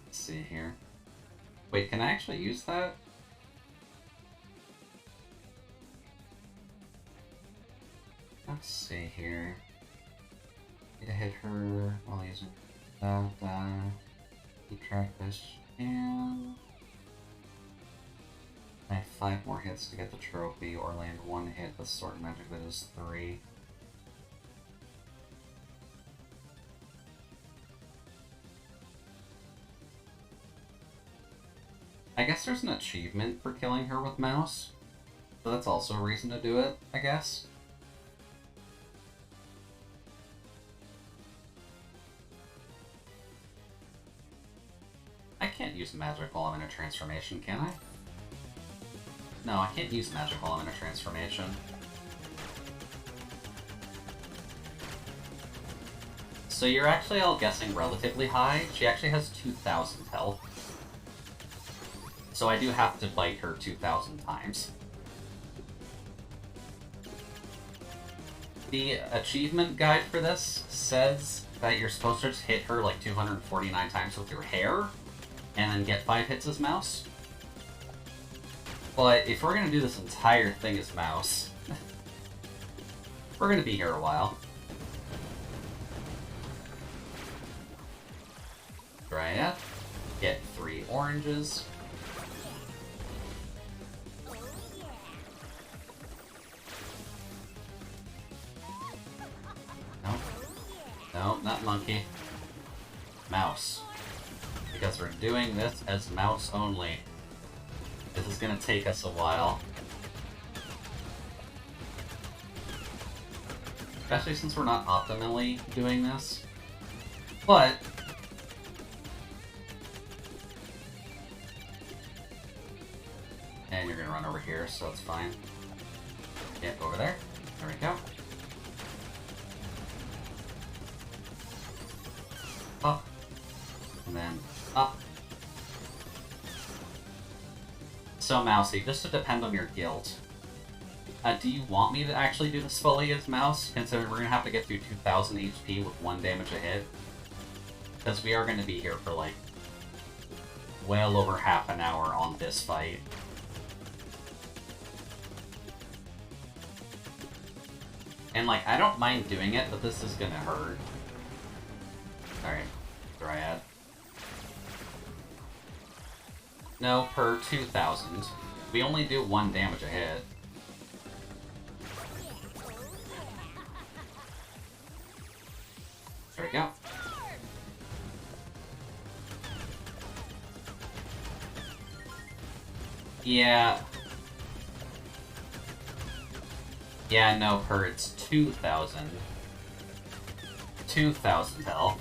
Let's see here. Wait, can I actually use that? Let's see here. Need to hit her while using keep track of this, and I have 5 more hits to get the trophy, or land 1 hit with sword magic that is 3. I guess there's an achievement for killing her with mouse, so that's also a reason to do it, I guess. I can't use magic while I'm in a transformation, can I? No, I can't use magic while I'm in a transformation. So you're actually all guessing relatively high. She actually has 2,000 health. So I do have to bite her 2,000 times. The achievement guide for this says that you're supposed to just hit her like 249 times with your hair, and then get 5 hits as mouse. But if we're gonna do this entire thing as mouse, we're gonna be here a while. Dryad, get 3 oranges. No, no, not monkey. Mouse. Because we're doing this as mouse only. This is gonna take us a while. Especially since we're not optimally doing this. But... and you're gonna run over here, so it's fine. Get over there. There we go. Up. And then up. So, Mousy, just to depend on your guild, do you want me to actually do this fully as mouse, considering we're going to have to get through 2,000 HP with 1 damage a hit? Because we are going to be here for, like, well over half an hour on this fight. And, like, I don't mind doing it, but this is going to hurt. Alright, Dryad. No, per 2,000. We only do 1 damage a hit. There we go. Yeah. Yeah, no, her, it's 2,000. 2,000 health.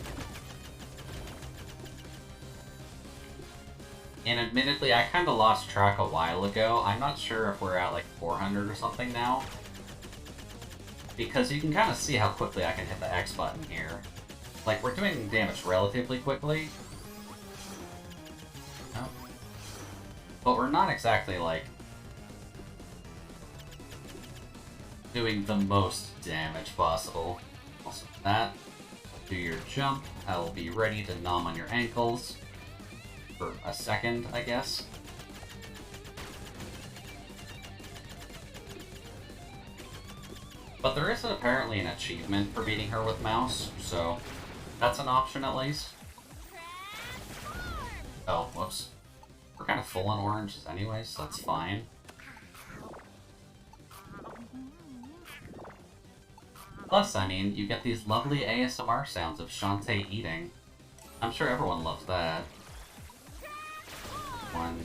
And admittedly, I kind of lost track a while ago. I'm not sure if we're at like 400 or something now. Because you can kind of see how quickly I can hit the X button here. Like, we're doing damage relatively quickly. Oh. But we're not exactly, like, doing the most damage possible. Also that. Do your jump. I will be ready to nom on your ankles. For a second, I guess. But there is apparently an achievement for beating her with mouse, so that's an option at least. Oh, whoops. We're kind of full on oranges anyway, so that's fine. Plus, I mean, you get these lovely ASMR sounds of Shantae eating. I'm sure everyone loves that. 1,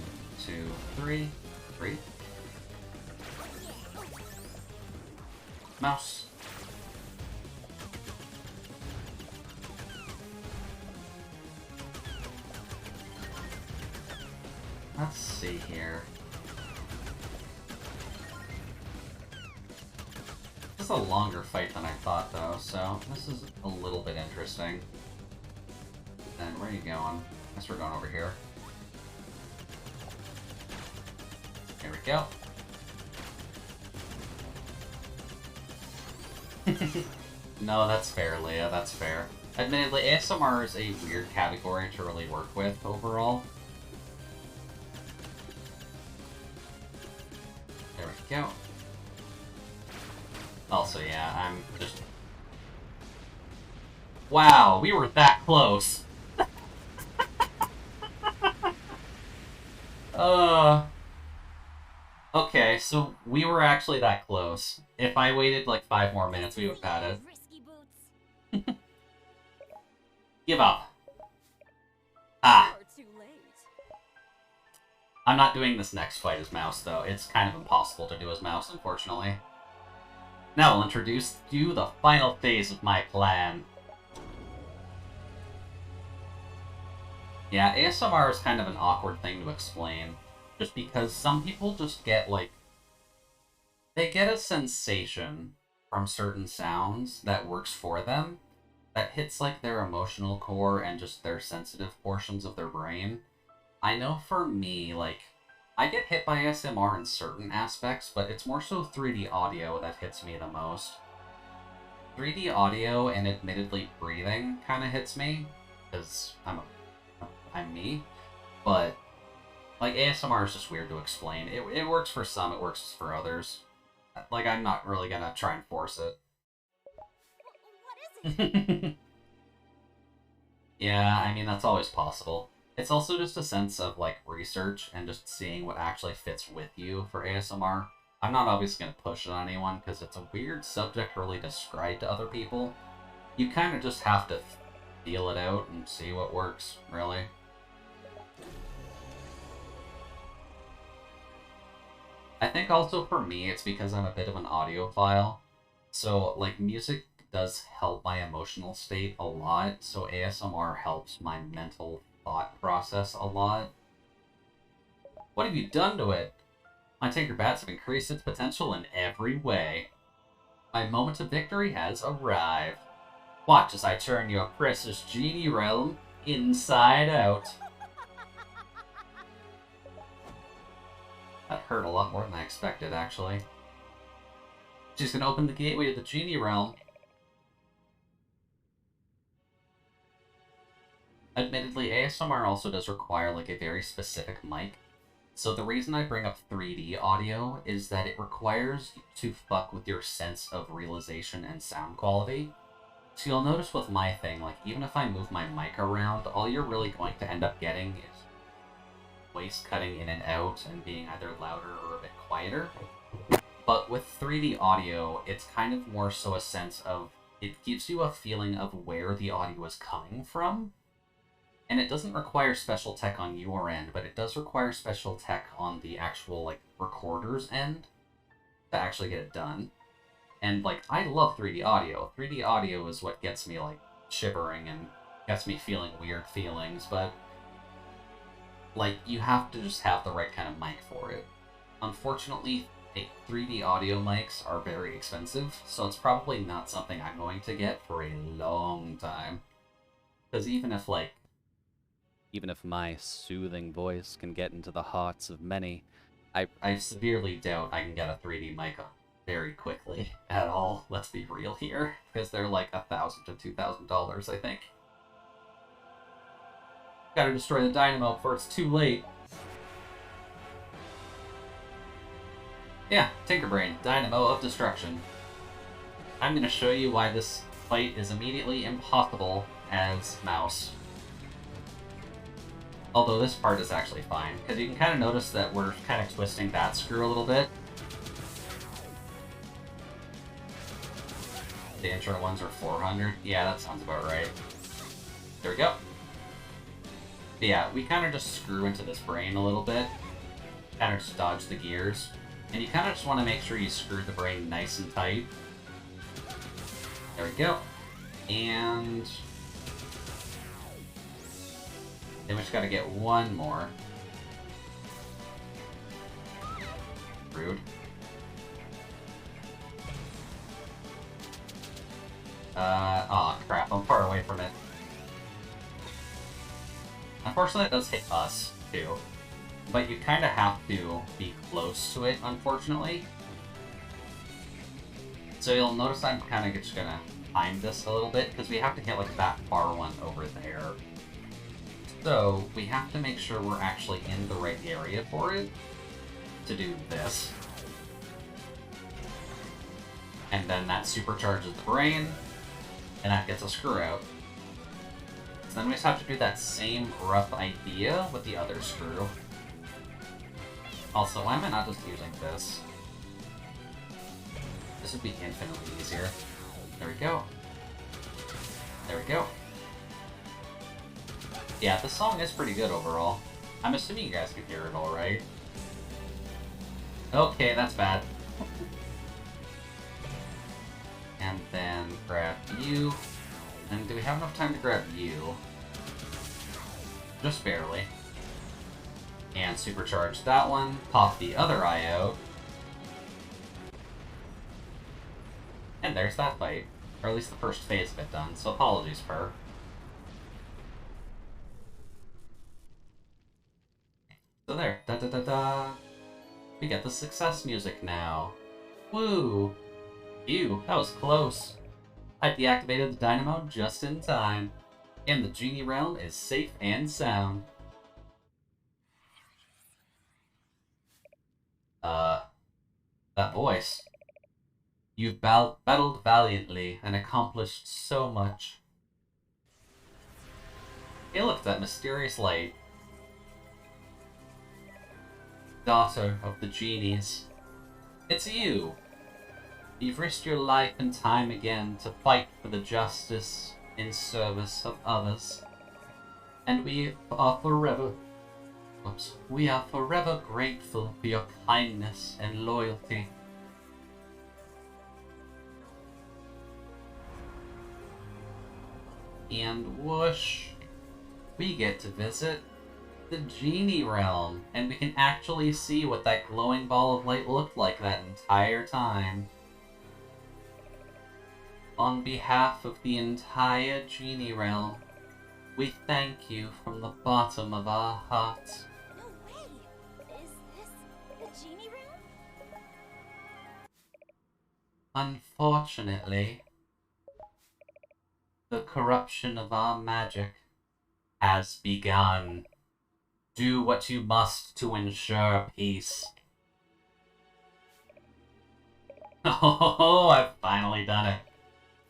2, 3. 3. Mouse. Let's see here. This is a longer fight than I thought, though, so this is a little bit interesting. Then where are you going? I guess we're going over here. Here we go. No, that's fair, Leah, that's fair. Admittedly, ASMR is a weird category to really work with overall. There we go. Also, yeah, I'm just... Wow, we were that close! Okay, so we were actually that close. If I waited like 5 more minutes, we would have had it. Give up. Ah. I'm not doing this next fight as Mouse, though. It's kind of impossible to do as Mouse, unfortunately. Now I'll introduce you to the final phase of my plan. Yeah, ASMR is kind of an awkward thing to explain. Just because some people just get, like... They get a sensation from certain sounds that works for them, that hits, like, their emotional core and just their sensitive portions of their brain. I know for me, like, I get hit by ASMR in certain aspects, but it's more so 3D audio that hits me the most. 3D audio and admittedly breathing kind of hits me, because I'm me, but like ASMR is just weird to explain. It works for some, it works for others. Like, I'm not really gonna try and force it. What is it? Yeah, I mean, that's always possible. It's also just a sense of, like, research and just seeing what actually fits with you for ASMR. I'm not obviously going to push it on anyone because it's a weird subject to really describe to other people. You kind of just have to feel it out and see what works, really. I think also for me, it's because I'm a bit of an audiophile. So, like, music does help my emotional state a lot, so ASMR helps my mental thought process a lot. What have you done to it? My Tinker Bats have increased its potential in every way. My moment of victory has arrived. Watch as I turn your precious genie realm inside out. That hurt a lot more than I expected, actually. She's gonna open the gateway to the genie realm. Admittedly, ASMR also does require, like, a very specific mic. So the reason I bring up 3D audio is that it requires you to fuck with your sense of realization and sound quality. So you'll notice with my thing, like, even if I move my mic around, all you're really going to end up getting is voice cutting in and out and being either louder or a bit quieter. But with 3D audio, it's kind of more so a sense of it gives you a feeling of where the audio is coming from. And it doesn't require special tech on your end, but it does require special tech on the actual, like, recorder's end to actually get it done. And, like, I love 3D audio. 3D audio is what gets me, like, shivering and gets me feeling weird feelings, but, like, you have to just have the right kind of mic for it. Unfortunately, 3D audio mics are very expensive, so it's probably not something I'm going to get for a long time. Because even if my soothing voice can get into the hearts of many, I severely doubt I can get a 3D mic very quickly at all. Let's be real here, because they're like $1,000 to $2,000, I think. Gotta destroy the dynamo before it's too late. Yeah, Tinkerbrain, Dynamo of Destruction. I'm gonna show you why this fight is immediately impossible as Mouse. Although this part is actually fine, because you can kind of notice that we're kind of twisting that screw a little bit. The intro ones are 400. Yeah, that sounds about right. There we go. But yeah, we kind of just screw into this brain a little bit. Kind of just dodge the gears. And you kind of just want to make sure you screw the brain nice and tight. There we go. And then we just gotta get one more. Rude. Aw, crap, I'm far away from it. Unfortunately, it does hit us, too. But you kind of have to be close to it, unfortunately. So you'll notice I'm kind of just gonna time this a little bit, because we have to hit like that far one over there. So we have to make sure we're actually in the right area for it to do this. And then that supercharges the brain, and that gets a screw out. So then we just have to do that same rough idea with the other screw. Also, why am I not just using this? This would be infinitely easier. There we go. There we go. Yeah, the song is pretty good overall. I'm assuming you guys can hear it all right. Okay, that's bad. And then grab you. And do we have enough time to grab you? Just barely. And supercharge that one, pop the other eye out. And there's that fight. Or at least the first phase of it done, so apologies for her. So there, da-da-da-da. We get the success music now. Woo! Ew, that was close. I deactivated the dynamo just in time. And the genie realm is safe and sound. That voice. You've battled valiantly and accomplished so much. Hey look, that mysterious light. Daughter of the genies. It's you! You've risked your life and time again to fight for the justice in service of others. And we are forever grateful for your kindness and loyalty. And whoosh, we get to visit the genie realm, and we can actually see what that glowing ball of light looked like that entire time. On behalf of the entire genie realm, we thank you from the bottom of our hearts. No way! Is this the genie room? Unfortunately, the corruption of our magic has begun. Do what you must to ensure peace. Oh, I've finally done it.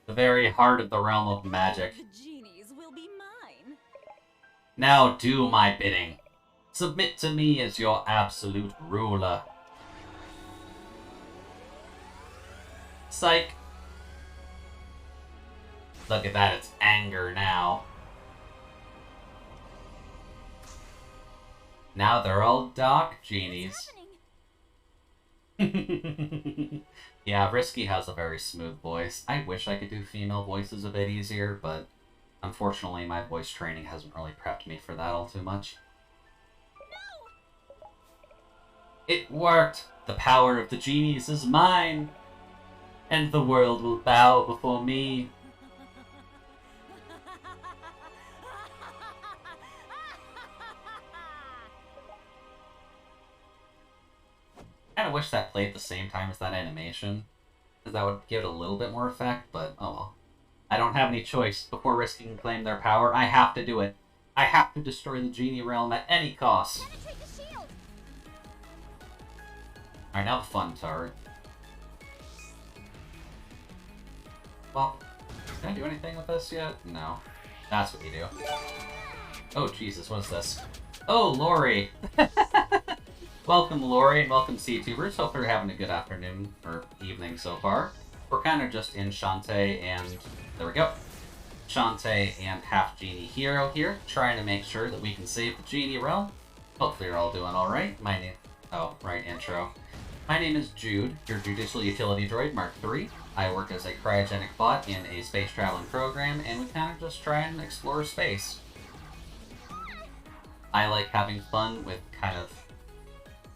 The very heart of the realm of magic. The genies will be mine. Now do my bidding. Submit to me as your absolute ruler. Psych. Look at that, it's anger now. Now they're all dark genies. Yeah, Risky has a very smooth voice. I wish I could do female voices a bit easier, but unfortunately my voice training hasn't really prepped me for that all too much. No! It worked! The power of the genies is mine! And the world will bow before me. I kinda wish that played at the same time as that animation, because that would give it a little bit more effect, but oh well. I don't have any choice. Before Risky can claim their power, I have to do it. I have to destroy the genie realm at any cost. Alright, now the fun turret. Well, can I do anything with this yet? No. That's what you do. Oh, Jesus, what is this? Oh, Lori! Welcome, Lori, and welcome, CTubers. Hope you're having a good afternoon, or evening so far. We're kind of just in Shantae and... there we go. Shantae and Half Genie Hero here, trying to make sure that we can save the Genie realm. Hopefully you're all doing alright. My name... oh, right, intro. My name is Jude, your Judicial Utility Droid Mark III. I work as a cryogenic bot in a space traveling program, and we kind of just try and explore space. I like having fun with kind of...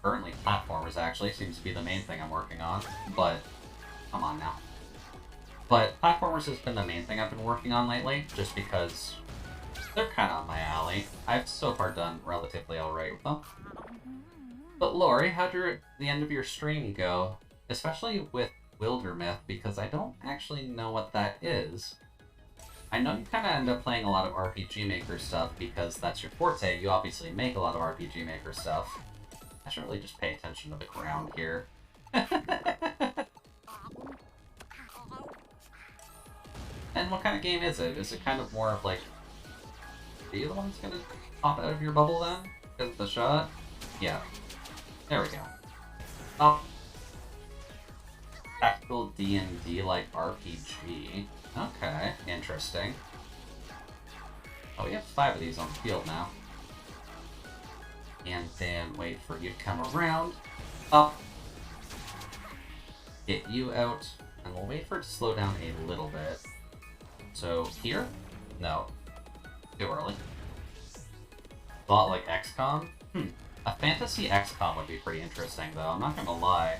currently platformers, actually, seems to be the main thing I'm working on, but... come on now. But platformers has been the main thing I've been working on lately, just because they're kind of on my alley. I've so far done relatively alright with them. But Lori, how'd the end of your stream go? Especially with Wildermyth, because I don't actually know what that is. I know you kind of end up playing a lot of RPG Maker stuff, because that's your forte. You obviously make a lot of RPG Maker stuff. I should really just pay attention to the ground here. And what kind of game is it? Is it kind of more of like... are you the one that's gonna pop out of your bubble then? Because of the shot? Yeah. There we go. Oh. Tactical D&D-like RPG. Okay, interesting. Oh, we have 5 of these on the field now. And then wait for you to come around. Up. Get you out. And we'll wait for it to slow down a little bit. So, here? No. Too early. Thought like XCOM? A fantasy XCOM would be pretty interesting, though. I'm not gonna lie.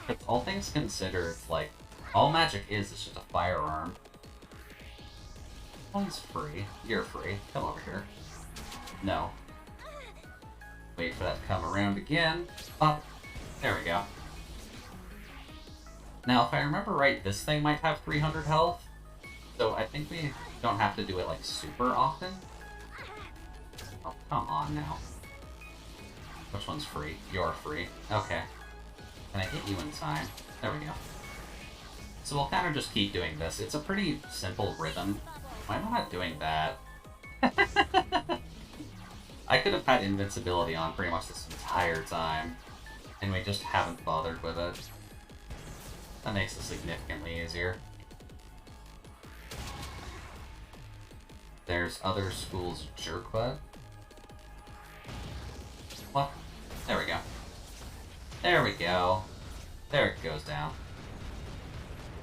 Because all things considered, like, all magic is just a firearm. One's free. You're free. Come over here. No. Wait for that to come around again. Up. There we go. Now, if I remember right, this thing might have 300 health. So I think we don't have to do it, like, super often. Oh, come on now. Which one's free? You're free. Okay. Can I hit you in time? There we go. So we'll kind of just keep doing this. It's a pretty simple rhythm. Why am I not doing that? I could have had invincibility on pretty much this entire time, and we just haven't bothered with it. That makes it significantly easier. There's other schools' jerkbutt. What? There we go. There we go. There it goes down.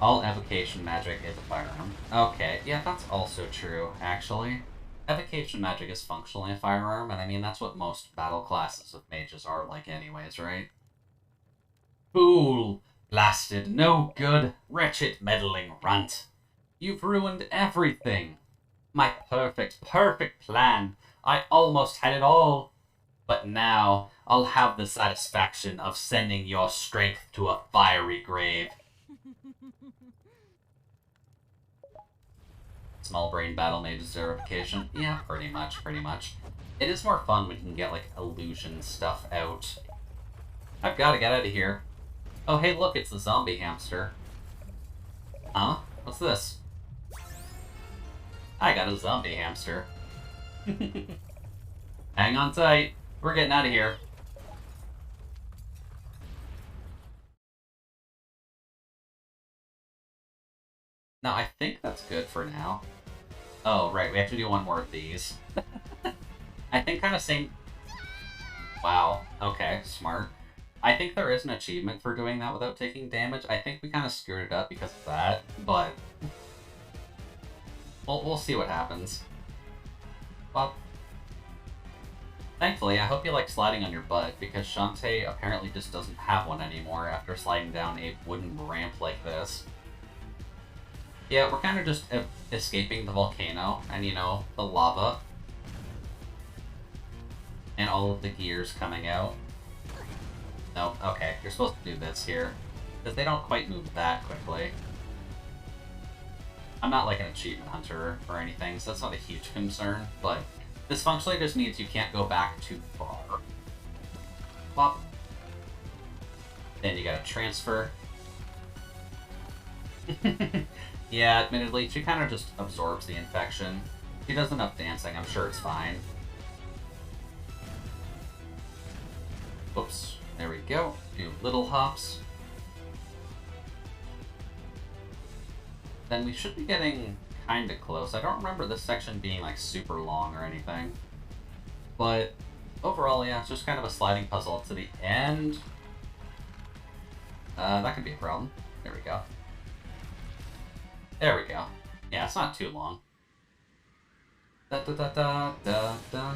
All evocation magic is a firearm. Okay, yeah, that's also true, actually. Evocation magic is functionally a firearm, and I mean, that's what most battle classes of mages are like anyways, right? Fool! Blasted, no good, wretched, meddling runt. You've ruined everything. My perfect plan. I almost had it all. But now, I'll have the satisfaction of sending your strength to a fiery grave. Small brain battle mage zerification. Yeah, pretty much. It is more fun when you can get, like, illusion stuff out. I've got to get out of here. Oh, hey, look, it's the zombie hamster. Huh? What's this? I got a zombie hamster. Hang on tight. We're getting out of here. Now, I think that's good for now. Oh, right, we have to do one more of these. I think kind of same... Wow, okay, smart. I think there is an achievement for doing that without taking damage. I think we kind of screwed it up because of that, but... We'll see what happens. Well, thankfully, I hope you like sliding on your butt, because Shantae apparently just doesn't have one anymore after sliding down a wooden ramp like this. Yeah, we're kind of just escaping the volcano, and you know, the lava. And all of the gears coming out. No, okay, you're supposed to do this here. Because they don't quite move that quickly. I'm not like an achievement hunter or anything, so that's not a huge concern, but this functionally just means you can't go back too far. Plop. Then you gotta transfer. Yeah, admittedly, she kind of just absorbs the infection. She does enough dancing, I'm sure it's fine. Oops, there we go. Do little hops. Then we should be getting kind of close. I don't remember this section being like super long or anything. But overall, yeah, it's just kind of a sliding puzzle to the end. That could be a problem. There we go. There we go. Yeah, it's not too long. Da da da da da da.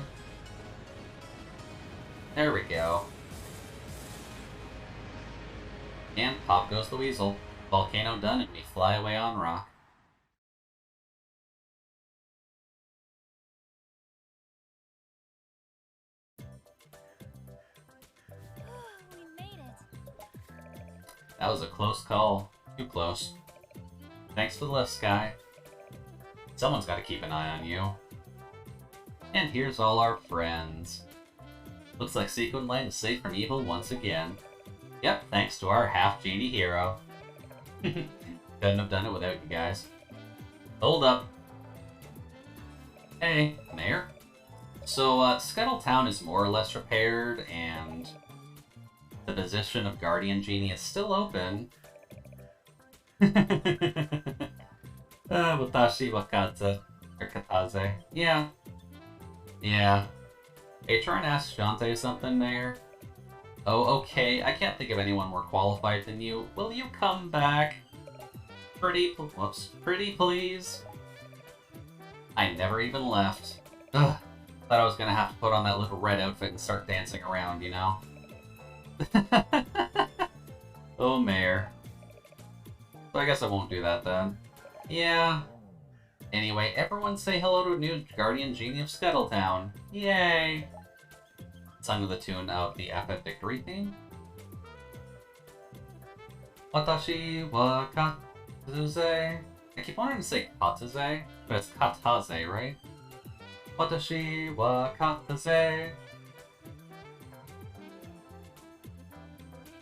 There we go. And pop goes the weasel. Volcano done, and we fly away on rock. We made it. That was a close call. Too close. Thanks for the lift, Sky. Someone's got to keep an eye on you. And here's all our friends. Looks like Sequin Land is safe from evil once again. Yep, thanks to our half-genie hero. Couldn't have done it without you guys. Hold up. Hey, Mayor. So, Scuttletown is more or less repaired, and the position of Guardian Genie is still open. Watashi wakata. Or kataze. Yeah. Yeah. Are you trying to ask Shantae something, Mayor? Oh, okay. I can't think of anyone more qualified than you. Will you come back? Whoops. Pretty please? I never even left. Ugh. Thought I was gonna have to put on that little red outfit and start dancing around, you know? Oh, Mayor. So I guess I won't do that then. Yeah. Anyway, everyone say hello to a new Guardian Genie of Scuttletown. Yay! Sung to the tune of the Epic Victory theme. Watashi wa kataze. I keep wanting to say kataze, but it's kataze, right? Watashi wa kataze.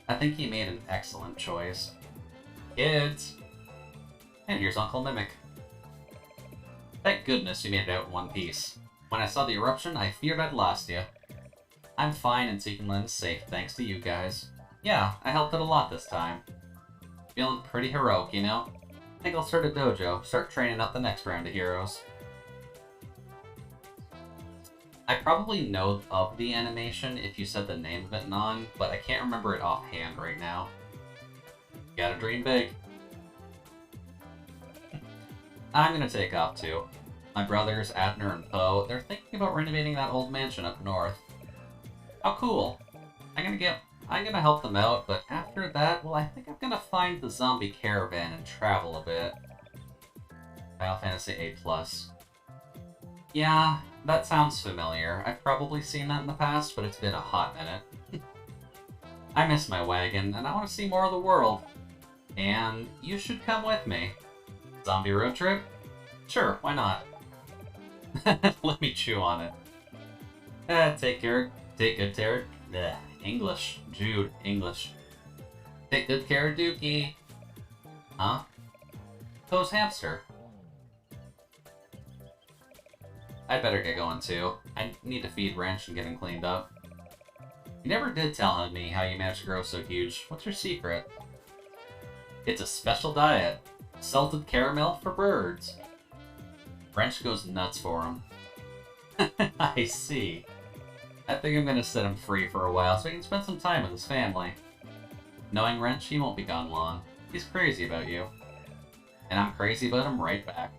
I think he made an excellent choice. Kids! And here's Uncle Mimic. Thank goodness you made it out in one piece. When I saw the eruption, I feared I'd lost you. I'm fine and Seeking Land is safe, thanks to you guys. Yeah, I helped out a lot this time. Feeling pretty heroic, you know? I think I'll start a dojo, start training up the next round of heroes. I probably know of the animation if you said the name of it, Non, but I can't remember it offhand right now. Gotta dream big. I'm gonna take off too. My brothers, Abner and Poe, they're thinking about renovating that old mansion up north. How cool. I'm gonna help them out, but after that, well, I think I'm gonna find the zombie caravan and travel a bit. Final Fantasy VIII+. Yeah, that sounds familiar. I've probably seen that in the past, but it's been a hot minute. I miss my wagon, and I want to see more of the world. And you should come with me. Zombie road trip? Sure, why not? Let me chew on it. Take good care. Bleh, English. Jude, English. Take good care of Dookie. Huh? Poe's hamster. I'd better get going too. I need to feed Wrench and get him cleaned up. You never did tell me how you managed to grow so huge. What's your secret? It's a special diet. Salted caramel for birds. Wrench goes nuts for him. I see. I think I'm gonna set him free for a while so he can spend some time with his family. Knowing Wrench, he won't be gone long. He's crazy about you. And I'm crazy about him right back.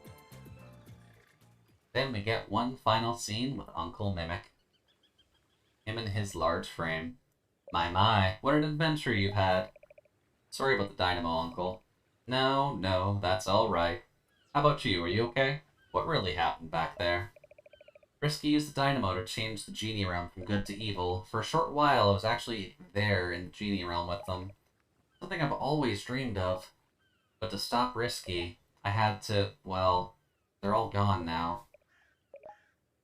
Then we get one final scene with Uncle Mimic. Him in his large frame. My, what an adventure you've had. Sorry about the dynamo, Uncle. No, that's alright. How about you, are you okay? What really happened back there? Risky used the dynamo to change the genie realm from good to evil. For a short while, I was actually there in the genie realm with them. Something I've always dreamed of. But to stop Risky, I had to, well, they're all gone now.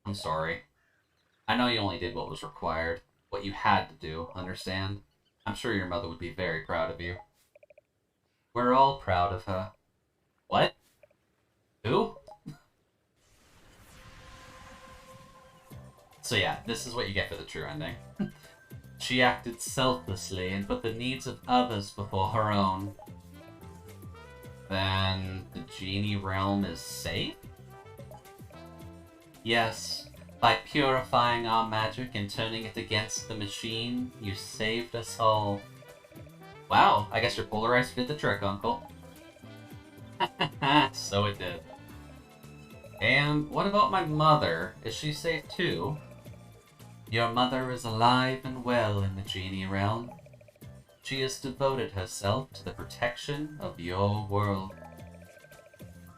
I'm sorry. I know you only did what was required, what you had to do, understand? I'm sure your mother would be very proud of you. We're all proud of her. What? Who? So yeah, this is what you get for the true ending. She acted selflessly and put the needs of others before her own. Then the genie realm is safe? Yes, by purifying our magic and turning it against the machine, you saved us all. Wow, I guess your polarized did the trick, Uncle. So it did. And what about my mother? Is she safe too? Your mother is alive and well in the genie realm. She has devoted herself to the protection of your world.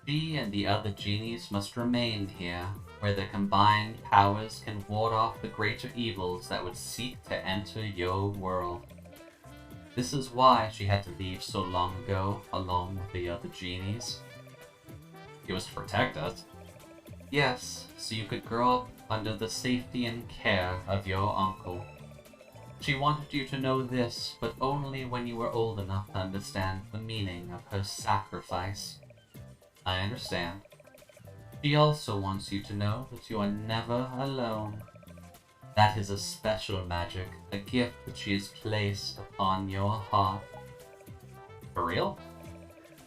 She and the other genies must remain here, where their combined powers can ward off the greater evils that would seek to enter your world. This is why she had to leave so long ago, along with the other genies. It was to protect us. Yes, so you could grow up under the safety and care of your uncle. She wanted you to know this, but only when you were old enough to understand the meaning of her sacrifice. I understand. She also wants you to know that you are never alone. That is a special magic, a gift that she has placed upon your heart. For real?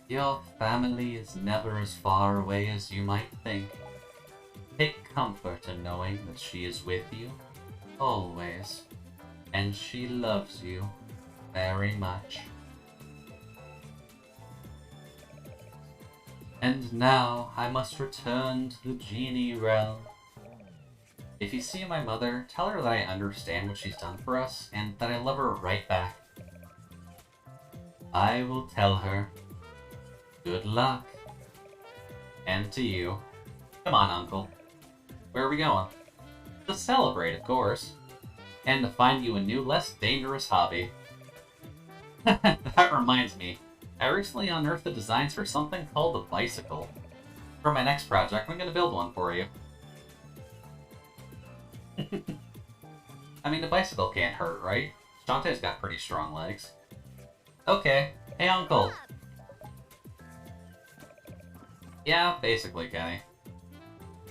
Your family is never as far away as you might think. Take comfort in knowing that she is with you, always. And she loves you very much. And now I must return to the genie realm. If you see my mother, tell her that I understand what she's done for us, and that I love her right back. I will tell her. Good luck. And to you. Come on, Uncle. Where are we going? To celebrate, of course. And to find you a new, less dangerous hobby. That reminds me. I recently unearthed the designs for something called a bicycle. For my next project, I'm going to build one for you. I mean, the bicycle can't hurt, right? Shantae's got pretty strong legs. Okay. Hey, Uncle. Yeah, basically, Kenny.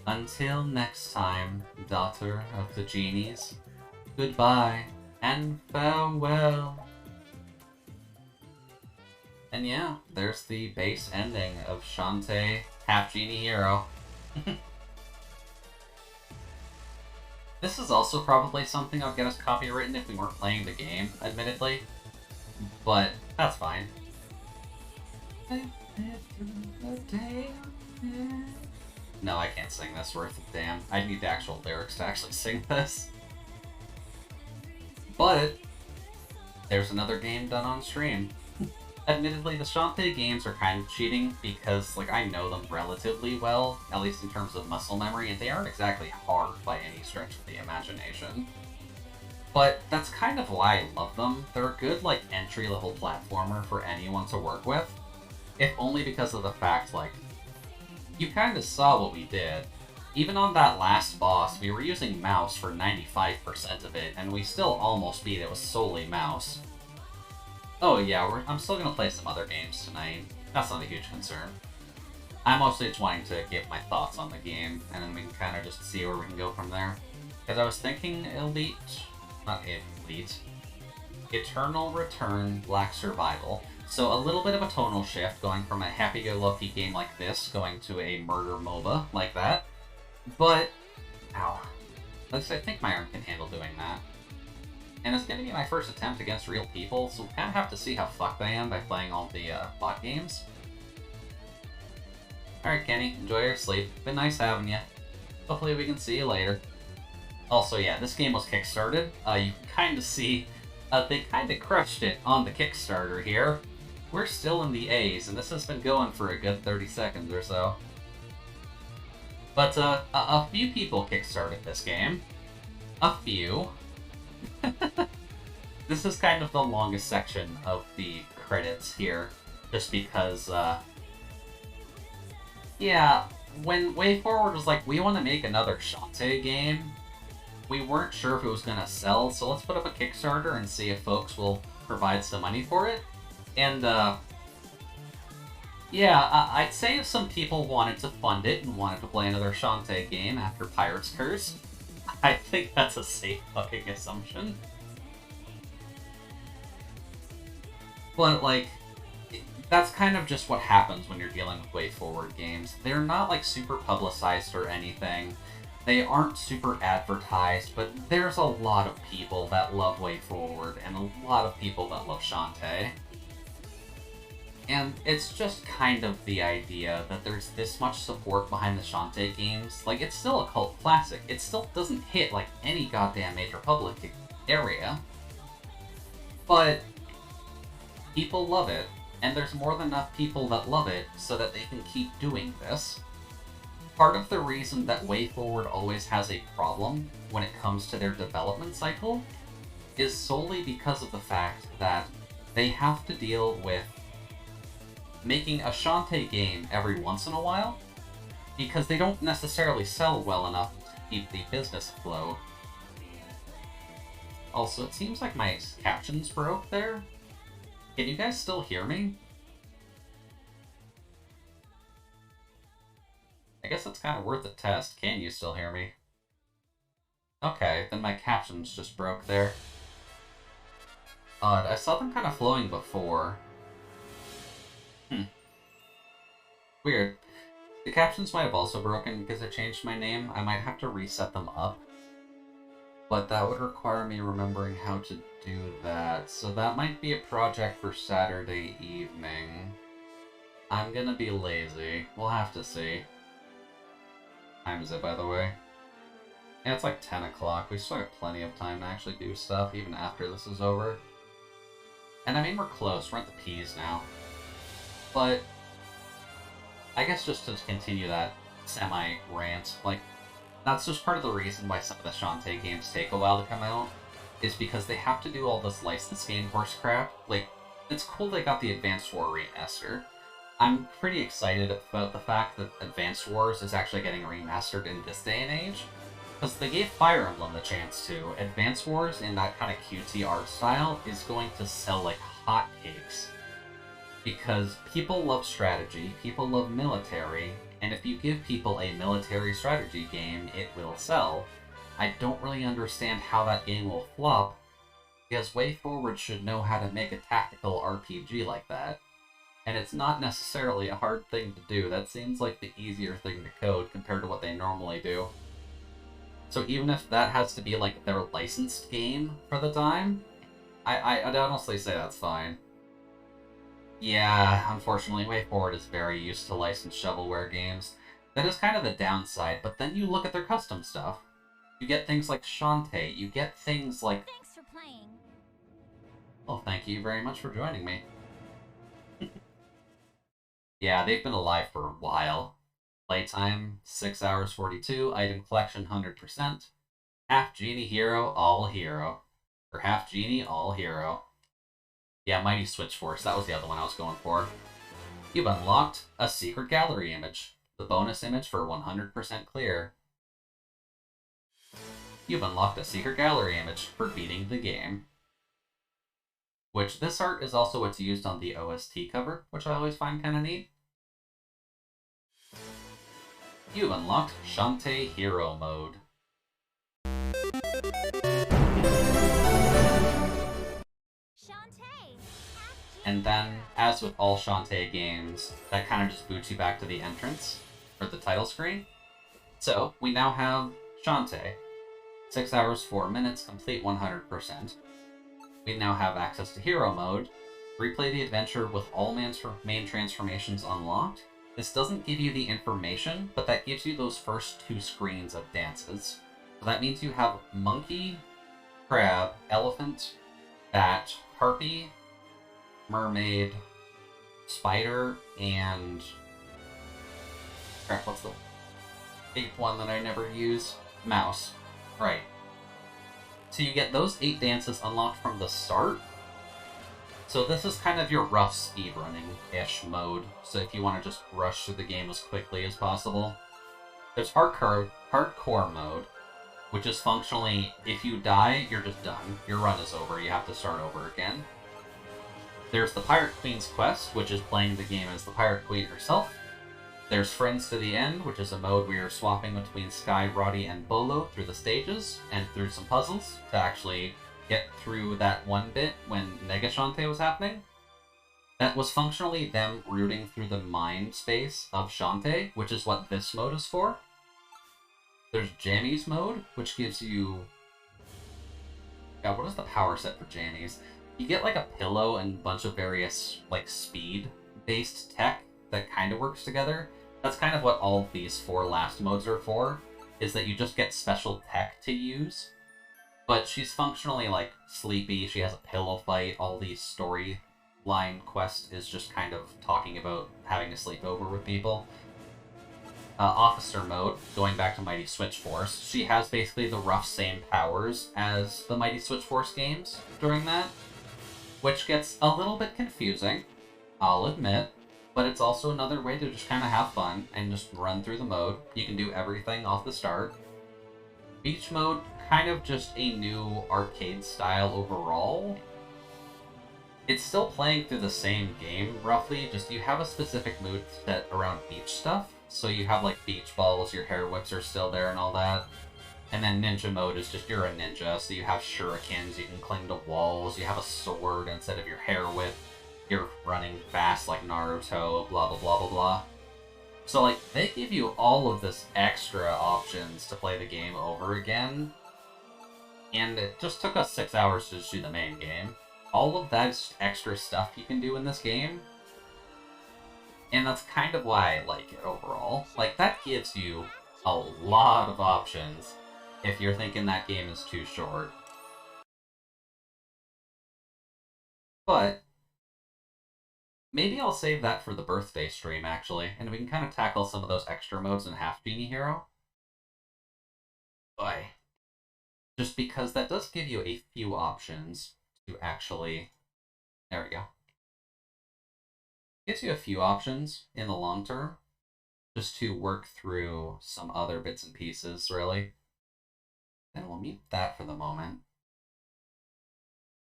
Until next time, daughter of the genies. Goodbye, and farewell. And yeah, there's the base ending of Shantae, Half Genie Hero. This is also probably something that would get us copywritten if we weren't playing the game, admittedly. But that's fine. No, I can't sing this worth a damn. I need the actual lyrics to actually sing this. But there's another game done on stream. Admittedly, the Shantae games are kind of cheating because, like, I know them relatively well, at least in terms of muscle memory, and they aren't exactly hard by any stretch of the imagination. But that's kind of why I love them. They're a good, like, entry-level platformer for anyone to work with, if only because of the fact, like, you kind of saw what we did. Even on that last boss, we were using mouse for 95% of it, and we still almost beat it with solely mouse. Oh yeah, I'm still gonna play some other games tonight. That's not a huge concern. I'm mostly just wanting to give my thoughts on the game, and then we can kind of just see where we can go from there. Because I was thinking Eternal Return Black Survival. So a little bit of a tonal shift, going from a happy-go-lucky game like this, going to a murder MOBA like that. But, ow. At least I think my arm can handle doing that. And it's going to be my first attempt against real people, so we kind of have to see how fucked I am by playing all the bot games. Alright, Kenny, enjoy your sleep. Been nice having you. Hopefully we can see you later. Also, yeah, this game was kickstarted. You can kind of see they kind of crushed it on the Kickstarter here. We're still in the A's, and this has been going for a good 30 seconds or so. But a few people kickstarted this game. A few. This is kind of the longest section of the credits here, just because, yeah, when WayForward was like, we want to make another Shantae game, we weren't sure if it was going to sell, so let's put up a Kickstarter and see if folks will provide some money for it. And, yeah, I'd say if some people wanted to fund it and wanted to play another Shantae game after Pirate's Curse, I think that's a safe fucking assumption. But, like, that's kind of just what happens when you're dealing with WayForward games. They're not, like, super publicized or anything. They aren't super advertised, but there's a lot of people that love WayForward and a lot of people that love Shantae. And it's just kind of the idea that there's this much support behind the Shantae games. Like, it's still a cult classic. It still doesn't hit, like, any goddamn major public area. But people love it, and there's more than enough people that love it so that they can keep doing this. Part of the reason that WayForward always has a problem when it comes to their development cycle is solely because of the fact that they have to deal with making a Shantae game every once in a while, because they don't necessarily sell well enough to keep the business afloat. Also, it seems like my captions broke there. Can you guys still hear me? I guess it's kind of worth a test. Can you still hear me? Okay, then my captions just broke there. Odd, I saw them kind of flowing before. Weird. The captions might have also broken because I changed my name. I might have to reset them up. But that would require me remembering how to do that. So that might be a project for Saturday evening. I'm gonna be lazy. We'll have to see. What time is it, by the way? Yeah, it's like 10 o'clock. We still have plenty of time to actually do stuff, even after this is over. And I mean, we're close. We're at the P's now. But I guess just to continue that semi-rant, like, that's just part of the reason why some of the Shantae games take a while to come out, is because they have to do all this licensed game horse crap. Like, it's cool they got the Advanced War remaster. I'm pretty excited about the fact that Advanced Wars is actually getting remastered in this day and age, because they gave Fire Emblem the chance to. Advanced Wars in that kind of cutesy art style is going to sell like hotcakes. Because people love strategy, people love military, and if you give people a military strategy game, it will sell. I don't really understand how that game will flop, because WayForward should know how to make a tactical RPG like that. And it's not necessarily a hard thing to do. That seems like the easier thing to code compared to what they normally do. So even if that has to be like their licensed game for the time, I'd honestly say that's fine. Yeah, unfortunately, WayForward is very used to licensed shovelware games. That is kind of the downside, but then you look at their custom stuff. You get things like Shantae, you get things like... Thanks for playing. Well, thank you very much for joining me. Yeah, they've been alive for a while. Playtime, 6 hours 42, item collection 100%. Half genie hero, all hero. Or half genie, all hero. Yeah, Mighty Switch Force, that was the other one I was going for. You've unlocked a secret gallery image. The bonus image for 100% clear. You've unlocked a secret gallery image for beating the game. Which, this art is also what's used on the OST cover, which I always find kinda neat. You've unlocked Shantae Hero Mode. Shantae, half And then, as with all Shantae games, that kind of just boots you back to the entrance, or the title screen. So, we now have Shantae. 6 hours, 4 minutes, complete 100%. We now have access to Hero Mode. Replay the adventure with all main transformations unlocked. This doesn't give you the information, but that gives you those first 2 screens of dances. So that means you have Monkey, Crab, Elephant, Bat, Harpy, Mermaid, Spider, and... crap, what's the 8th one that I never use? Mouse. Right. So you get those 8 dances unlocked from the start. So this is kind of your rough speedrunning-ish mode, so if you want to just rush through the game as quickly as possible. There's hardcore mode, which is functionally, if you die, you're just done. Your run is over, you have to start over again. There's the Pirate Queen's Quest, which is playing the game as the Pirate Queen herself. There's Friends to the End, which is a mode where you're swapping between Sky, Roddy, and Bolo through the stages, and through some puzzles to actually get through that one bit when Mega Shantae was happening. That was functionally them rooting through the mind space of Shantae, which is what this mode is for. There's Jammies mode, which gives you... yeah, what is the power set for Jammies? You get like a pillow and a bunch of various like speed-based tech that kind of works together. That's kind of what all these 4 last modes are for, is that you just get special tech to use. But she's functionally like sleepy, she has a pillow fight, all these storyline quest is just kind of talking about having a sleepover with people. Officer mode, going back to Mighty Switch Force, she has basically the rough same powers as the Mighty Switch Force games during that, which gets a little bit confusing, I'll admit, but it's also another way to just kind of have fun and just run through the mode. You can do everything off the start. Beach mode, kind of just a new arcade style overall. It's still playing through the same game, roughly, just you have a specific mood set around beach stuff. So you have like beach balls, your hair whips are still there and all that. And then ninja mode is just you're a ninja, so you have shurikens, you can cling to walls, you have a sword instead of your hair whip. You're running fast like Naruto, blah blah blah blah blah. So like, they give you all of this extra options to play the game over again. And it just took us 6 hours to just do the main game. All of that is just extra stuff you can do in this game. And that's kind of why I like it overall. Like, that gives you a lot of options if you're thinking that game is too short. But maybe I'll save that for the birthday stream, actually, and we can kind of tackle some of those extra modes in Half Genie Hero. Boy. Just because that does give you a few options to actually... there we go. Gives you a few options in the long term, just to work through some other bits and pieces, really. Then we'll mute that for the moment.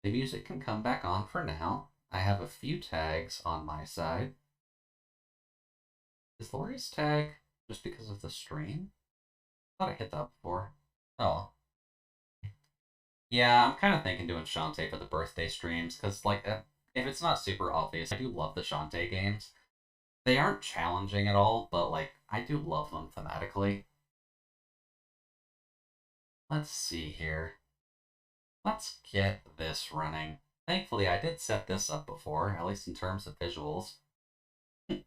The music can come back on for now. I have a few tags on my side. Is Lori's tag just because of the stream? I thought I hit that before. Oh. Yeah, I'm kind of thinking doing Shantae for the birthday streams, because, like, if it's not super obvious, I do love the Shantae games. They aren't challenging at all, but, like, I do love them thematically. Let's see here. Let's get this running. Thankfully, I did set this up before, at least in terms of visuals. At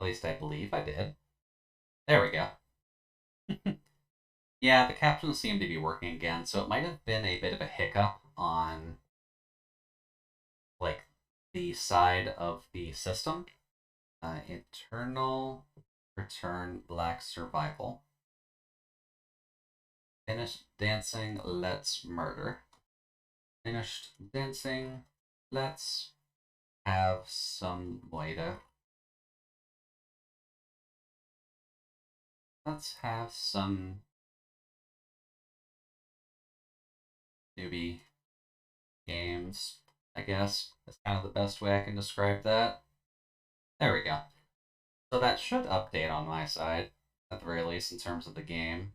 least I believe I did. There we go. Yeah, the captions seem to be working again, so it might have been a bit of a hiccup on, like, the side of the system. Eternal Return Black Survival. Finished dancing, let's murder. Finished dancing, let's have some moida. Let's have some newbie games, I guess. That's kind of the best way I can describe that. There we go. So that should update on my side, at the very least in terms of the game.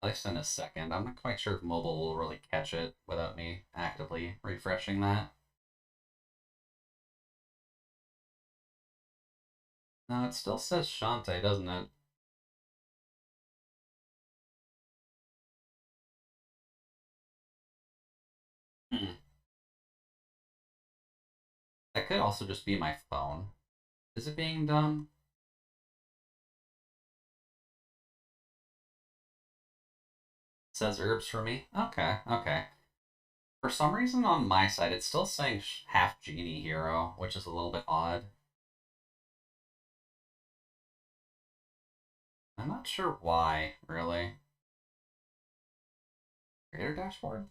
At least in a second. I'm not quite sure if mobile will really catch it without me actively refreshing that. No, it still says Shantae, doesn't it? Hmm. That could also just be my phone. Is it being dumb? It says herbs for me? Okay, okay. For some reason on my side, it's still saying half genie hero, which is a little bit odd. I'm not sure why, really. Creator dashboard?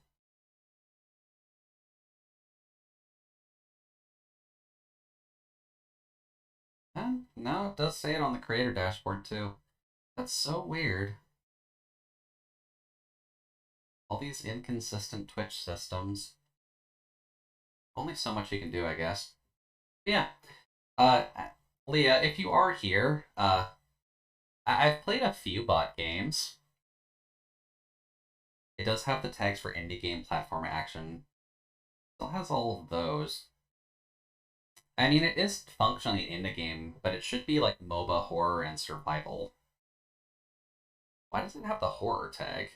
No, it does say it on the creator dashboard too. That's so weird. All these inconsistent Twitch systems. Only so much you can do, I guess. Yeah. Uh, Leah, if you are here, I've played a few bot games. It does have the tags for indie game, platform action. Still has all of those. I mean, it is functionally indie game, but it should be like MOBA, horror, and survival. Why does it have the horror tag?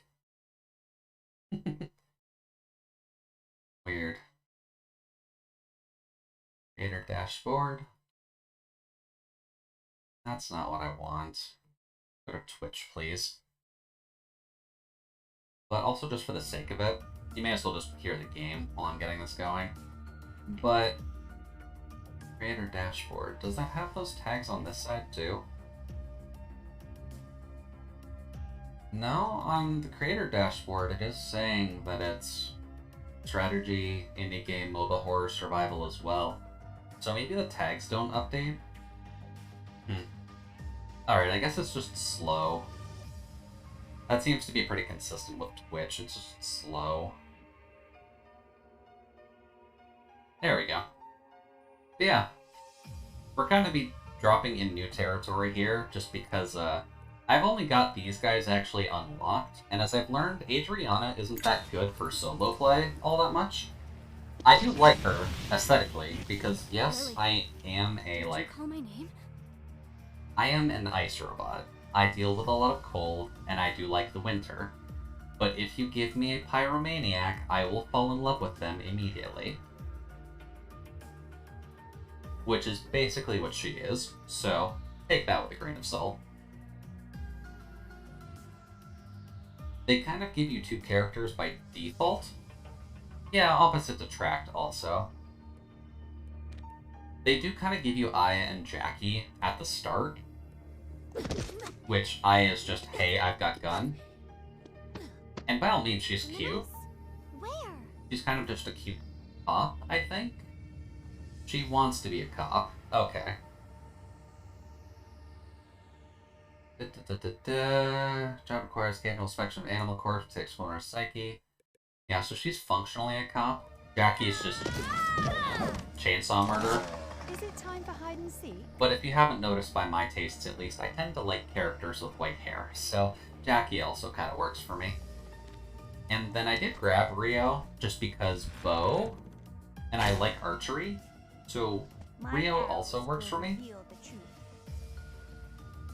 Weird. Creator dashboard. That's not what I want. Go to Twitch, please. But also just for the sake of it, you may as well just hear the game while I'm getting this going. But creator dashboard, does that have those tags on this side too? No, on the creator dashboard it is saying that it's strategy, indie game, MOBA, horror, survival as well. So maybe the tags don't update? Alright, I guess it's just slow. That seems to be pretty consistent with Twitch, it's just slow. There we go. But yeah, we're kind of be dropping in new territory here, just because I've only got these guys actually unlocked, and as I've learned, Adriana isn't that good for solo play all that much. I do like her aesthetically, because yes, I am a, like, Call my name? I am an ice robot. I deal with a lot of cold, and I do like the winter. But if you give me a pyromaniac, I will fall in love with them immediately. Which is basically what she is, so take that with a grain of salt. They kind of give you two characters by default. Yeah, opposites attract also. They do kind of give you Aya and Jackie at the start, which Aya is just, hey, I've got gun. And by all means, she's cute. Where? She's kind of just a cute cop, I think. She wants to be a cop. Okay. Job requires casual inspection of animal corpse to explore her psyche. Yeah, so she's functionally a cop. Jackie's just chainsaw murder. Is it time for hide and seek? But if you haven't noticed by my tastes at least, I tend to like characters with white hair, so Jackie also kind of works for me. And then I did grab Rio, just because bow, and I like archery, so Rio also works for me.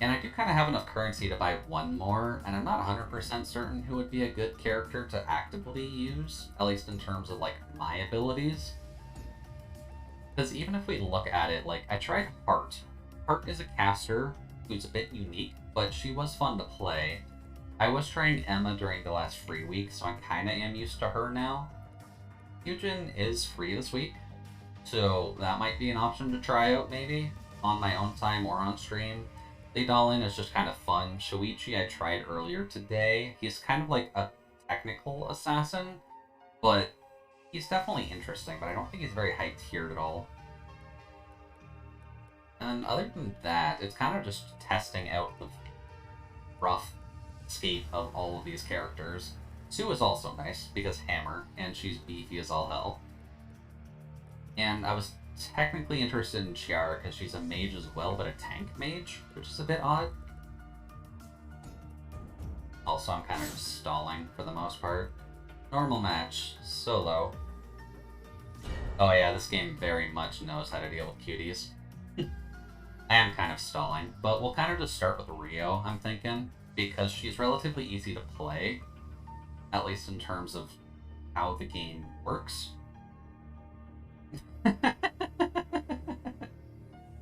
And I do kind of have enough currency to buy one more, and I'm not 100% certain who would be a good character to actively use, at least in terms of, like, my abilities. Because even if we look at it, like, I tried Hart. Hart is a caster who's a bit unique, but she was fun to play. I was trying Emma during the last free week, so I kind of am used to her now. Hyujin is free this week, so that might be an option to try out, maybe, on my own time or on stream. Lee Dalin is just kind of fun. Shoichi I tried earlier today. He's kind of like a technical assassin, but he's definitely interesting, but I don't think he's very high tiered at all. And other than that, it's kind of just testing out the rough skate of all of these characters. Sue is also nice, because Hammer, and she's beefy as all hell. And I was technically interested in Chiara because she's a mage as well, but a tank mage, which is a bit odd. Also, I'm kind of just stalling for the most part. Normal match, solo. Oh yeah, this game very much knows how to deal with cuties. I am kind of stalling, but we'll kind of just start with Rio, I'm thinking, because she's relatively easy to play, at least in terms of how the game works.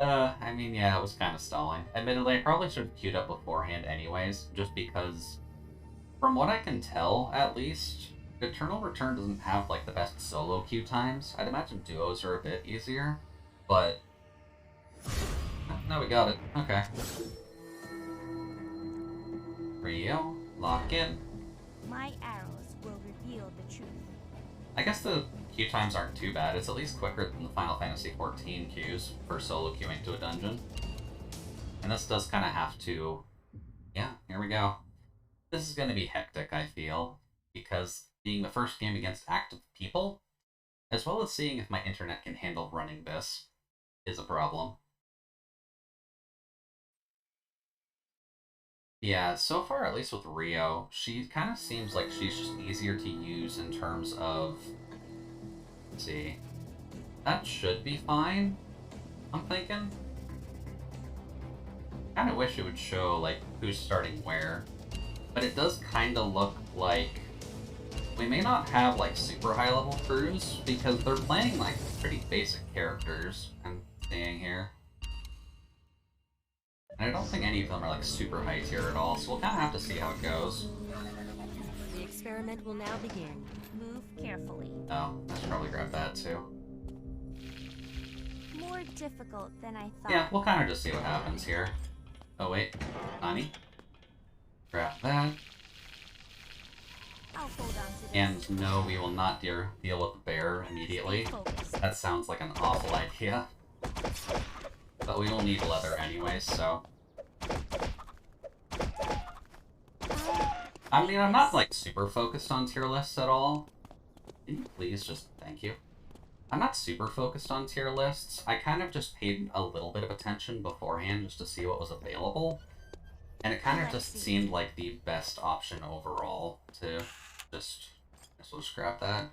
I mean, yeah, it was kind of stalling. Admittedly, I probably should have queued up beforehand anyways, just because, from what I can tell, at least, Eternal Return doesn't have, like, the best solo queue times. I'd imagine duos are a bit easier, but... No, we got it. Okay. Rio, lock in. My arrows will reveal the truth. I guess the queue times aren't too bad. It's at least quicker than the Final Fantasy XIV queues for solo queuing to a dungeon. And this does kind of have to... Yeah, here we go. This is going to be hectic, I feel, because being the first game against active people, as well as seeing if my internet can handle running this, is a problem. Yeah, so far, at least with Rio, she kind of seems like she's just easier to use in terms of... Let's see. That should be fine, I'm thinking. Kind of wish it would show, like, who's starting where. But it does kind of look like we may not have, like, super high-level crews, because they're playing, like, pretty basic characters, I'm seeing here. And I don't think any of them are, like, super high tier at all, so we'll kind of have to see how it goes. The experiment will now begin. Move carefully. Oh, I should probably grab that, too. More difficult than I thought. Yeah, we'll kind of just see what happens here. Oh, wait. Nani? Grab that. I'll hold on to this. And no, we will not deal with the bear immediately. Stay focused. That sounds like an awful idea. But we will need leather anyways, so... I mean, I'm not, like, super focused on tier lists at all. Can you please just... Thank you. I'm not super focused on tier lists. I kind of just paid a little bit of attention beforehand just to see what was available. And it kind of just seemed like the best option overall to just... I guess we'll just grab that.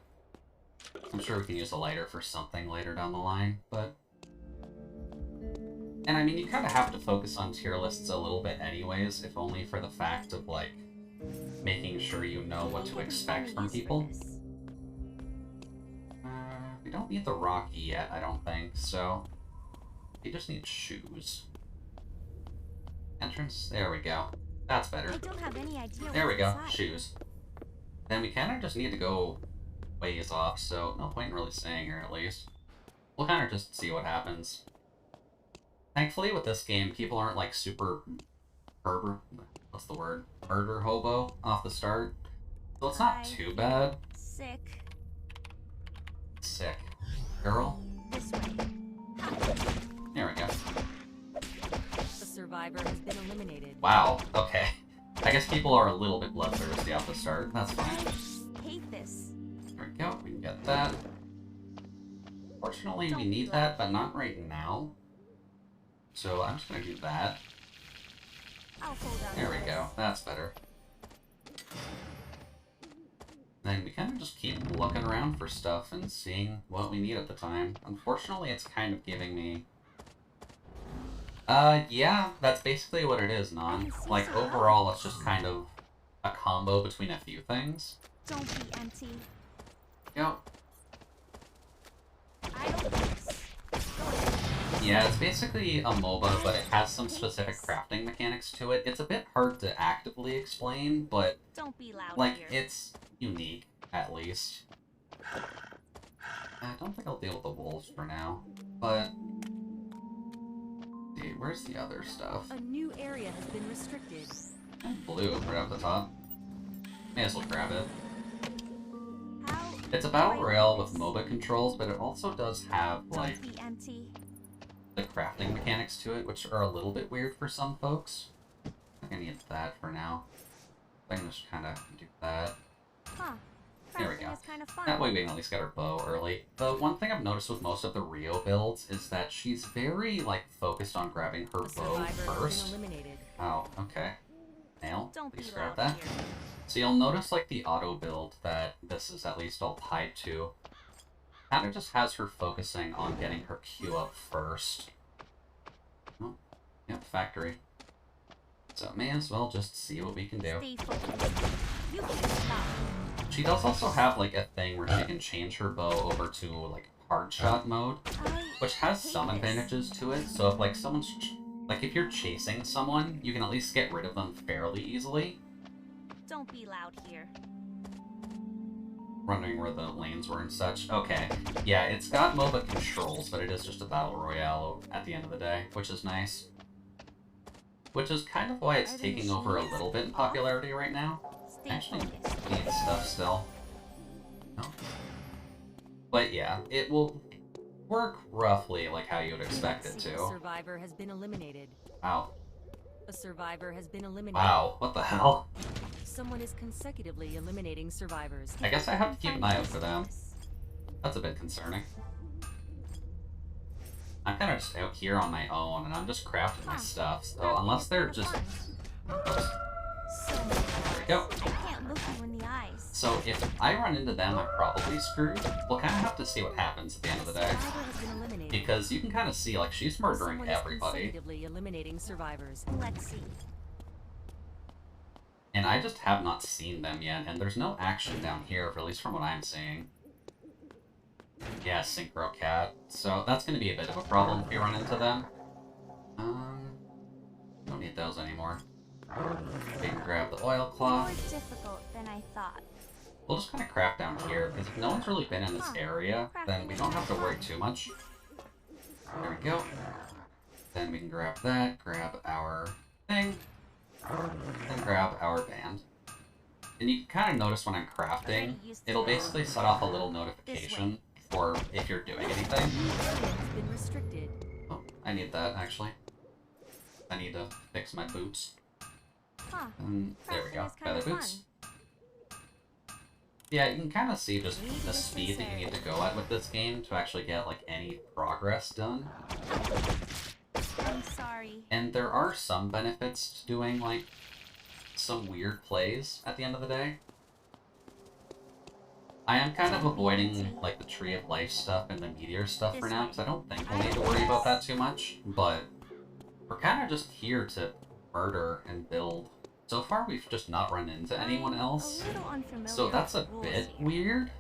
I'm sure we can use a lighter for something later down the line, but... And I mean, you kind of have to focus on tier lists a little bit anyways, if only for the fact of, like, making sure you know what to expect from people. We don't need the Rocky yet, I don't think, so... We just need shoes. Entrance? There we go. That's better. I don't have any idea. There we what's go. inside. Shoes. Then we kind of just need to go ways off, so no point in really staying here, at least. We'll kind of just see what happens. Thankfully, with this game, people aren't, like, super... What's the word? Murder hobo off the start. So it's not too bad. Sick. Sick. Girl? This way. There we go. The survivor has been eliminated. Wow, okay. I guess people are a little bit bloodthirsty off the start. That's fine. Hate this. There we go, we can get that. Fortunately, we need that, but not right now. So I'm just gonna do that. I'll hold on. There we to go, this. that's better. Then we kind of just keep looking around for stuff and seeing what we need at the time. Unfortunately, it's kind of giving me... yeah, that's basically what it is, Non. Like, overall, it's just kind of a combo between a few things. Don't be empty. Yep. I don't this. Yeah, it's basically a MOBA, but it has some specific crafting mechanics to it. It's a bit hard to actively explain, but, Don't be loud like, here. it's unique, at least. I don't think I'll deal with the wolves for now, but... Let's see, where's the other stuff? A new area has been restricted. Blue, right up the top. May as well grab it. How It's a battle royale with MOBA controls, but it also does have, like, don't be empty. the crafting mechanics to it, which are a little bit weird for some folks. I think I need that for now. I can just kind of do that. Huh. There we Crafting go. is kind of fun. That way we can at least get our bow early. The one thing I've noticed with most of the Rio builds is that she's very, like, focused on grabbing her The bow survivor has first. been eliminated. Oh, okay. Nail, Don't please be grab loud that. here. So you'll notice like the auto build that this is at least all tied to kind of just has her focusing on getting her Q up first. Oh, yep, factory. So may as well just see what we can do. Stay focused. You can't stop. She does also have like a thing where she can change her bow over to like hard shot mode, which has some advantages to it. So if like someone's like if you're chasing someone, you can at least get rid of them fairly easily. Don't be loud here. Wondering where the lanes were and such. Okay, yeah, it's got MOBA controls, but it is just a battle royale at the end of the day, which is nice. Which is kind of why it's Are the taking over a machines little bit in off? popularity right now. Stay Actually, focused. needs stuff still. No. But yeah, it will work roughly like how you would expect it A to. survivor has been eliminated. Wow. A survivor has been eliminated. Wow, what the hell? Someone is consecutively eliminating survivors. I guess I have to keep an eye out for them. That's a bit concerning. I'm kind of just out here on my own, and I'm just crafting my stuff, so unless they're just... Oops. So many There we go. I can't look you in the eyes. So if I run into them, I'm probably screwed. We'll kind of have to see what happens at the end of the day. Survivor has been eliminated. Because you can kind of see, like, she's murdering Someone is everybody. consecutively eliminating survivors. Let's see. And I just have not seen them yet, and there's no action down here, at least from what I'm seeing. Yeah, Synchro Cat. So that's going to be a bit of a problem if you run into them. Don't need those anymore. We can grab the oil More cloth. difficult than I thought. We'll just kind of craft down here, because if no one's really been in this area, then we don't have to worry too much. There we go. Then we can grab that, grab our thing, and grab our band. And you can kind of notice when I'm crafting, it'll basically set off a little notification for if you're doing anything. Has been restricted. Oh, I need that, actually. I need to fix my boots. Huh. There we go, Crafting is kinda feather boots. Yeah, you can kind of see just the speed that you need to go at with this game to actually get, like, any progress done. I'm sorry. And there are some benefits to doing, like, some weird plays at the end of the day. I am kind of avoiding, like, the Tree of Life stuff and the Meteor stuff for now, because I don't think we'll need to worry about that too much, but we're kind of just here to murder and build. So far, we've just not run into anyone else, A little unfamiliar so that's a with the rules bit here. weird.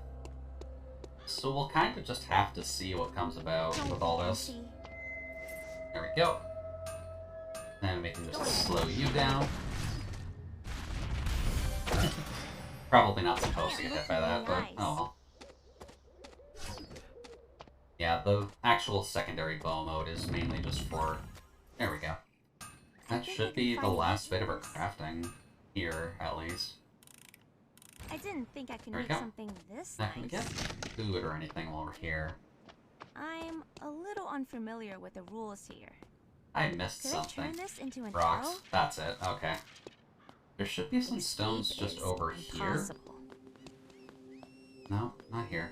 So we'll kind of just have to see what comes about Don't with all be this. antsy. There we go. And we can just slow you down. Probably not supposed to get hit by that, but oh well. Yeah, the actual secondary bow mode is mainly just for... There we go. That should be the last bit of our crafting here, at least. I didn't think I could There we make go. something this Not gonna get nice. food or anything while we're here. I'm a little unfamiliar with the rules here. I missed Could I something. turn this into an Rocks. arrow? That's it. Okay. There should be some stones just over here. Impossible. No, not here.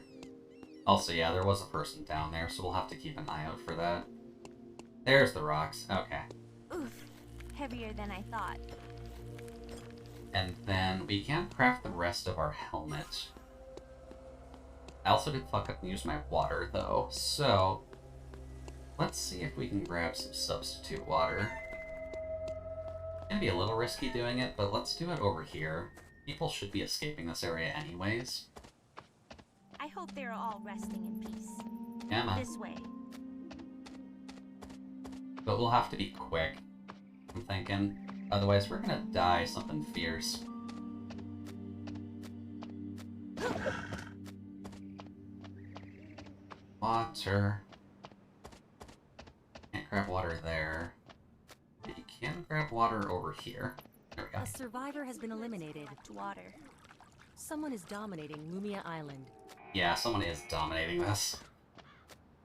Also, yeah, there was a person down there, so we'll have to keep an eye out for that. There's the rocks. Okay. Oof. Heavier than I thought. And then we can craft the rest of our helmet. I also did fuck up and use my water, though, so... Let's see if we can grab some substitute water. It's gonna be a little risky doing it, but let's do it over here. People should be escaping this area anyways. I hope they're all resting in peace. Yeah, man. This way. But we'll have to be quick, I'm thinking. Otherwise, we're gonna die something fierce. Water. Can't grab water there. But you can grab water over here. There we go. A survivor has been eliminated. Water. Someone is dominating Lumia Island. Yeah, someone is dominating this.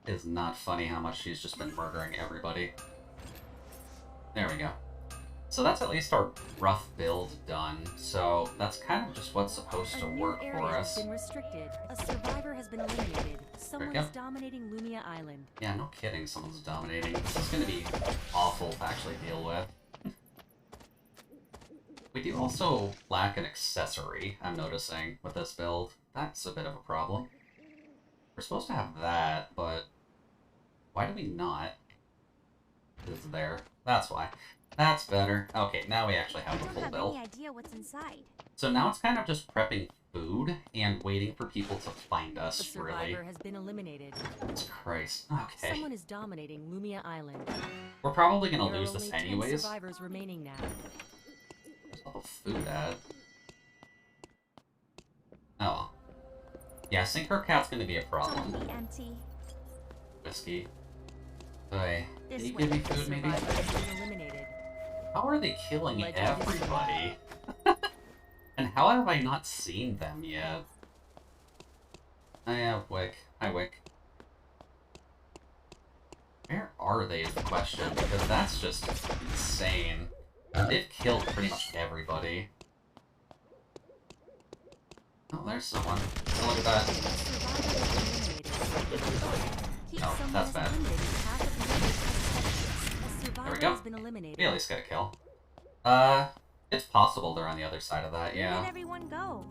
It is not funny how much she's just been murdering everybody. There we go. So that's at least our rough build done. So that's kind of just what's supposed to A new work area for has us. been restricted. A survivor has been eliminated. Someone go. is dominating Lumia Island. Yeah, no kidding, someone's dominating. This is gonna be awful to actually deal with. We do also lack an accessory, I'm noticing, with this build. That's a bit of a problem. We're supposed to have that, but why do we not? It's there. That's why. That's better. Okay, now we actually have the full build. I don't have any idea what's inside. So now it's kind of just prepping food and waiting for people to find The us, really. survivor has been eliminated. Jesus Christ. Okay. Someone is dominating Lumia Island. We're probably gonna There are lose this only 10 anyways. survivors remaining now. Where's all the food at? Oh well. Yeah, Sinker Cat's gonna be a problem. Don't be empty. Whiskey. Hey, can This you way. give me The food maybe? survivor has been eliminated. How are they killing Legend is everybody? And how have I not seen them yet? I have Wick. Hi, Wick. Where are they is the question, because that's just insane. They've killed pretty much everybody. Oh, there's someone. Oh, look at that. The survivor is eliminated. Keep Oh, someone that's as bad. eliminated half of the A survivor go. has been eliminated. We at least got a kill. It's possible they're on the other side of that, Where yeah. did everyone go?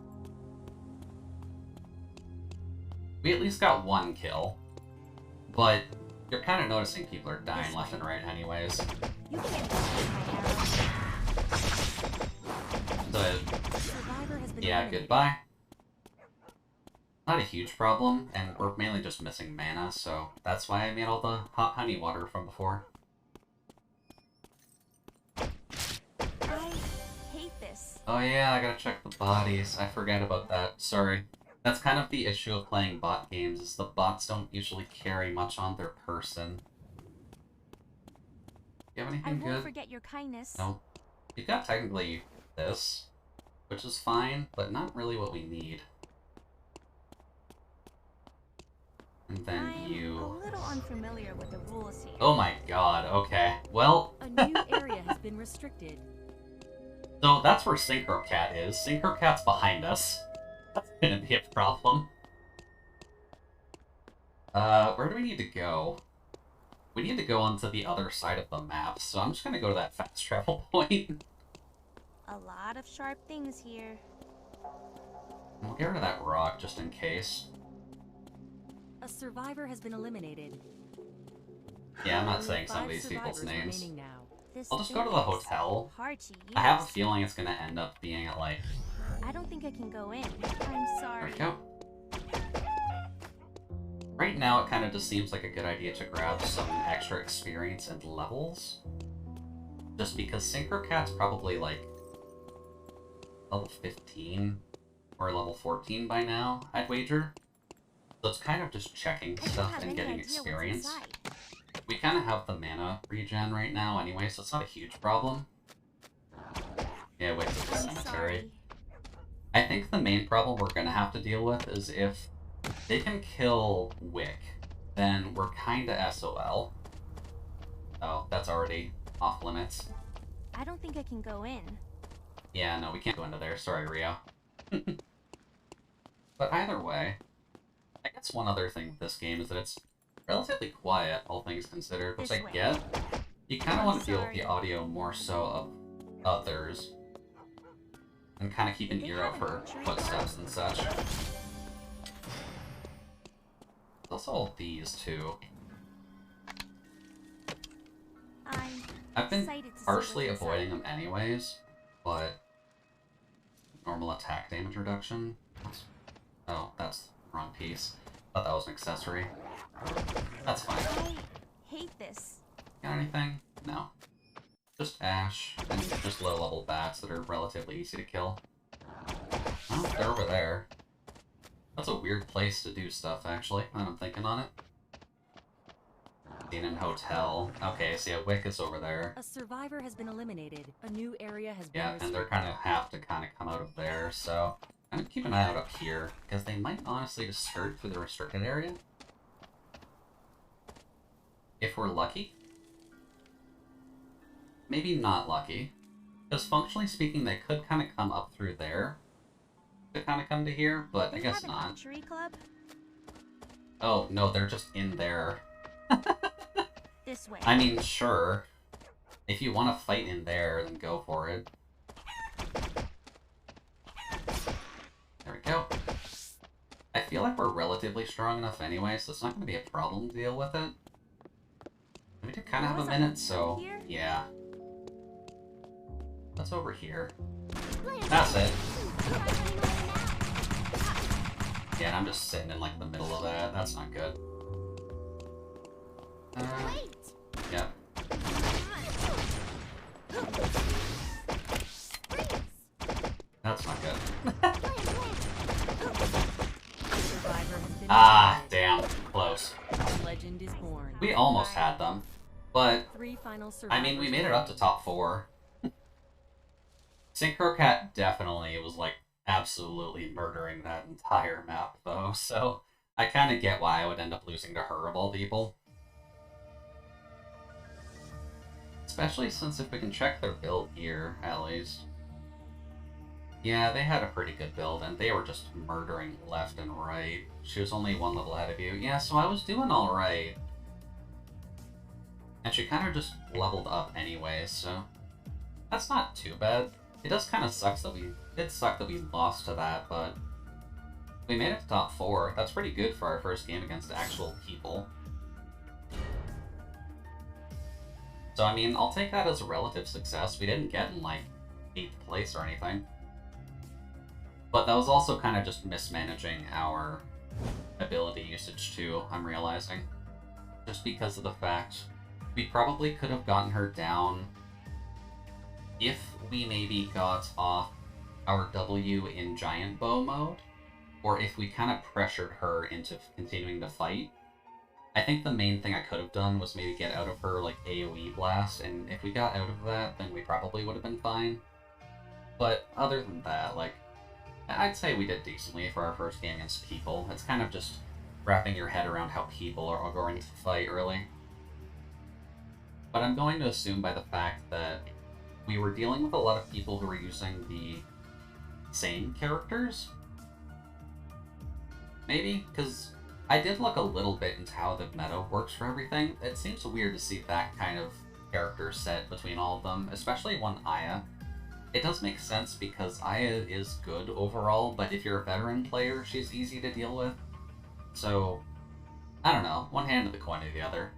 We at least got one kill. But you're kind of noticing people are dying left and right anyways. You can't get my arrow. So, The survivor has been yeah, eliminated. goodbye. Not a huge problem, and we're mainly just missing mana, so that's why I made all the hot honey water from before. I hate this. Oh yeah, I gotta check the bodies. I forget about that. Sorry. That's kind of the issue of playing bot games, is the bots don't usually carry much on their person. You have I anything won't good? forget your kindness. No. You've got technically this, which is fine, but not really what we need. And then I'm you... a little unfamiliar with the rules here. Oh my god, okay. Well, A new area has been restricted. so that's where Synchro Cat is. Synchro Cat's behind us. That's gonna be a problem. Where do we need to go? We need to go onto the other side of the map, so I'm just gonna go to that fast travel point. A lot of sharp things here. We'll get rid of that rock just in case. A survivor has been eliminated. Yeah, I'm not Only saying some of 5 these people's survivors names. remaining now. This I'll just go to the thing is hotel. Hard to use. I have a feeling it's gonna end up being at like... I don't think I can go in. I'm There sorry. we go. Right now, it kind of just seems like a good idea to grab some extra experience and levels. Just because Synchro Cat's probably like level 15 or level 14 by now, I'd wager. So it's kind of just checking I don't stuff have and any getting idea what's experience. inside. We kind of have the mana regen right now anyway, so it's not a huge problem. Yeah, wait for the I'm cemetery. sorry. I think the main problem we're gonna have to deal with is if they can kill Wick, then we're kinda SOL. Oh, that's already off limits. I don't think I can go in. Yeah, no, we can't go into there. Sorry, Rio. But either way, I guess one other thing with this game is that it's relatively quiet, all things considered, which This I way. get. You kind of I'm want to deal with sorry. the audio more so of others. And kind of keep an They ear out have an for archery footsteps and such. There's also all these, too. I'm I've been excited to see partially what's avoiding inside. them anyways, but... Normal attack damage reduction? Oh, that's the wrong piece. Thought that was an accessory. That's fine. I hate this. Got anything? No. Just ash, and just low-level bats that are relatively easy to kill. Oh, they're over there. That's a weird place to do stuff, actually, now I'm thinking on it. In an hotel. Okay, so yeah, Wick is over there. A survivor has been eliminated. A new area has been Yeah, and they're restricted. kind of have to kind of come out of there, so I'm gonna keep an eye out up here, because they might honestly just skirt through the restricted area. If we're lucky. Maybe not lucky. Because functionally speaking, they could kind of come up through there to kind of come to here, but I They guess have an not. archery club? Oh, no, they're just in there. This way. I mean, sure. If you want to fight in there, then go for it. feel like we're relatively strong enough anyway, so it's not going to be a problem to deal with it. We do kind of have a minute, so yeah. What's over here? That's it. Yeah, and I'm just sitting in like the middle of that. That's not good. Yeah. That's not good. Ah, damn. Close. Legend is born. We almost had them, but 3 final I mean, we survivors made it up to top 4. Synchro Cat definitely was like absolutely murdering that entire map though, so I kind of get why I would end up losing to her of all people. Especially since if we can check their build here, at least. Yeah, they had a pretty good build, and they were just murdering left and right. She was only 1 level ahead of you. Yeah, so I was doing alright. And she kind of just leveled up anyway, so that's not too bad. It does kind of suck that we lost to that, but we made it to top 4. That's pretty good for our first game against actual people. So I mean, I'll take that as a relative success. We didn't get in like 8th place or anything. But that was also kind of just mismanaging our ability usage too, I'm realizing. Just because of the fact we probably could have gotten her down if we maybe got off our W in giant bow mode, or if we kind of pressured her into continuing to fight. I think the main thing I could have done was maybe get out of her like AoE blast, and if we got out of that, then we probably would have been fine. But other than that, like, I'd say we did decently for our first game against people. It's kind of just wrapping your head around how people are going to fight early. But I'm going to assume by the fact that we were dealing with a lot of people who were using the same characters. Maybe, because I did look a little bit into how the meta works for everything. It seems weird to see that kind of character set between all of them, especially one Aya. It does make sense because Aya is good overall, but if you're a veteran player, she's easy to deal with. So, I don't know, one hand to the coin to the other.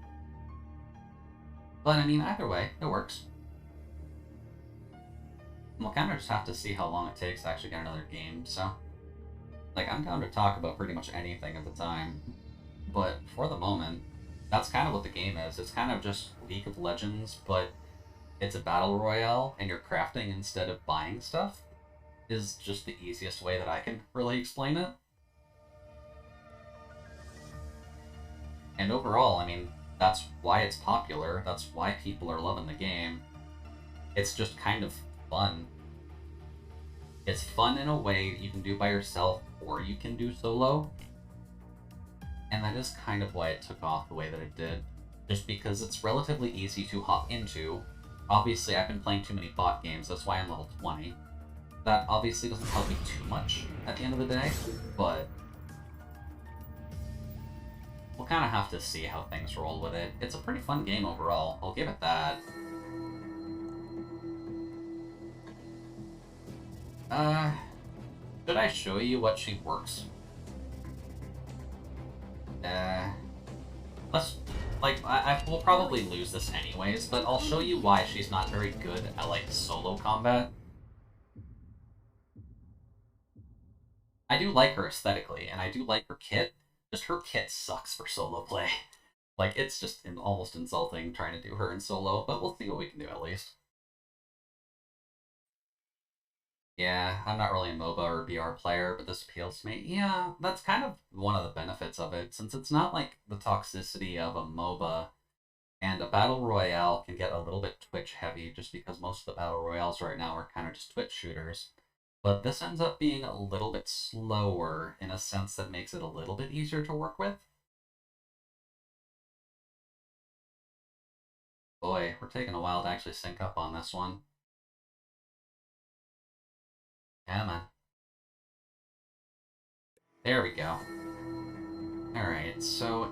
But I mean, either way, it works. We'll kind of just have to see how long it takes to actually get another game, so... Like, I'm down to talk about pretty much anything at the time. But for the moment, that's kind of what the game is. It's kind of just League of Legends, but it's a battle royale, and you're crafting instead of buying stuff. Is just the easiest way that I can really explain it. And overall, I mean, that's why it's popular. That's why people are loving the game. It's just kind of fun. It's fun in a way that you can do by yourself, or you can do solo. And that is kind of why it took off the way that it did. Just because it's relatively easy to hop into. Obviously, I've been playing too many bot games, that's why I'm level 20. That obviously doesn't help me too much at the end of the day, but we'll kind of have to see how things roll with it. It's a pretty fun game overall, I'll give it that. Should I show you what she works? Let's, like, we'll probably lose this anyways, but I'll show you why she's not very good at, like, solo combat. I do like her aesthetically, and I do like her kit, just her kit sucks for solo play. Like, it's just almost insulting trying to do her in solo, but we'll see what we can do at least. Yeah, I'm not really a MOBA or BR player, but this appeals to me. Yeah, that's kind of one of the benefits of it, since it's not like the toxicity of a MOBA, and a Battle Royale can get a little bit Twitch heavy, just because most of the Battle Royales right now are kind of just Twitch shooters. But this ends up being a little bit slower, in a sense that makes it a little bit easier to work with. Boy, we're taking a while to actually sync up on this one. Yeah, man. There we go. Alright, so...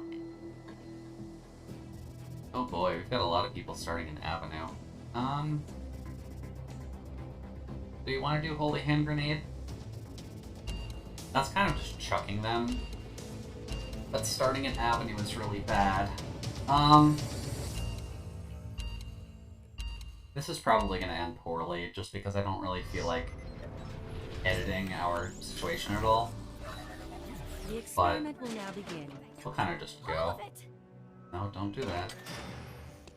Oh boy, we've got a lot of people starting in Avenue. Do you want to do Holy Hand Grenade? That's kind of just chucking them But starting an avenue is really bad. This is probably going to end poorly, just because I don't really feel like editing our situation at all. The experiment will now begin. We'll kind of just go. No, don't do that.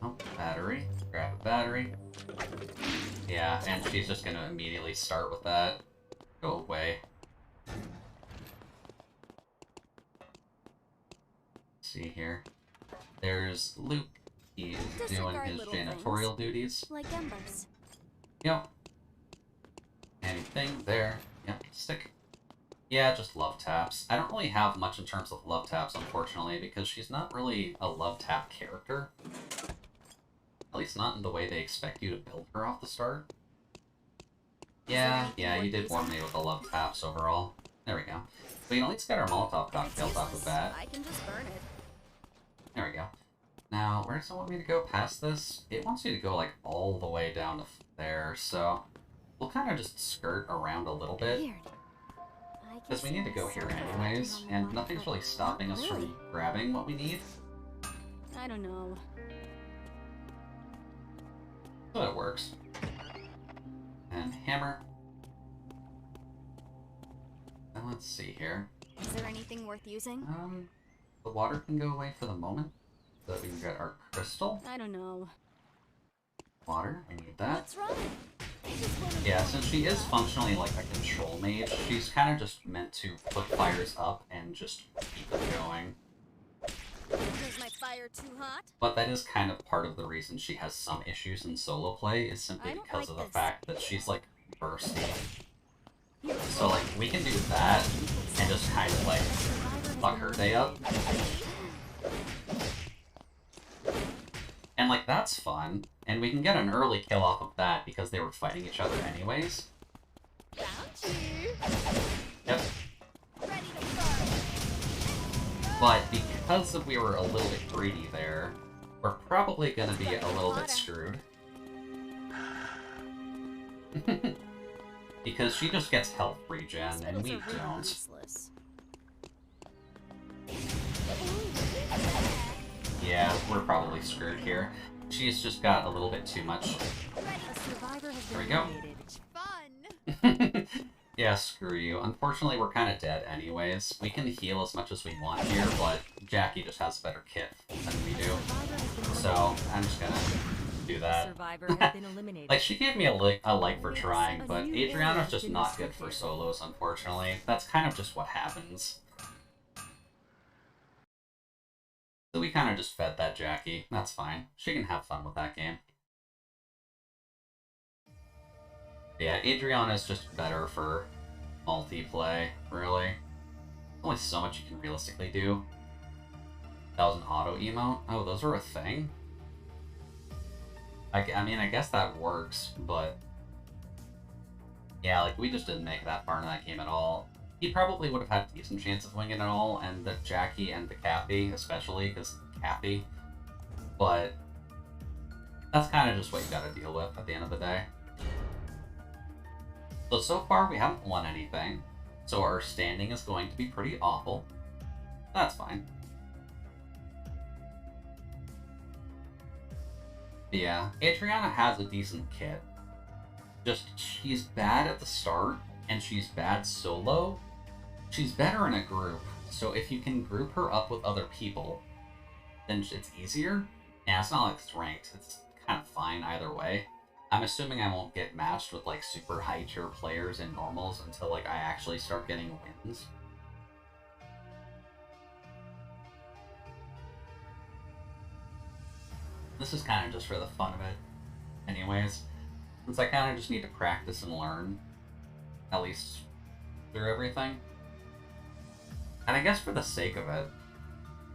Oh, battery. Grab a battery. Yeah, and she's just going to immediately start with that. Go away. Let's see here. There's Luke. He's doing his janitorial duties. Like embers. Yep. Anything there. Yep, stick. Yeah, just love taps. I don't really have much in terms of love taps, unfortunately, because she's not really a love tap character. At least not in the way they expect you to build her off the start. Yeah, you did warn me with the love taps overall. There we go. We at least got our Molotov cocktails off the bat. I can just burn it. There we go. Now, where does it want me to go past this? It wants me to go, like, all the way down to there, so we'll kind of just skirt around a little bit. Weird. Because we need to go here anyways, and nothing's really stopping us from grabbing what we need. I don't know. So it works. And hammer. And let's see here. Is there anything worth using? The water can go away for the moment, so that we can get our crystal. I don't know. Water, we need that. What's wrong? Yeah, since she is functionally like a control mage, she's kind of just meant to put fires up and just keep it going. Is my fire too hot? But that is kind of part of the reason she has some issues in solo play, is simply because of the fact that she's like bursty. So like, we can do that and just kind of like fuck her day up. And like, that's fun. And we can get an early kill off of that because they were fighting each other anyways. Yep. But because we were a little bit greedy there, we're probably gonna be a little bit screwed. Because she just gets health regen, and we don't. Yeah, we're probably screwed here. She's just got a little bit too much. There we go. Fun. Yeah, screw you. Unfortunately, we're kind of dead anyways. We can heal as much as we want here, but Jackie just has a better kit than we do. So, I'm just gonna do that. Like, she gave me a like for trying, but Adriana's just not good for solos, unfortunately. That's kind of just what happens. So we kind of just fed that Jackie. That's fine. She can have fun with that game. Yeah, Adriana's just better for multiplay, really. There's only so much you can realistically do. That was an auto emote? Oh, those are a thing? I mean, I guess that works, but... Yeah, like, we just didn't make that far in that game at all. He probably would have had a decent chance of winning it all, and the Jackie and the Kathy, especially, because Kathy. But that's kind of just what you gotta deal with at the end of the day. So far we haven't won anything, so our standing is going to be pretty awful. That's fine. But yeah, Adriana has a decent kit. Just, she's bad at the start, and she's bad solo. She's better in a group, so if you can group her up with other people, then it's easier. Yeah, it's not like it's ranked, it's kind of fine either way. I'm assuming I won't get matched with like super high tier players in normals until like I actually start getting wins. This is kind of just for the fun of it anyways, since I kind of just need to practice and learn, at least through everything. And I guess for the sake of it,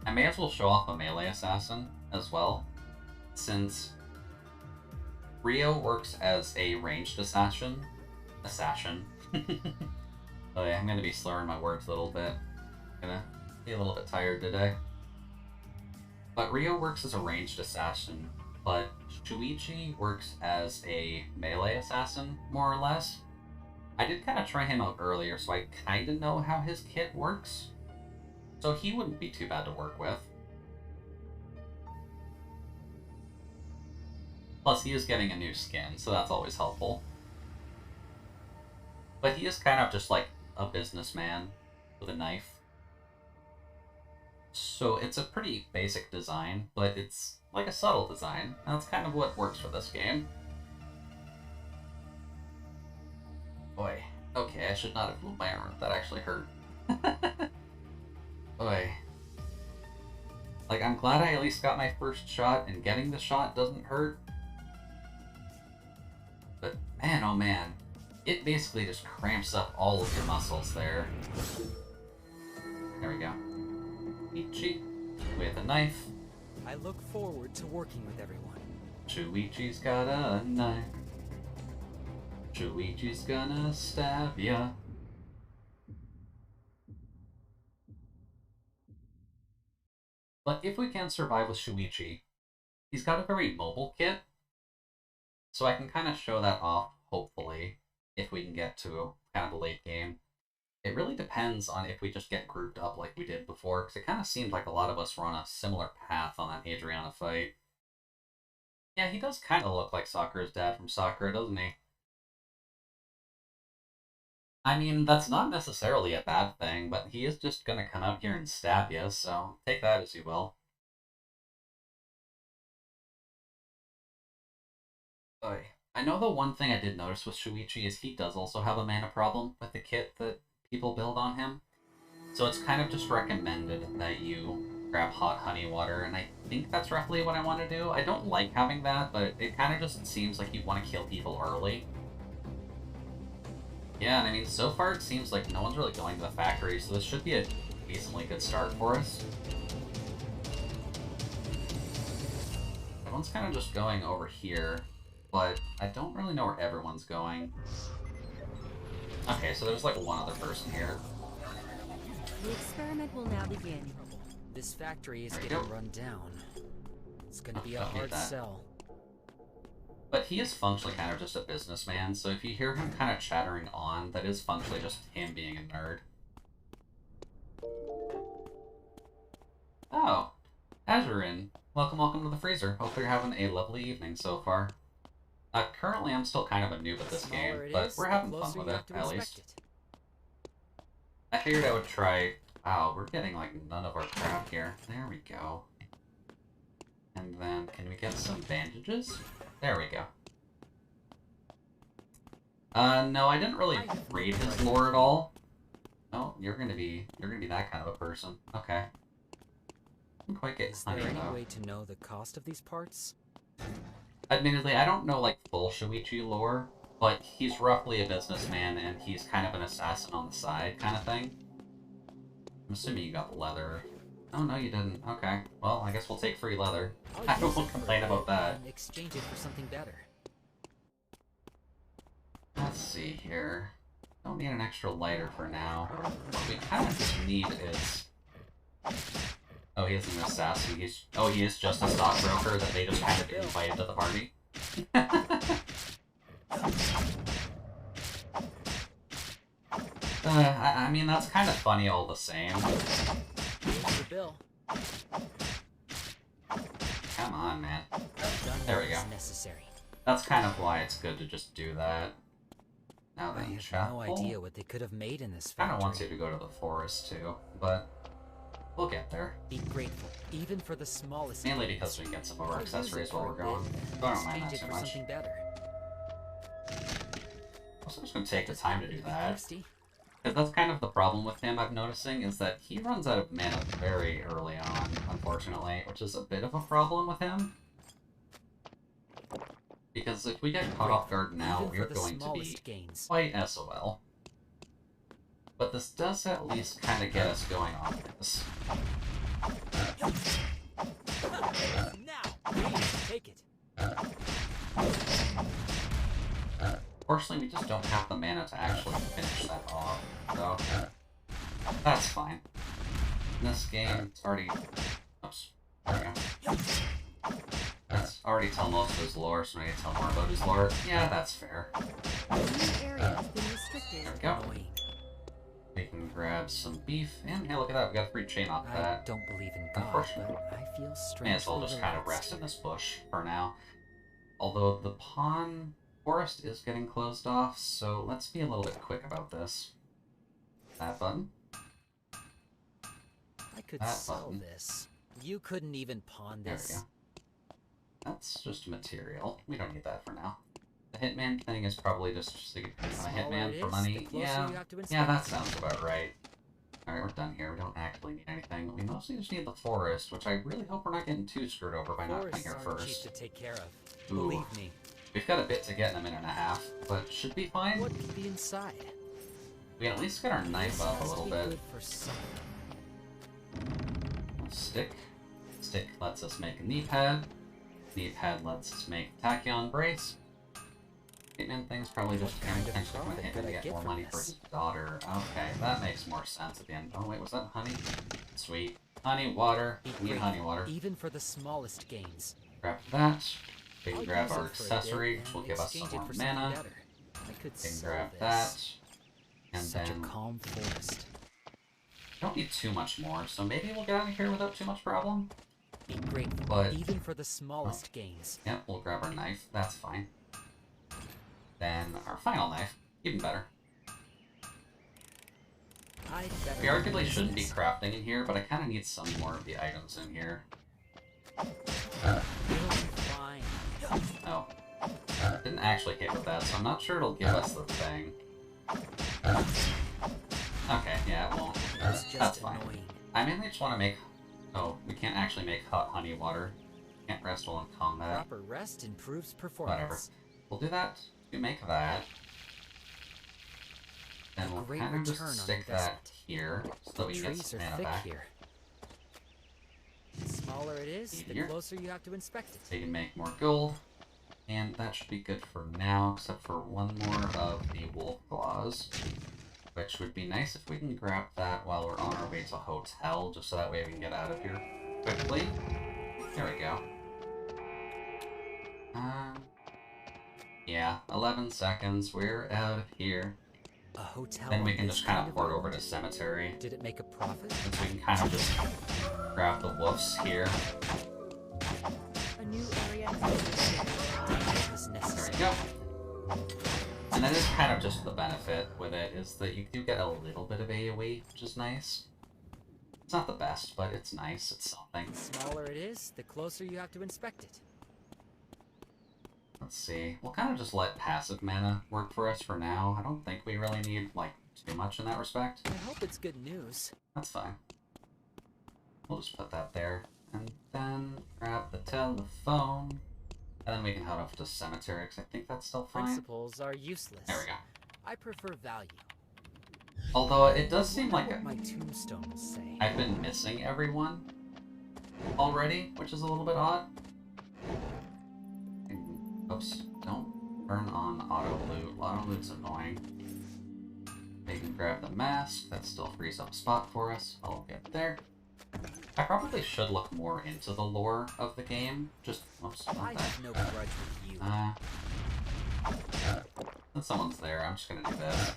I may as well show off a melee assassin as well, since Rio works as a ranged assassin. Oh yeah, I'm gonna be slurring my words a little bit. Gonna be a little bit tired today. But Rio works as a ranged assassin, but Shuichi works as a melee assassin, more or less. I did kind of try him out earlier, so I kind of know how his kit works. So he wouldn't be too bad to work with. Plus, he is getting a new skin, so that's always helpful. But he is kind of just like a businessman with a knife. So it's a pretty basic design, but it's like a subtle design. And that's kind of what works for this game. Boy. Okay, I should not have moved my arm. That actually hurt. Boy. Like, I'm glad I at least got my first shot, and getting the shot doesn't hurt. But man, oh man. It basically just cramps up all of your muscles there. There we go. Ichi with a knife. I look forward to working with everyone. Shuichi's got a knife. Shuichi's gonna stab ya. But if we can survive with Shuichi, he's got a very mobile kit. So I can kind of show that off, hopefully, if we can get to kind of a late game. It really depends on if we just get grouped up like we did before, because it kind of seemed like a lot of us were on a similar path on that Adriana fight. Yeah, he does kind of look like Sakura's dad from Sakura, doesn't he? I mean, that's not necessarily a bad thing, but he is just gonna come out here and stab you, so take that as you will. Oy. I know the one thing I did notice with Shuichi is he does also have a mana problem with the kit that people build on him. So it's kind of just recommended that you grab hot honey water, and I think that's roughly what I want to do. I don't like having that, but it kind of just seems like you want to kill people early. Yeah, and I mean, so far it seems like no one's really going to the factory, so this should be a decently good start for us. Everyone's kind of just going over here, but I don't really know where everyone's going. Okay, so there's like one other person here. The experiment will now begin. This factory is There you getting go. run down. It's gonna be a Don't need hard that. sell. But he is functionally kind of just a businessman, so if you hear him kind of chattering on, that is functionally just him being a nerd. Oh, Azurin. Welcome to the freezer. Hope you're having a lovely evening so far. Currently I'm still kind of a noob at this game, Smaller it but is, we're the having fun closer with you it, have to at inspect least. it. I figured I would try... Wow, we're getting like none of our crap here. There we go. And then, can we get some bandages? There we go. No, I didn't really read his lore at all. Oh, you're gonna be that kind of a person. Okay. Didn't quite get Is there honey any though. way to know the cost of these parts? Admittedly, I don't know like full Shuichi lore, but he's roughly a businessman and he's kind of an assassin on the side kind of thing. I'm assuming you got the leather. Oh no, you didn't. Okay. Well, I guess we'll take free leather. I I'll use won't it for a complain bit about that. and exchange it for something better. Let's see here. Don't need an extra lighter for now. What we kind of just need is... Oh, he isn't an assassin. He is just a stockbroker that they just kind of invited to the party. I mean, that's kind of funny all the same. Here's the bill. Come on, man. I've done There what we go. is necessary. That's kind of why it's good to just do that. Now I then, have chapel. no idea what they could have made in this Kind factory. of wants you to go to the forest too, but we'll get there. Be grateful, even for the smallest. Mainly gains. because we can get some more I'll use accessories it while for we're a going. bit and I don't mind exchange that it too for much. something better. Also, I'm just gonna take the Just time to happen do be that. thirsty. Because that's kind of the problem with him, I'm noticing, is that he runs out of mana very early on, unfortunately, which is a bit of a problem with him. Because if we get caught off guard now, Even for we're the going to be smallest gains. quite SOL. But this does at least kind of get us going on this. Now, please take it. Fortunately, we just don't have the mana to actually finish that off, so that's fine. In this game, it's already... Oops. There we go. That's already tell most of his lore, so I need to tell more about his lore. Yeah, that's fair. The new area has been restricted. There we go. Annoying. We can grab some beef, and hey, look at that, we got a free chain off I that. don't believe in God, Unfortunately, but I feel may as well strangely just kind of relaxed. rest in this bush for now. Although the pawn forest is getting closed off, so let's be a little bit quick about this. That button. I could That sell button. this. You couldn't even pawn There this. we go. That's just material. We don't need that for now. The hitman thing is probably just so you can become a Smaller hitman it for is, money. the closer Yeah, you have to yeah, inspect that it. sounds about right. Alright, we're done here. We don't actually need anything. We mostly just need the forest, which I really hope we're not getting too screwed over by not being Forests here aren't cheap first. to take care of. Ooh. Believe me. We've got a bit to get in a minute and a half, but should be fine. What could be inside? We can at least get our knife This up a has to little be bit. good for something. Stick. Stick lets us make a knee pad. Knee pad lets us make tachyon brace. Hitman thing's probably just What kind of potentially going to profit hit could I to get get more from money for this? his daughter. Okay, that makes more sense at the end. Oh wait, was that honey? Sweet. Honey, water. Be We need grateful, honey water. even for the smallest gains. Grab that. We can I'll grab use our it for a bit accessory, which and will give us some exchange it more for something mana. better. I could We can sell grab this. that. And Such then a calm forest. don't need too much more, so maybe we'll get out of here without too much problem. Be grateful, But- even for the smallest gains. Yep, we'll grab our knife. That's fine. Then our final knife, even better. I'd better We arguably use shouldn't be this. crafting in here, but I kind of need some more of the items in here. It'll be fine. Oh. Didn't actually hit with that, so I'm not sure it'll give us the thing. Okay, yeah, it won't. It's That's just fine. annoying. I mainly just want to make... Oh, we can't actually make hot honey water. Can't rest while in combat. Proper rest improves Whatever. performance. We'll do that. We make that. Then we'll Great kind of return just on stick that investment. here, so that we can get Trees some are mana thick back. here. The smaller it is, the Here. closer you have to inspect So it. you can make more gold. And that should be good for now, except for one more of the wolf claws. Which would be nice if we can grab that while we're on our way to a hotel, just so that way we can get out of here quickly. There we go. Yeah, 11 seconds, we're out of here. A hotel. Then we on can this just kind kind of port over island? to cemetery. Did it make a profit? Since we can kind of just grab the wolves here. A new area. It was There necessary. we go. And that is kind of just the benefit with it, is that you do get a little bit of AoE, which is nice. It's not the best, but it's nice, it's something. The smaller it is, the closer you have to inspect it. Let's see, we'll kind of just let passive mana work for us for now. I don't think we really need, like, too much in that respect. I hope it's good news. That's fine. We'll just put that there. And then grab the telephone. And then we can head off to cemetery, because I think that's still fine. Principles are useless. There we go. I prefer value. Although it does seem like What my tombstone will say. I've been missing everyone already, which is a little bit odd. Oops, don't burn on auto loot. Auto loot's annoying. We can grab the mask, that still frees up a spot for us. I'll get there. I probably should look more into the lore of the game. Just, oops, I not that. have no grudge with you. Since someone's there, I'm just gonna do this.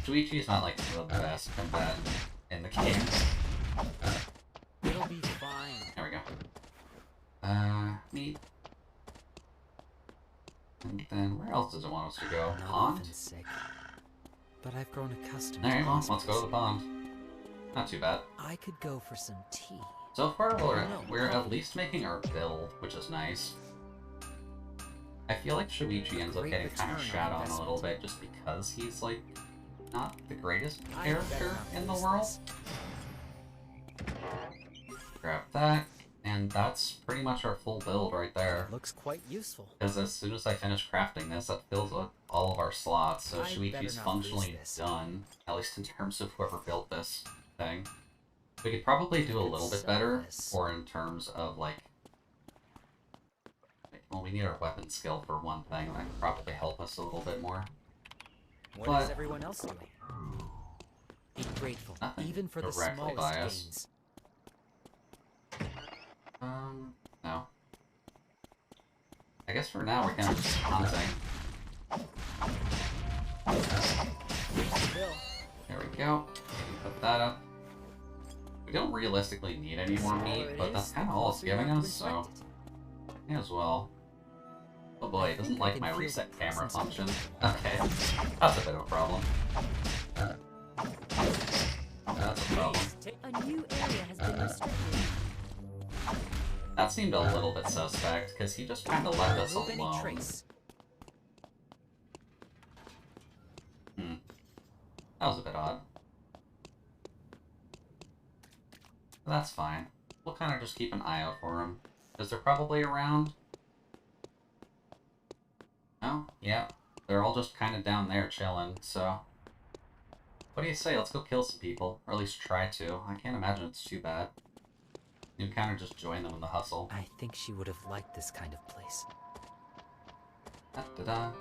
Shuichi's not like the best combatant in the game. It'll be fine. There we go. Meat. And then where else does it want us to go? Not Pond? often sick, but I've grown accustomed Alright, to well, let's go to hospitals. the pond. Not too bad. I could go for some tea. So far, we're No. at least making our build, which is nice. I feel like Shuichi ends up Great getting kind of return shat on on a little investment. bit just because he's, like, not the greatest I character better not in the lose world. this. Grab that, and that's pretty much our full build right there. Looks quite useful. Because as soon as I finish crafting this, that fills up all of our slots, so I better Shuichi's not functionally lose this. done, at least in terms of whoever built this thing. We could probably do a could little bit sell better, this. or in terms of, like... Well, we need our weapon skill for one thing, and that could probably help us a little bit more. What is But- everyone else doing? Be grateful, Nothing even for the directly smallest by us. gains. No. I guess for now we're kind of just hunting. Bill, There we go. Put that up. We don't realistically need any more meat, but that's kind of all it's giving us, so may as well. Oh boy, it doesn't like my reset camera function. Okay, that's a bit of a problem. That's a problem. A new area has been restricted. That seemed a little bit suspect, because he just kind of left us alone. That was a bit odd. But that's fine. We'll kind of just keep an eye out for him. Because they're probably around. No? Yeah. They're all just kind of down there chilling, so... What do you say? Let's go kill some people. Or at least try to. I can't imagine it's too bad. You can kind of just join them in the hustle. I think she would have liked this kind of place. Da-da-da.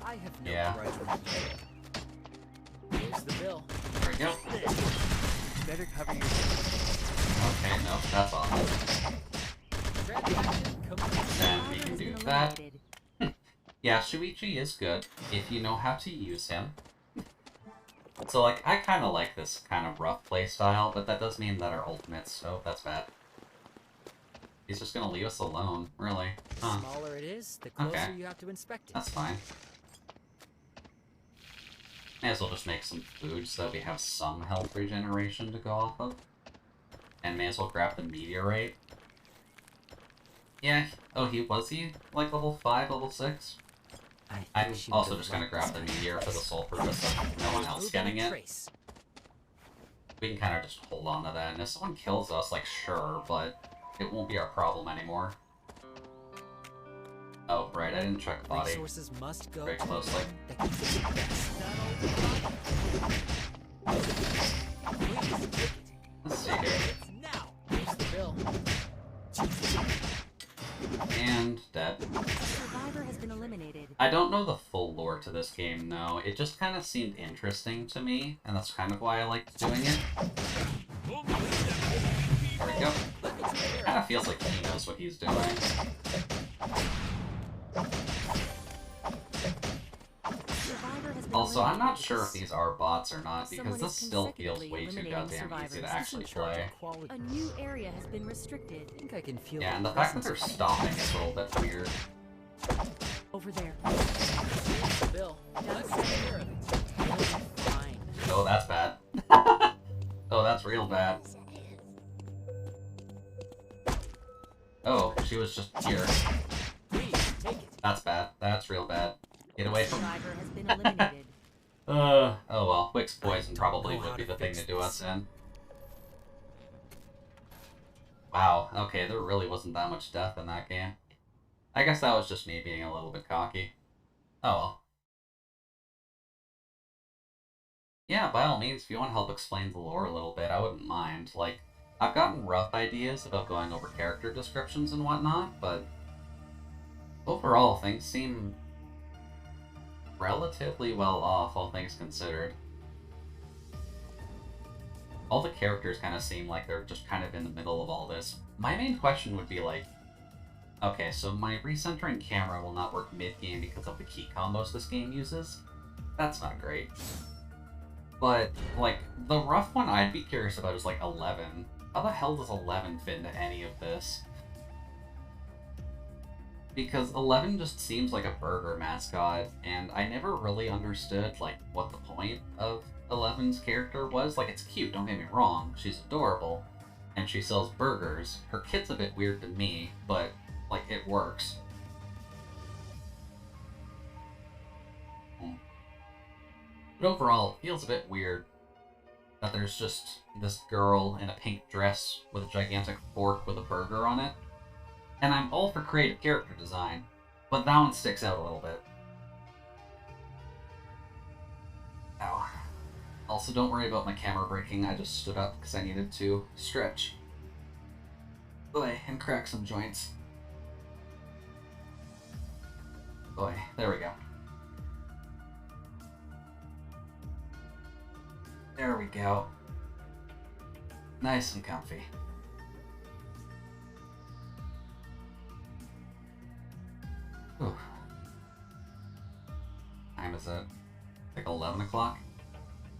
I have no Yeah. grudge with you. Here's the bill. There we go. Better cover your... Okay, no, that's awesome. Then we can do that. Yeah, Shuichi is good if you know how to use him. So, like, I kind of like this kind of rough playstyle, but that does mean that our ultimates... Oh, that's bad. He's just gonna leave us alone, really. The Huh. smaller it is, the closer Okay. you have to inspect it. That's fine. May as well just make some food so that we have some health regeneration to go off of. And may as well grab the meteorite. Yeah, oh, was he, like, level 5, level 6? I'm also just gonna grab the meteor for the sole purpose of no one else getting it. We can kind of just hold on to that, and if someone kills us, like, sure, but it won't be our problem anymore. Oh, right, I didn't check body Resources must go very to closely. the one that gives you the best. Let's see here. Now, here's the bill. And dead. Survivor has been eliminated. I don't know the full lore to this game, though. It just kind of seemed interesting to me, and that's kind of why I liked doing it. There we go. Kind of feels like he knows what he's doing. Survivor has been Also, I'm not eliminated. sure if these are bots or not, because Someone this is still feels consecutively way too eliminating goddamn easy survivors. to actually play. A new area has been restricted. I think I can feel Yeah, and the fact that they're presence. stopping is a little bit weird. Over there. Here's the bill. Let's take care of it. It'll be fine. Oh, that's bad. Oh, that's real bad. Oh, she was just here. Please, take it. That's bad. That's real bad. Get away from... Survivor has been eliminated. Oh well, Quick's poison probably know would how be to the thing fix to do this. us in. Wow, okay, there really wasn't that much death in that game. I guess that was just me being a little bit cocky. Oh well. Yeah, by all means, if you want to help explain the lore a little bit, I wouldn't mind. Like, I've gotten rough ideas about going over character descriptions and whatnot, but overall, things seem relatively well off, all things considered. All the characters kind of seem like they're just kind of in the middle of all this. My main question would be like, okay, so my recentering camera will not work mid-game because of the key combos this game uses. That's not great. But, like, the rough one I'd be curious about is like 11. How the hell does 11 fit into any of this? Because 11 just seems like a burger mascot, and I never really understood, like, what the point of 11's character was. Like, it's cute, don't get me wrong, she's adorable, and she sells burgers. Her kit's a bit weird to me, but, like, it works. But overall, it feels a bit weird that there's just this girl in a pink dress with a gigantic fork with a burger on it. And I'm all for creative character design, but that one sticks out a little bit. Ow. Also, don't worry about my camera breaking, I just stood up because I needed to stretch. Boy, and crack some joints. Boy, there we go. There we go. Nice and comfy. Ooh. is it? Like 11 o'clock?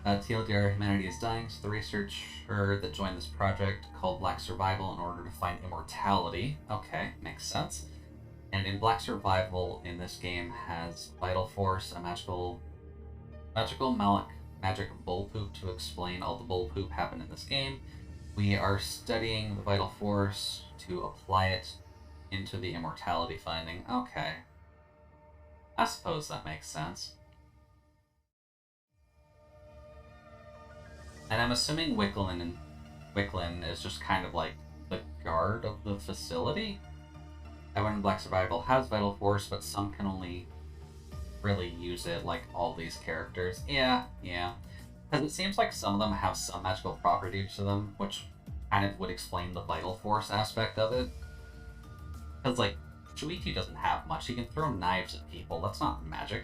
TLDR, humanity is dying, so the researcher that joined this project called Black Survival in order to find immortality. Okay, makes sense. And in Black Survival, in this game, has Vital Force, a magic bull poop to explain all the bull poop happened in this game. We are studying the Vital Force to apply it into the immortality finding. Okay. I suppose that makes sense. And I'm assuming Wicklin is just kind of like the guard of the facility? Everyone in Black Survival has Vital Force, but some can only really use it, like all these characters. Yeah. Because it seems like some of them have some magical properties to them, which kind of would explain the Vital Force aspect of it. Because, like, Shuichi doesn't have much. He can throw knives at people. That's not magic.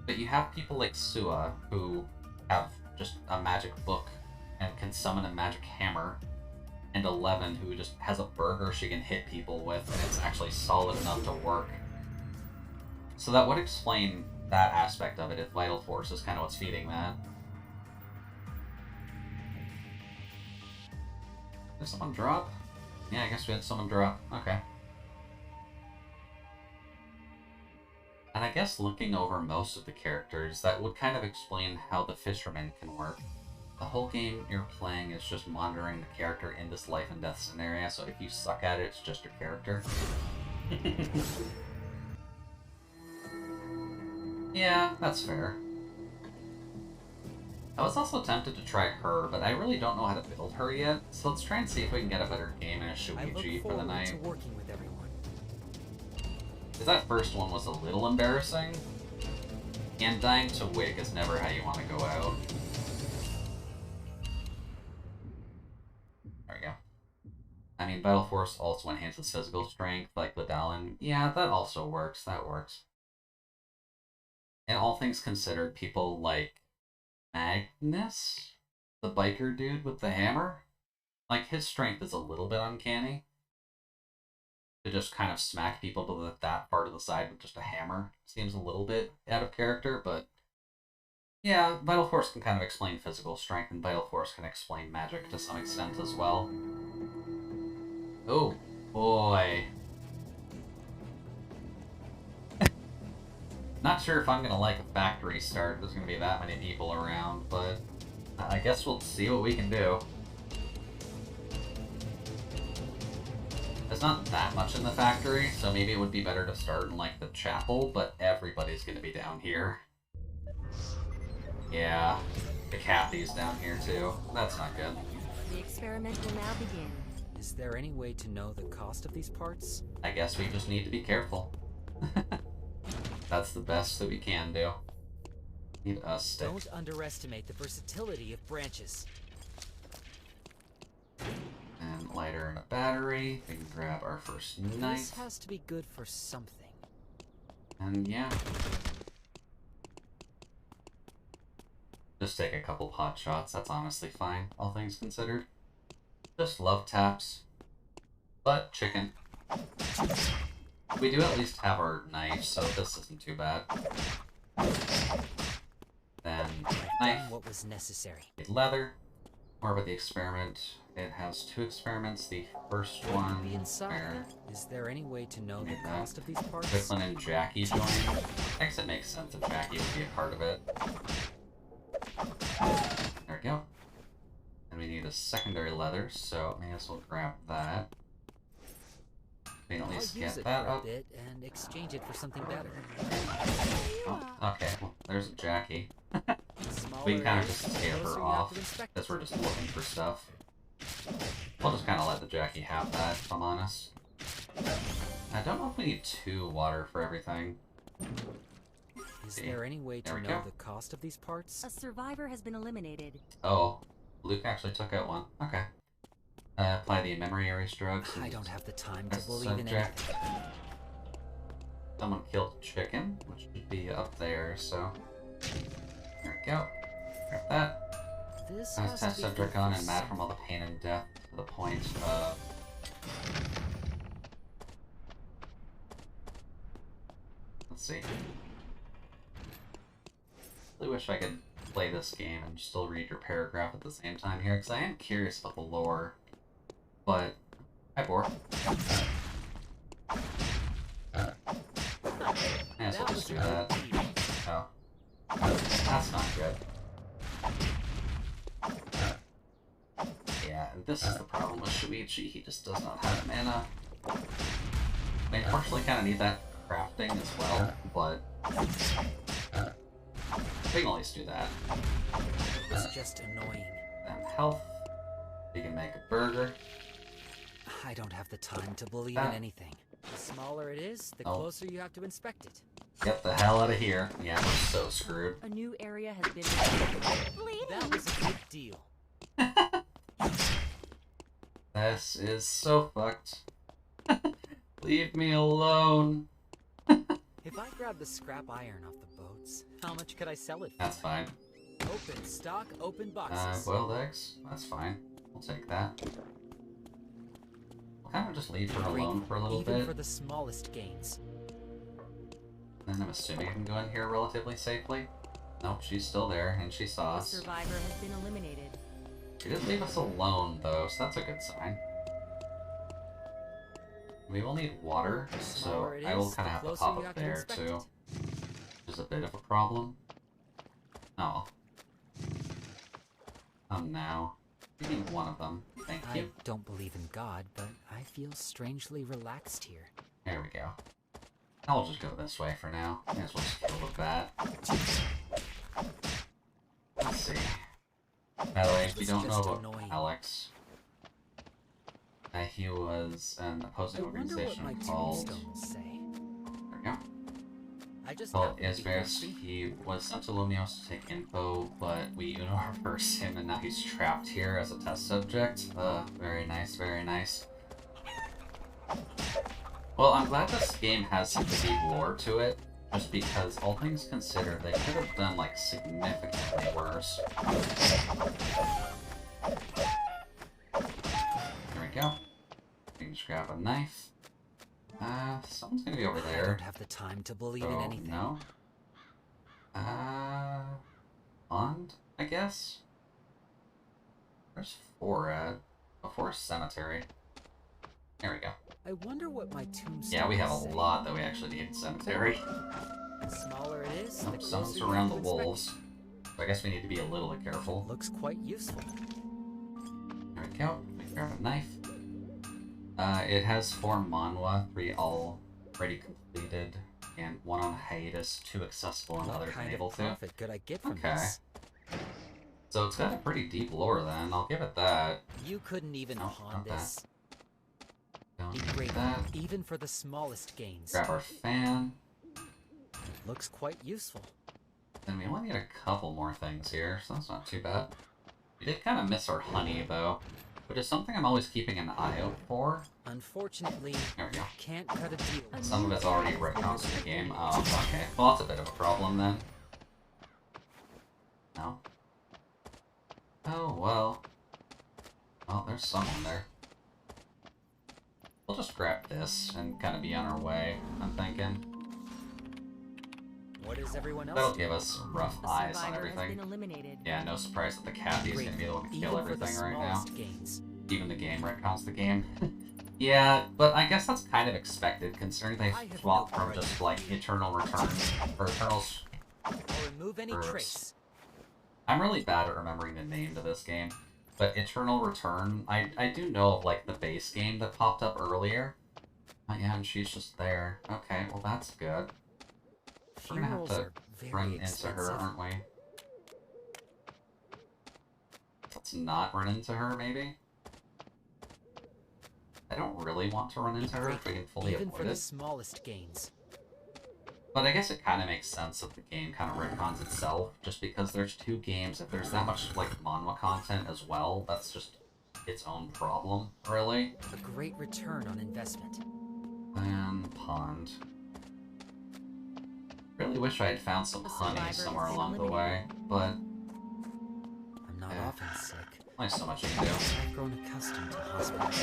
But you have people like Sua, who have just a magic book and can summon a magic hammer, and Eleven, who just has a burger she can hit people with, and it's actually solid enough to work. So that would explain that aspect of it, if Vital Force is kind of what's feeding that. Did someone drop? Yeah, I guess we had someone drop. Okay. And I guess looking over most of the characters, that would kind of explain how the fisherman can work. The whole game you're playing is just monitoring the character in this life and death scenario, so if you suck at it, it's just your character. Yeah, that's fair. I was also tempted to try her, but I really don't know how to build her yet, so let's try and see if we can get a better game in a Shuichi for the night. To working with everyone. Because that first one was a little embarrassing, and dying to Wig is never how you want to go out. There we go. I mean, Vital Force also enhances physical strength, like Ladalin. Yeah, that also works. That works. And all things considered, people like Magnus, the biker dude with the hammer, like, his strength is a little bit uncanny. To just kind of smack people to that part of the side with just a hammer seems a little bit out of character, but yeah, Vital Force can kind of explain physical strength, and Vital Force can explain magic to some extent as well. Oh, boy. Not sure if I'm going to like a factory start. There's going to be that many people around, but I guess we'll see what we can do. There's not that much in the factory, so maybe it would be better to start in, like, the chapel, but everybody's going to be down here. Yeah, the Kathy's down here, too. That's not good. The experiment will now begin. Is there any way to know the cost of these parts? I guess we just need to be careful. That's the best that we can do. Need a stick. Don't underestimate the versatility of branches. And lighter and a battery. We can grab our first knife. This has to be good for something. And yeah. Just take a couple pot shots. That's honestly fine, all things considered. Just love taps. But chicken. We do at least have our knife, so this isn't too bad. Then knife. What was necessary? Leather. More about the experiment. It has 2 experiments. The first one The inside. where Is there any way to know the Yeah. cost of these parts? Wicklin and Jackie join. I guess it makes sense that Jackie would be a part of it. There we go. And we need a secondary leather, so may as well grab that. We can at I'll least use get it that for a up. bit and exchange it for something better. Oh, okay, well, there's Jackie. Smaller We can kind of areas, just scare closer her you have off, to inspect because it. we're just looking for stuff. We'll just kind of let the Jackie have that, if I'm honest. I don't know if we need 2 water for everything. Is See. there any way There to we know go. the cost of these parts? A survivor has been eliminated. Oh, Luke actually took out one. Okay. Apply the memory erase drugs. I don't have the time to That's believe in subject. anything. Someone killed a chicken, which should be up there, so... There we go. Grab that. This As has test to be subject good on for and mad from something. all the pain and death to the point of... Let's see. really wish I could play this game and still read your paragraph at the same time here, because I am curious about the lore. But, hi, Boar. I guess I'll just do that. Oh. That's not good. Yeah, and this is the problem with Shuichi. He just does not have mana. I unfortunately kind of need that crafting as well, but we can at least do that. It's just annoying. Then health. We can make a burger. I don't have the time to believe in anything. The smaller it is, the closer you have to inspect it. Get the hell out of here. Yeah, we're so screwed. A new area has been. That was a big deal. This is so fucked. Leave me alone. If I grab the scrap iron off the boats, how much could I sell it for? That's fine. Open stock, open boxes. Boiled eggs? That's fine. We'll take that. We'll kind of just leave her alone for a little Even bit. for the smallest gains. Then I'm assuming I can go in here relatively safely. Nope, she's still there, and she saw The us. survivor has been eliminated. She did leave us alone, though, so that's a good sign. We will need water, so I will kind of have to pop up there, too. Which is a bit of a problem. Oh. Now. We need one of them. Thank I you. don't believe in God, but I feel strangely relaxed here. There we go. I'll just go this way for now. May as well just kill the bat. Let's see. By the way, if you don't know about Alex, he was an opposing I wonder what organization my called... tombstones say. There we go. I just Called happened to be Isverus. thirsty. He was sent to Lumios to take info, but we Uno reversed him and now he's trapped here as a test subject. Very nice, very nice. Well, I'm glad this game has such a deep lore to it, just because, all things considered, they could have done, like, significantly worse. There we go. We can just grab a knife. Someone's gonna be over I there. don't have the time to believe in anything. No. Pond, I guess? Where's 4 at? Before cemetery. There we go. I wonder what my tombstone Yeah, we have a say. lot that we actually need in cemetery. The smaller it is, the Nope, closer someone's you around have the to inspect wolves. So I guess we need to be a little bit it. careful. Looks quite useful. There we go. We grab a knife. It has 4 manhwa, 3 already completed, and 1 on hiatus, 2 accessible and What others kind unable of to. profit could I get from Okay. this? So it's got a pretty deep lore then, I'll give it that. You couldn't even No, pawn not that. this. Don't Be need grateful, that. even for the smallest gains. Grab our fan. Looks quite useful. Then we only need a couple more things here, so that's not too bad. We did kind of miss our honey, though, which is something I'm always keeping an eye out for. Unfortunately, There we go. can't cut a deal. with Some of it's already retcons in the game. Oh, okay. Well, that's a bit of a problem, then. No? Oh, well. Well, there's someone there. We'll just grab this and kind of be on our way, I'm thinking. What is everyone else That'll doing? give us rough The eyes on survivor has been everything. eliminated. Yeah, no surprise that the Kathy's gonna be able to kill Even for the everything right now. smallest gains. Even the game retcons the game. Yeah, but I guess that's kind of expected, considering they I have swapped no from right. just, like, Eternal Return, or Eternal's... Or remove any First. trace. I'm really bad at remembering the name to this game, but Eternal Return, I do know of, like, the base game that popped up earlier. Oh yeah, and she's just there. Okay, well that's good. We're gonna have Funerals to are very run into expensive. her, aren't we? Let's not run into her, maybe? I don't really want to run into her if we can fully Even for avoid the it. smallest gains. But I guess it kind of makes sense that the game kind of retcons itself, just because there's 2 games. If there's that much, like, manhwa content as well, that's just its own problem, really. A great return on investment. And pond. Really wish I had found some The honey survivor somewhere has been along the way, but I'm not Yeah. often sick. only so much you can do. I've grown accustomed to hospitals.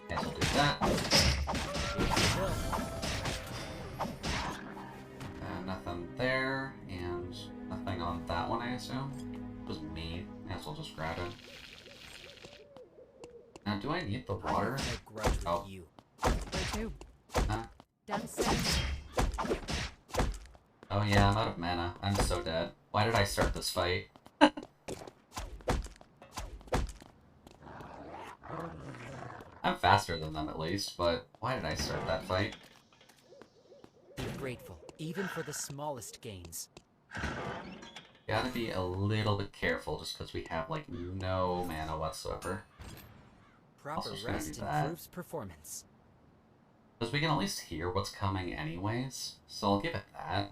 Guess we'll do that. Nothing there. Do I need the I water? have no grudge with Oh. you. Where to? Huh? Done setting. Oh yeah, I'm out of mana. I'm so dead. Why did I start this fight? I'm faster than them at least, but why did I start that fight? Be grateful, even for the smallest gains. Gotta be a little bit careful just because we have like no mana whatsoever. Proper Also gonna rest do that. improves performance. Because we can at least hear what's coming anyways, so I'll give it that.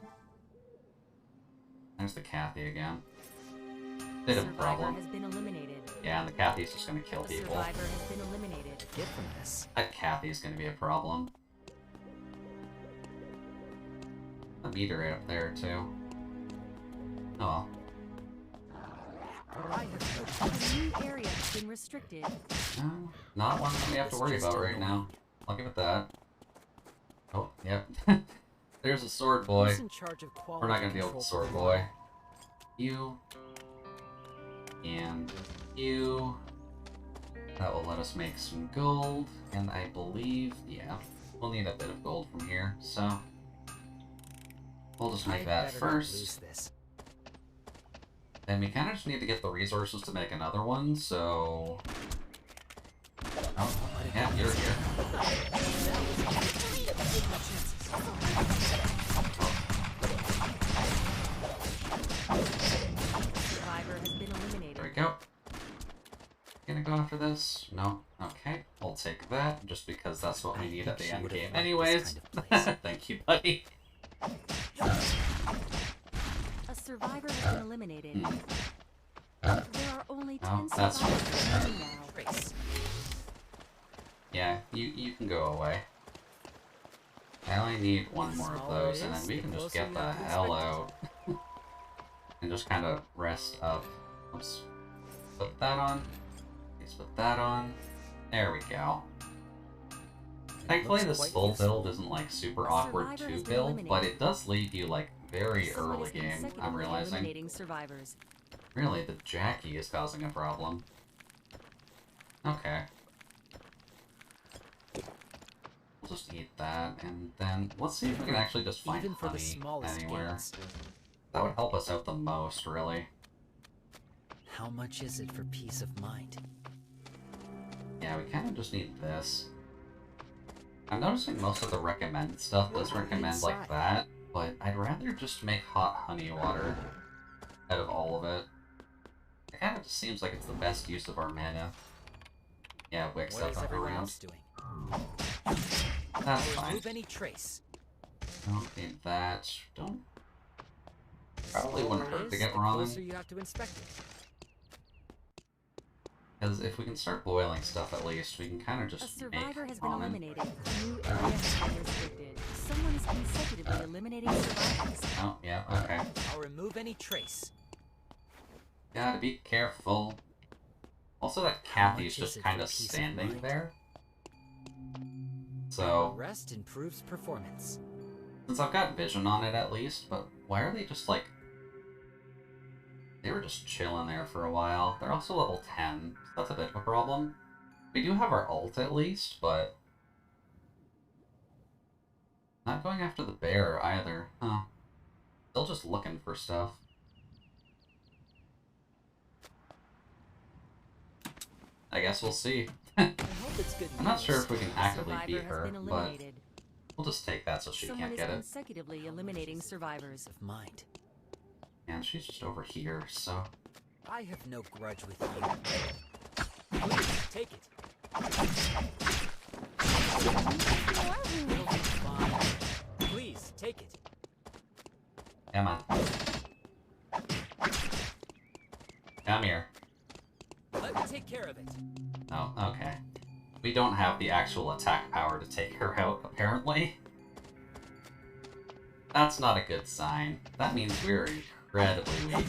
There's the Kathy again. Bit of a Survivor problem. has been eliminated. Yeah, and the Kathy's just gonna kill The people. survivor has been eliminated. To get from this, That Kathy's gonna be a problem. The meter right up there too. Oh well. I have no A new area has been restricted. No, not one that we have to It's worry just about right now. annoying. I'll give it that. Oh, yep. There's a sword boy. Who's in charge of quality We're not gonna deal with control the sword for boy. You. And you. That will let us make some gold. And I believe, yeah, we'll need a bit of gold from here, so we'll just make I'd that better not lose first. this. Then we kind of just need to get the resources to make another one, so... Oh, yeah, you're here. Survivor has been eliminated. There we go. Gonna go after this? No. Okay, we'll take that, just because that's what we need at the She end would've game liked this anyways. kind of place. Thank you, buddy. A survivor has been eliminated. Hmm. There are only 10 Oh, that's survivors remaining now. Race. Yeah, you can go away. I only need one more of those, and then we can just get the hell out. And just kind of rest up. Oops. Put that on. Please put that on. There we go. Thankfully, looks this quite full useful. build isn't like super awkward Survivor to has been build, but eliminated. it does leave you like very Someone early is game, I'm consecutively realizing. eliminating survivors. Really, the Jackie is causing a problem. Okay. We'll just eat that, and then let's see if we can actually just find Even for the honey smallest anywhere. gains. That would help us out the most, really. How much is it for peace of mind? Yeah, we kind of just need this. I'm noticing most of the recommended stuff does recommend like that, but I'd rather just make hot honey water out of all of it. It kind of just seems like it's the best use of our mana. Yeah, Wick's What up is up everyone around. else doing? That's I'll fine. remove any trace. Don't need that. Don't. Probably wouldn't Smaller hurt it to is, get the closer ramen. you have to inspect it. Because if we can start boiling stuff at least, we can kind of A just survivor make has been ramen. eliminated. A new area has been restricted. Someone is consecutively eliminating survivors. Oh, yeah, okay. I'll remove any trace. Gotta be careful. Also, that How Kathy's much is just it kind for of peace of standing mind? there. Proper So, rest improves performance. since I've got vision on it at least, but why are they just like... They were just chilling there for a while. They're also level 10, so that's a bit of a problem. We do have our ult at least, but... Not going after the bear either, huh? Still just looking for stuff. I guess we'll see. I hope it's good I'm not news. sure if we can A actively survivor beat has her, been but eliminated. we'll just take that so she Someone can't is get it. consecutively eliminating survivors. Of mind. And she's just over here, so... I have no grudge with you. Please, take it. It'll be fine. Please, take it. Come on. Come here. Let me take care of it. Oh, okay. We don't have the actual attack power to take her out, apparently. That's not a good sign. That means we're incredibly weak.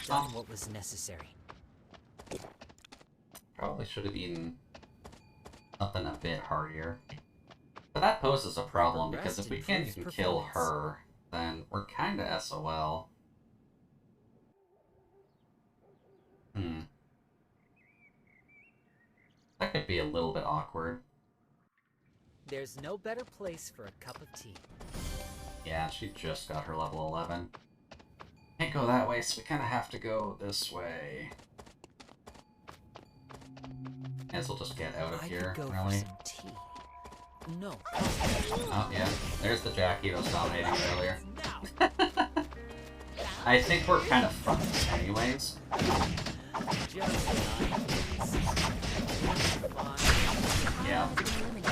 Done what was necessary. Probably should have eaten something a bit heartier. But that poses a problem, because if we can't even kill her, then we're kinda SOL. could be a little bit awkward. There's no better place for a cup of tea. Yeah, she just got her level 11. Can't go that way, so we kind of have to go this way. Guess we'll just get out of here, I could go really. for some tea. No. Oh, yeah. There's the Jackie that was dominating earlier. I think we're kind of fucked anyways. Yeah.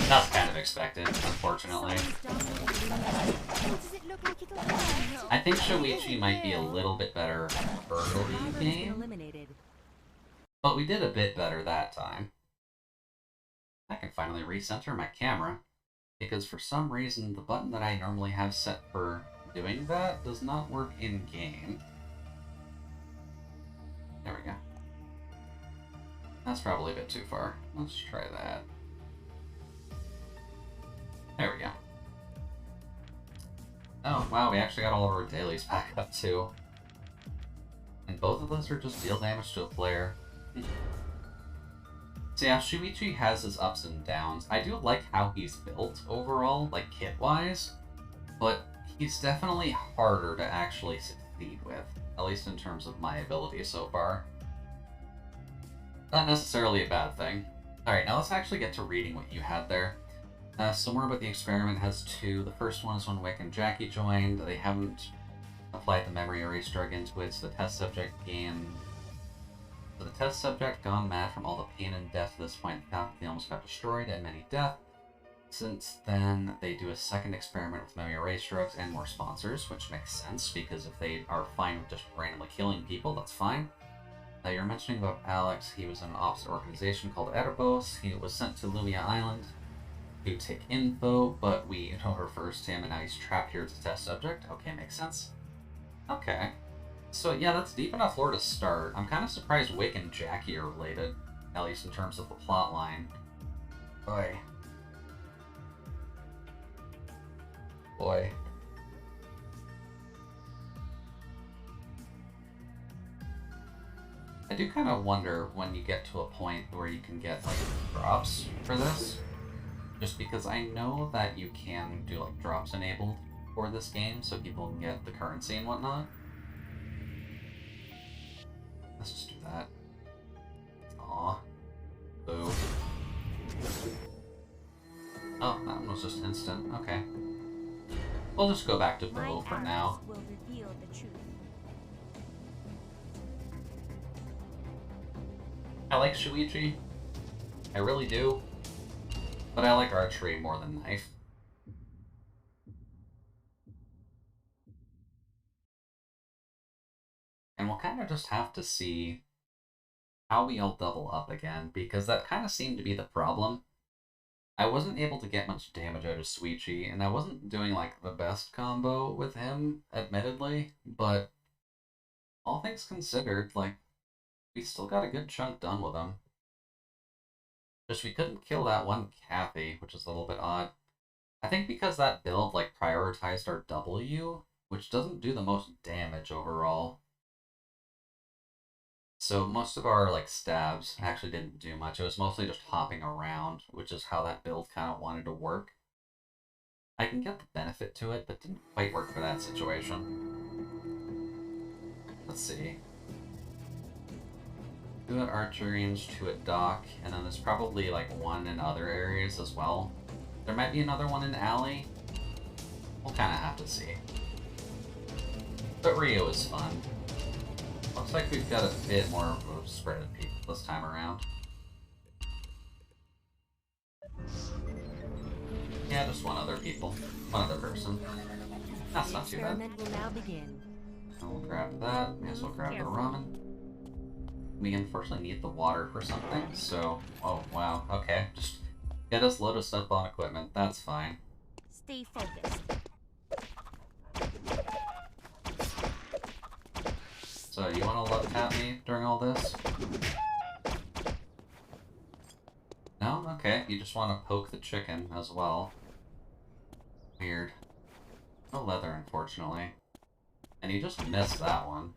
That's kind of expected, unfortunately. Does it look like it'll hurt? I think Shuichi might be a little bit better early game, Eliminated. but we did a bit better that time. I can finally recenter my camera, because for some reason the button that I normally have set for doing that does not work in-game. There we go. That's probably a bit too far. Let's try that. There we go. Oh, wow, we actually got all of our dailies back up too. And both of those are just deal damage to a player. So yeah, Shuichi has his ups and downs. I do like how he's built overall, like kit-wise, but he's definitely harder to actually succeed with, at least in terms of my ability so far. Not necessarily a bad thing. Alright, now let's actually get to reading what you had there. So more about the experiment has two. The first one is when Wick and Jackie joined. They haven't applied the memory erase drug into it, so the test subject gone mad from all the pain and death to this point. The faculty almost got destroyed and many deaths. Since then, they do a second experiment with memory erase drugs and more sponsors, which makes sense, because if they are fine with just randomly killing people, that's fine. You're mentioning about Alex. He was in an opposite organization called Erebos. He was sent to Lumia Island to take info, but we refers to him, and now he's trapped here as a test subject. Okay, makes sense. Okay. So yeah, that's deep enough lore to start. I'm kind of surprised Wick and Jackie are related, at least in terms of the plot line. Boy. Boy. I do kind of wonder when you get to a point where you can get like drops for this. Just because I know that you can do like drops enabled for this game so people can get the currency and whatnot. Let's just do that. Aw. Boo. Oh, that one was just instant. Okay. We'll just go back to Bo for now. Will reveal the truth. I like Shuichi. I really do. But I like archery more than knife. And we'll kind of just have to see how we all double up again, because that kind of seemed to be the problem. I wasn't able to get much damage out of Shuichi, and I wasn't doing like the best combo with him, admittedly, but all things considered, like, we still got a good chunk done with him. Just we couldn't kill that one Kathy, which is a little bit odd. I think because that build like prioritized our W, which doesn't do the most damage overall. So most of our like stabs actually didn't do much. It was mostly just hopping around, which is how that build kind of wanted to work. I can get the benefit to it, but didn't quite work for that situation. Let's see. 2 at archery range, 2 at dock, and then there's probably like 1 in other areas as well. There might be another one in alley. We'll kind of have to see. But Rio is fun. Looks like we've got a bit more of a spread of people this time around. Yeah, just 1 other person. That's not too bad. Experiment will now begin. We'll grab that. May as well grab the ramen. We unfortunately need the water for something, so... Oh, wow. Okay. Just get us loaded up on equipment. That's fine. Stay focused. So, you want to look at me during all this? No? Okay. You just want to poke the chicken as well. Weird. No leather, unfortunately. And you just missed that one.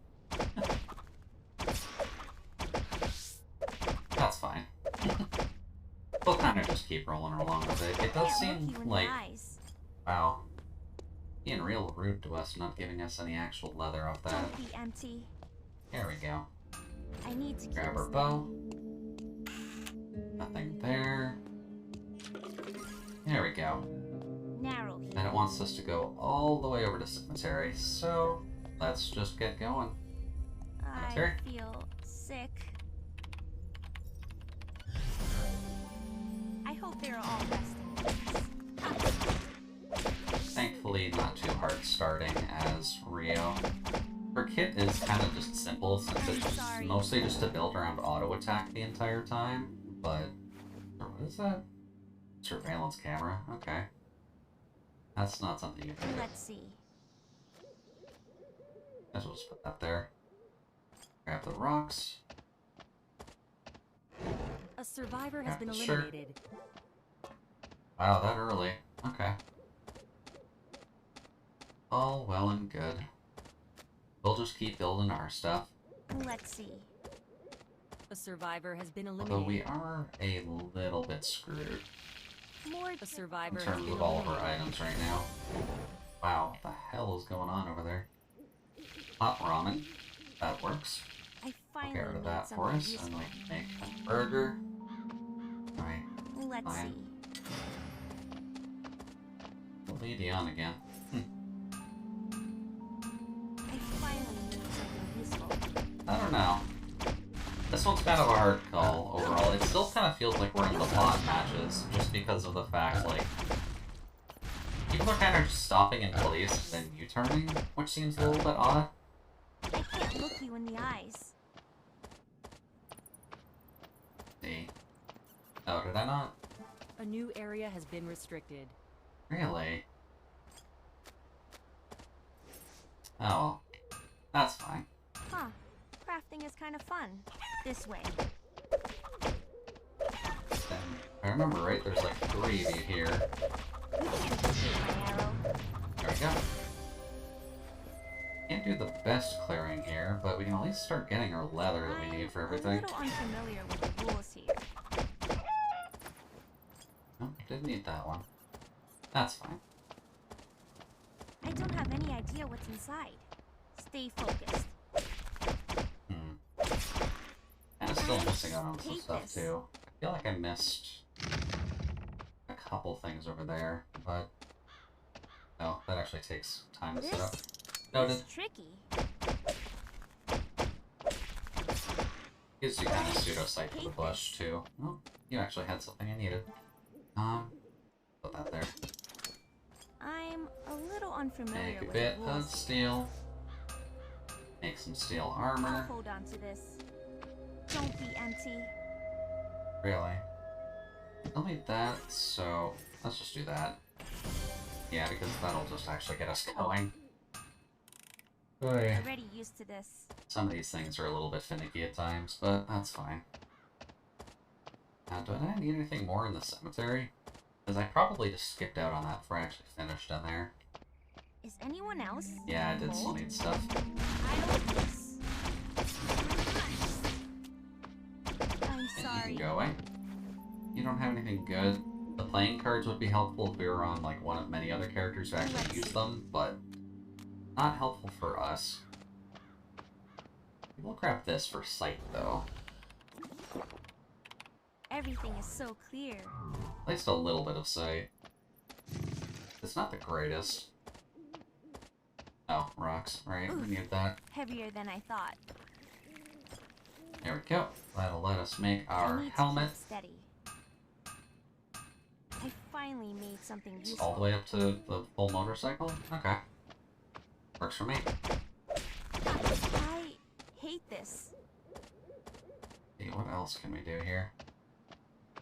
That's fine. we'll kind of just keep rolling along with it. It does seem like, wow, being real rude to us, not giving us any actual leather off that. Don't be empty. There we go. I need to Grab keep our bow. Nothing there. There we go. narrow And here. it wants us to go all the way over to cemetery, so let's just get going. I Cemetery? feel sick. I hope they're all resting. Thankfully, not too hard starting as Rio. Her kit is kind of just simple since it's mostly just to build around auto attack the entire time, but what is that? Surveillance camera? Okay. That's not something you can do. Let's see. Guess we'll just put that there. Grab the rocks. A survivor has been Sure. eliminated. Wow, that early. Okay. All well and good. We'll just keep building our stuff. Let's see. A survivor has been Although we eliminated. are a little bit screwed More A survivor in has terms been of all of our eliminated. items right now. Wow, what the hell is going on over there? Hot ramen. That works. I We'll finally get rid of made that for something us, useful. and we can make a burger. Alright, Let's fine. see. we'll lead you on again. I finally made something useful. I don't know. This one's kind of a hard call overall. It still kind of feels like we're in the bot matches, just because of the fact, like, people are kind of just stopping in place and then U-turning, which seems a little bit odd. I can't look you in the eyes. See? Oh, did I not? A new area has been restricted. Really? Oh, that's fine. Huh. Crafting is kind of fun. This way. Then, if I remember right, there's like 3 of you here. You can't defeat my arrow. There we go. Can't do the best clearing here, but we can at least start getting our leather that we need for everything. I'm a little unfamiliar with the rules here. Oh, didn't need that one. That's fine. I don't have any idea what's inside. Stay focused. Kinda still missing out on some Hate stuff this. too. I feel like I missed a couple things over there, but no, that actually takes time to set up. This Noted. is tricky. Gives you kind of pseudo sight to the bush too. Oh, you actually had something I needed. Put that there. I'm a little unfamiliar Make a with bit the of rules. steel. Make some steel I'll armor. hold on to this. Don't be empty. Really? I'll need that, so let's just do that. Yeah, because that'll just actually get us going. Oh yeah. Already used to this. Some of these things are a little bit finicky at times, but that's fine. Now, do I need anything more in the cemetery? Because I probably just skipped out on that before I actually finished in there. Is anyone else? Yeah, I did still need stuff. I don't miss. I'm And sorry. you can go away. You don't have anything good. The playing cards would be helpful if we were on like one of many other characters who actually use them, but not helpful for us. We'll grab this for sight though. Everything is so clear. At least a little bit of sight. It's not the greatest. Oh, rocks, right? We need that. Heavier than I thought. There we go. That'll let us make I our need helmet. to keep steady. I finally made something All the useful. way up to the full motorcycle? Okay. Works for me. I hate this. See, what else can we do here?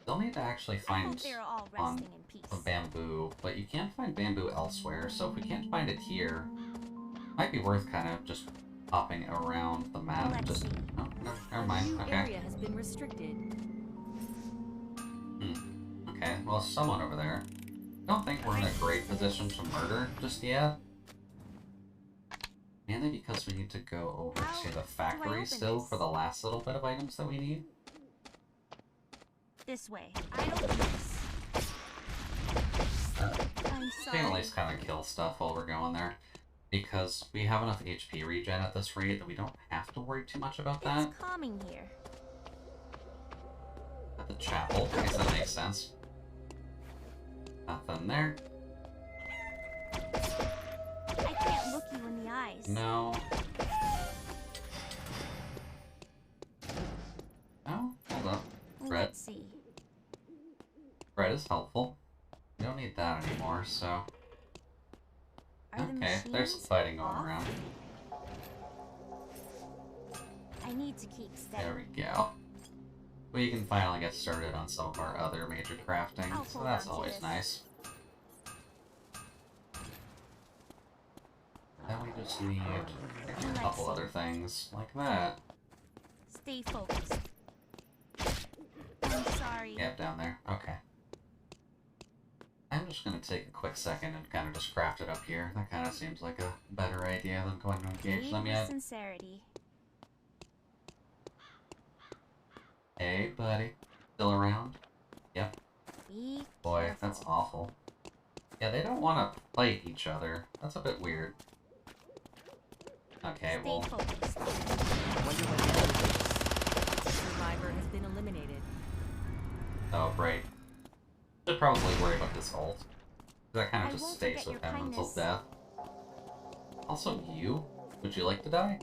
Still need to actually I find hope they're all on resting in peace. the bamboo, but you can't find bamboo elsewhere, so if we can't find it here, might be worth kind of just hopping around the map. Let's Just see. oh, no, never A mind. new Okay. area has been restricted. Okay, well, someone over there. Don't think we're in a great position to murder just yet. Mainly because we need to go over How to the do I factory open still this? for the last little bit of items that we need. This way. I don't miss. I'm We can at sorry. least kind of kill stuff while we're going there. Because we have enough HP regen at this rate that we don't have to worry too much about that. It's calming here. At the chapel, I guess that makes sense. Nothing there. I can't look you in the eyes. No. Oh, hold up. Bread. Let's see. Bread is helpful. We don't need that anymore, so... Are the Okay, there's some machines fighting going off? around. I need to keep steady. There we go. We can finally get started on some of our other major crafting, I'll so hold that's on to always this. nice. Then we just need a couple other things, like that. Stay focused. I'm sorry. Yep, down there. Okay. I'm just gonna take a quick second and kind of just craft it up here. That kind of seems like a better idea than going to engage them Need yet. sincerity. Hey, buddy. Still around? Yep. Be Boy, careful. that's awful. Yeah, they don't want to fight each other. That's a bit weird. Okay, Stay well, focused. Wonder what the other is. Survivor has been eliminated. oh, right. Should probably worry about this ult. That kind I of just won't stays forget with your him until kindness. death. Also, you? Would you like to die?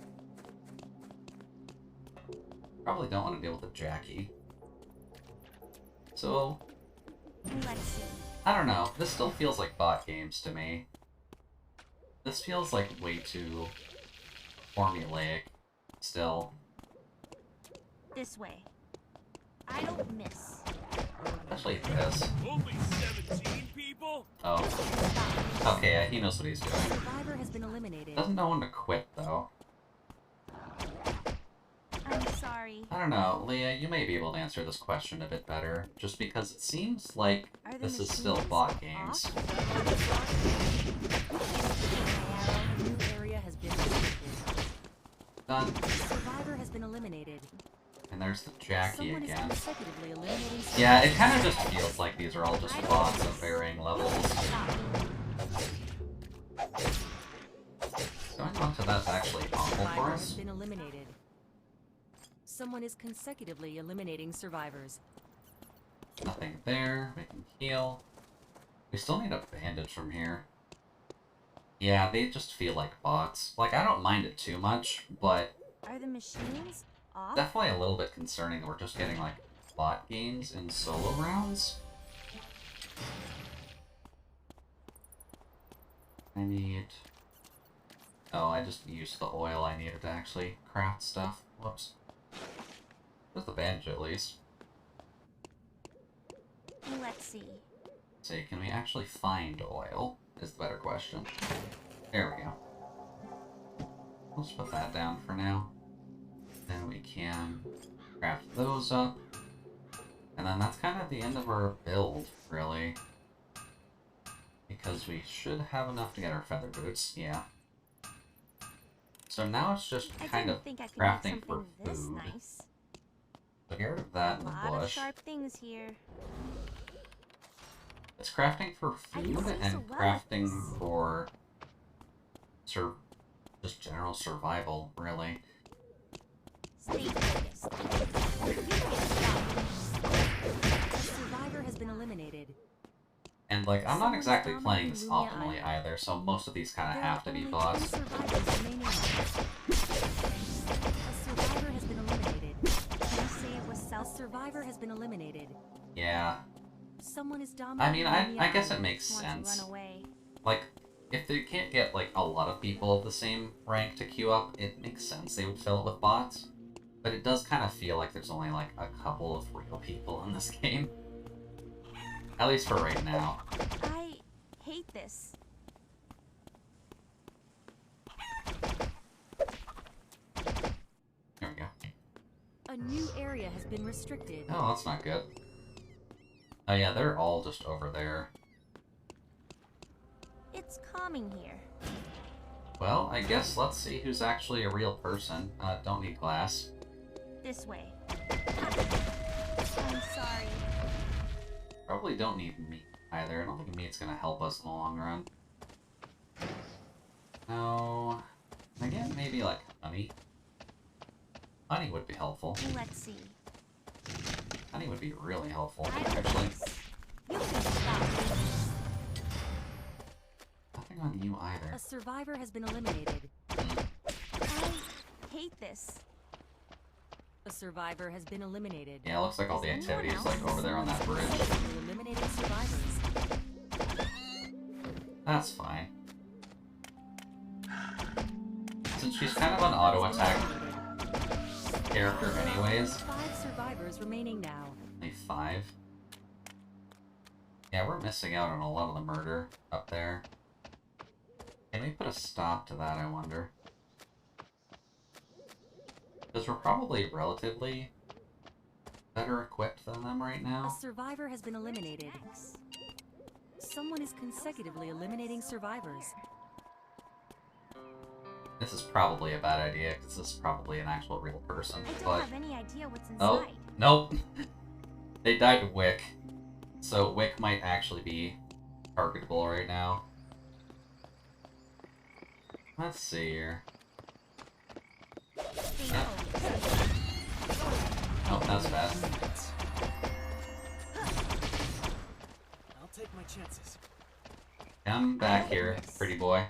Probably don't want to deal with a Jackie. So, Let's see. I don't know. This still feels like bot games to me. This feels like way too formulaic still. This way. I don't miss. Especially this. Only 17 people? Oh. Okay, yeah, he knows what he's doing. Survivor has been eliminated. Doesn't know when to quit, though. I'm sorry. I don't know, Leah, you may be able to answer this question a bit better, just because it seems like Are the this is still machines bot games. off? A new area has been restricted. Done. Survivor has been eliminated. And there's the Jackie Someone is again. consecutively eliminating. Yeah, it kind of just feels like these are all just bots of varying levels. Going on to that's actually awful for Survivor has us. been eliminated. Someone is consecutively eliminating survivors. Nothing there. We can heal. We still need a bandage from here. Yeah, they just feel like bots. Like, I don't mind it too much, but Are the machines off? definitely a little bit concerning that we're just getting, like, bot games in solo rounds. I need... Oh, I just used the oil I needed to actually craft stuff. Whoops. There's the bandage, at least. Let's see. See, can we actually find oil? Is the better question. There we go. Let's put that down for now. Then we can craft those up. And then that's kind of the end of our build, really. Because we should have enough to get our feather boots, yeah. So now it's just I kind of didn't think I could make crafting for something this food. nice. So get rid of that in A the lot of bush. sharp things here. It's crafting for I can food see and so well crafting with this. for just general survival, really. Stay focused. A survivor has been eliminated. And like, I'm not Someone exactly dominating playing this Lumia optimally Island. either, so most of these kind of There have are to be only bots. 2 survivors remaining. A survivor has been eliminated. Can you say it was A self? survivor has been eliminated. Yeah, Someone is I dominating. mean, Lumia I guess it Island. makes Want sense. to run away? Like, if they can't get like a lot of people of the same rank to queue up, it makes sense they would fill it with bots. But it does kind of feel like there's only like a couple of real people in this game. At least for right now. I hate this. There we go. A new area has been restricted. Oh, that's not good. Oh yeah, they're all just over there. It's calming here. Well, I guess let's see who's actually a real person. Don't need glass. This way. I'm sorry. don't need meat either. I don't think meat's gonna help us in the long run. No. Again, maybe like honey. Honey would be helpful. Let's see. Honey would be really helpful, I don't actually. You can stop. Nothing on you either. A survivor has been eliminated. I hate this. A survivor has been eliminated. Yeah, it looks like all the activity is like over there on that bridge. You're eliminating survivors. That's fine. Since she's kind of an auto-attack character anyways. 5 survivors remaining now. Only 5. Yeah, we're missing out on a lot of the murder up there. Can we put a stop to that, I wonder? Because we're probably relatively better equipped than them right A now. survivor has been eliminated. Someone is consecutively eliminating survivors. This is probably a bad idea, because this is probably an actual real person. I don't But have any idea what's oh, inside. nope. They died to Wick. So Wick might actually be targetable right now. Let's see here. Stay Yeah. focused. Nope, that's bad. I'll take my chances. Come back here, pretty boy.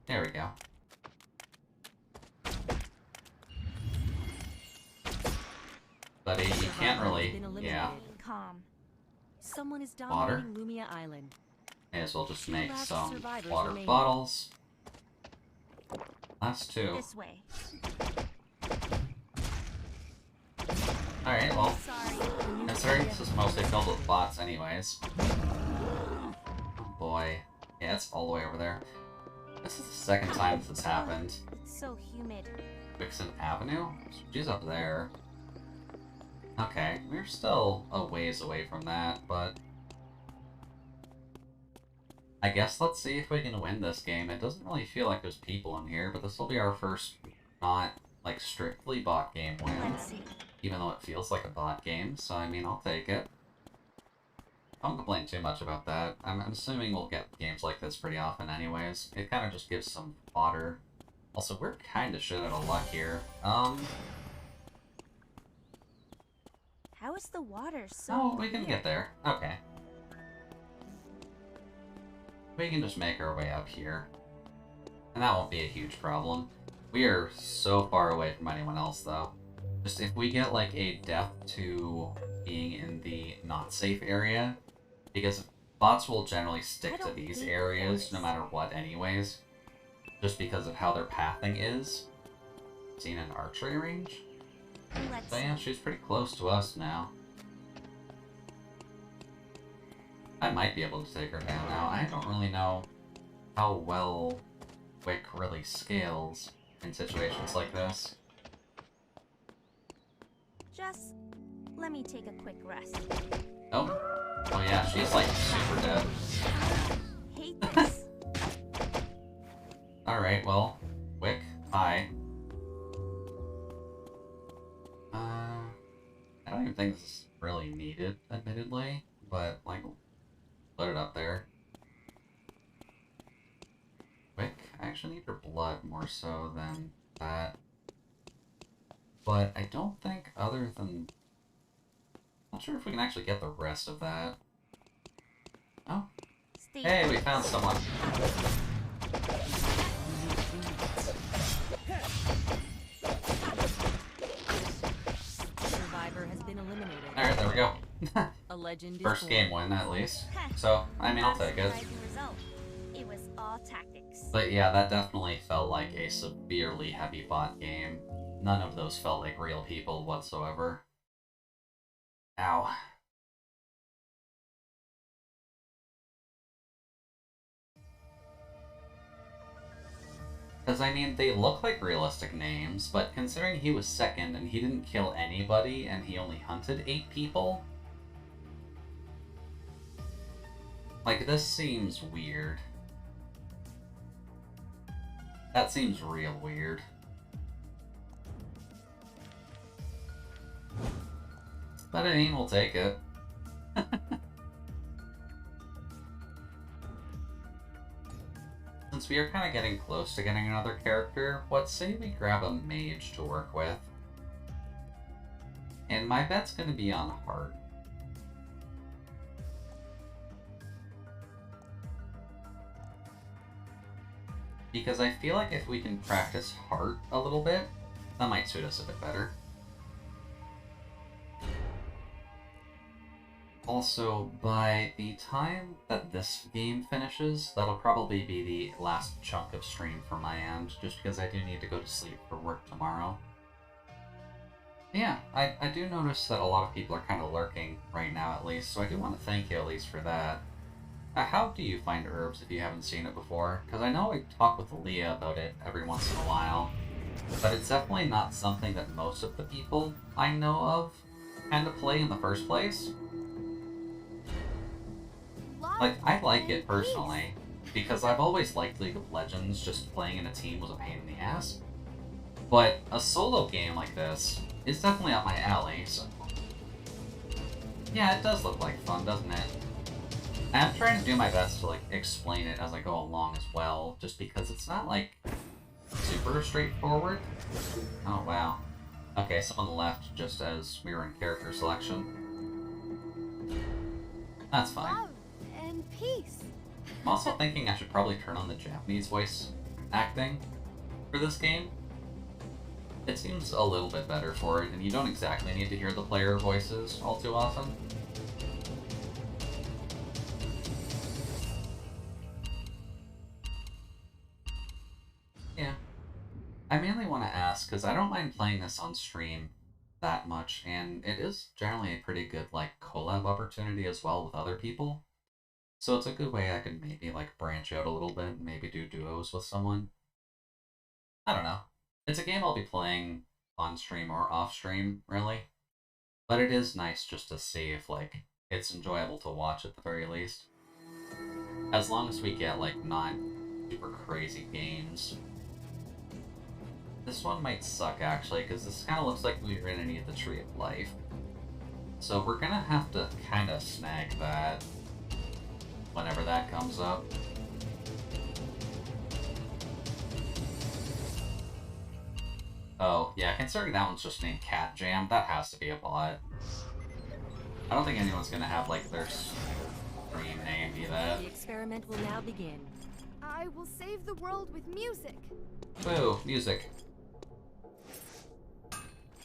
There we go. Buddy, you can't really... Yeah. Calm. Someone is Water. dominating Lumia Island. May as well just Two make last some survivors water remaining. bottles. Last 2. This way. Alright, well, Sorry. considering this is mostly filled with bots anyways. Oh boy. Yeah, it's all the way over there. This is the second time this has happened. It's so humid. Vixen Avenue? She's up there. Okay, we're still a ways away from that, but... I guess let's see if we can win this game. It doesn't really feel like there's people in here, but this will be our first not, like, strictly bot game win. Let's see. Even though it feels like a bot game, so I mean, I'll take it. I don't complain too much about that. I'm assuming we'll get games like this pretty often anyways. It kind of just gives some fodder. Also, we're kind of shit out of luck here. How is the water so Oh, we can clear? get there. Okay. We can just make our way up here. And that won't be a huge problem. We are so far away from anyone else, though. Just if we get, like, a death to being in the not-safe area, because bots will generally stick I to don't these hate areas this. no matter what anyways. Just because of how their pathing is. Seen in archery range? Let's So yeah, she's pretty close to us now. I might be able to take her down now. I don't really know how well Wick really scales in situations like this. just let me take a quick rest. Oh. Oh yeah, she's like super dead. Hate this. Alright, well, Wick, hi. I don't even think this is really needed, admittedly, but, like, put it up there. Wick, I actually need your blood more so than that. But I don't think other than... Not sure if we can actually get the rest of that. Oh. Stay Hey, we focused. found someone. Survivor has been eliminated. Alright, there we go. A legend is First born. game win, at least. So, I mean, I'll Not a take it. surprising result. It was all tactics. But yeah, that definitely felt like a severely heavy bot game. None of those felt like real people whatsoever. Ow. Because, I mean, they look like realistic names, but considering he was second and he didn't kill anybody and he only hunted 8 people... Like, this seems weird. That seems real weird. But I mean, we'll take it. Since we are kind of getting close to getting another character, let's say we grab a mage to work with. And my bet's going to be on Heart. Because I feel like if we can practice Heart a little bit, that might suit us a bit better. Also, by the time that this game finishes, that'll probably be the last chunk of stream for my end, just because I do need to go to sleep for work tomorrow. Yeah, I do notice that a lot of people are kind of lurking right now at least, so I do want to thank you at least for that. How do you find herbs if you haven't seen it before? Because I know I talk with Leah about it every once in a while, but it's definitely not something that most of the people I know of kind of play in the first place. Like, I like it personally, because I've always liked League of Legends, just playing in a team was a pain in the ass. But a solo game like this is definitely up my alley, so... Yeah, it does look like fun, doesn't it? I'm trying to do my best to, like, explain it as I go along as well, just because it's not, like, super straightforward. Oh, wow. Okay, someone left just as we were in character selection. That's fine. Love and peace. I'm also thinking I should probably turn on the Japanese voice acting for this game. It seems a little bit better for it, and you don't exactly need to hear the player voices all too often. Yeah. I mainly want to ask, because I don't mind playing this on stream that much, and it is generally a pretty good, like, collab opportunity as well with other people. So it's a good way I could maybe, like, branch out a little bit and maybe do duos with someone. I don't know. It's a game I'll be playing on stream or off stream, really. But it is nice just to see if, like, it's enjoyable to watch at the very least. As long as we get, like, not super crazy games. This one might suck, actually, because this kind of looks like we're going to need the Tree of Life. So we're going to have to kind of snag that whenever that comes up. Oh, yeah, considering that one's just named Cat Jam, that has to be a bot. I don't think anyone's going to have, like, their stream name be that. The experiment will now begin. I will save the world with music. Woo, music.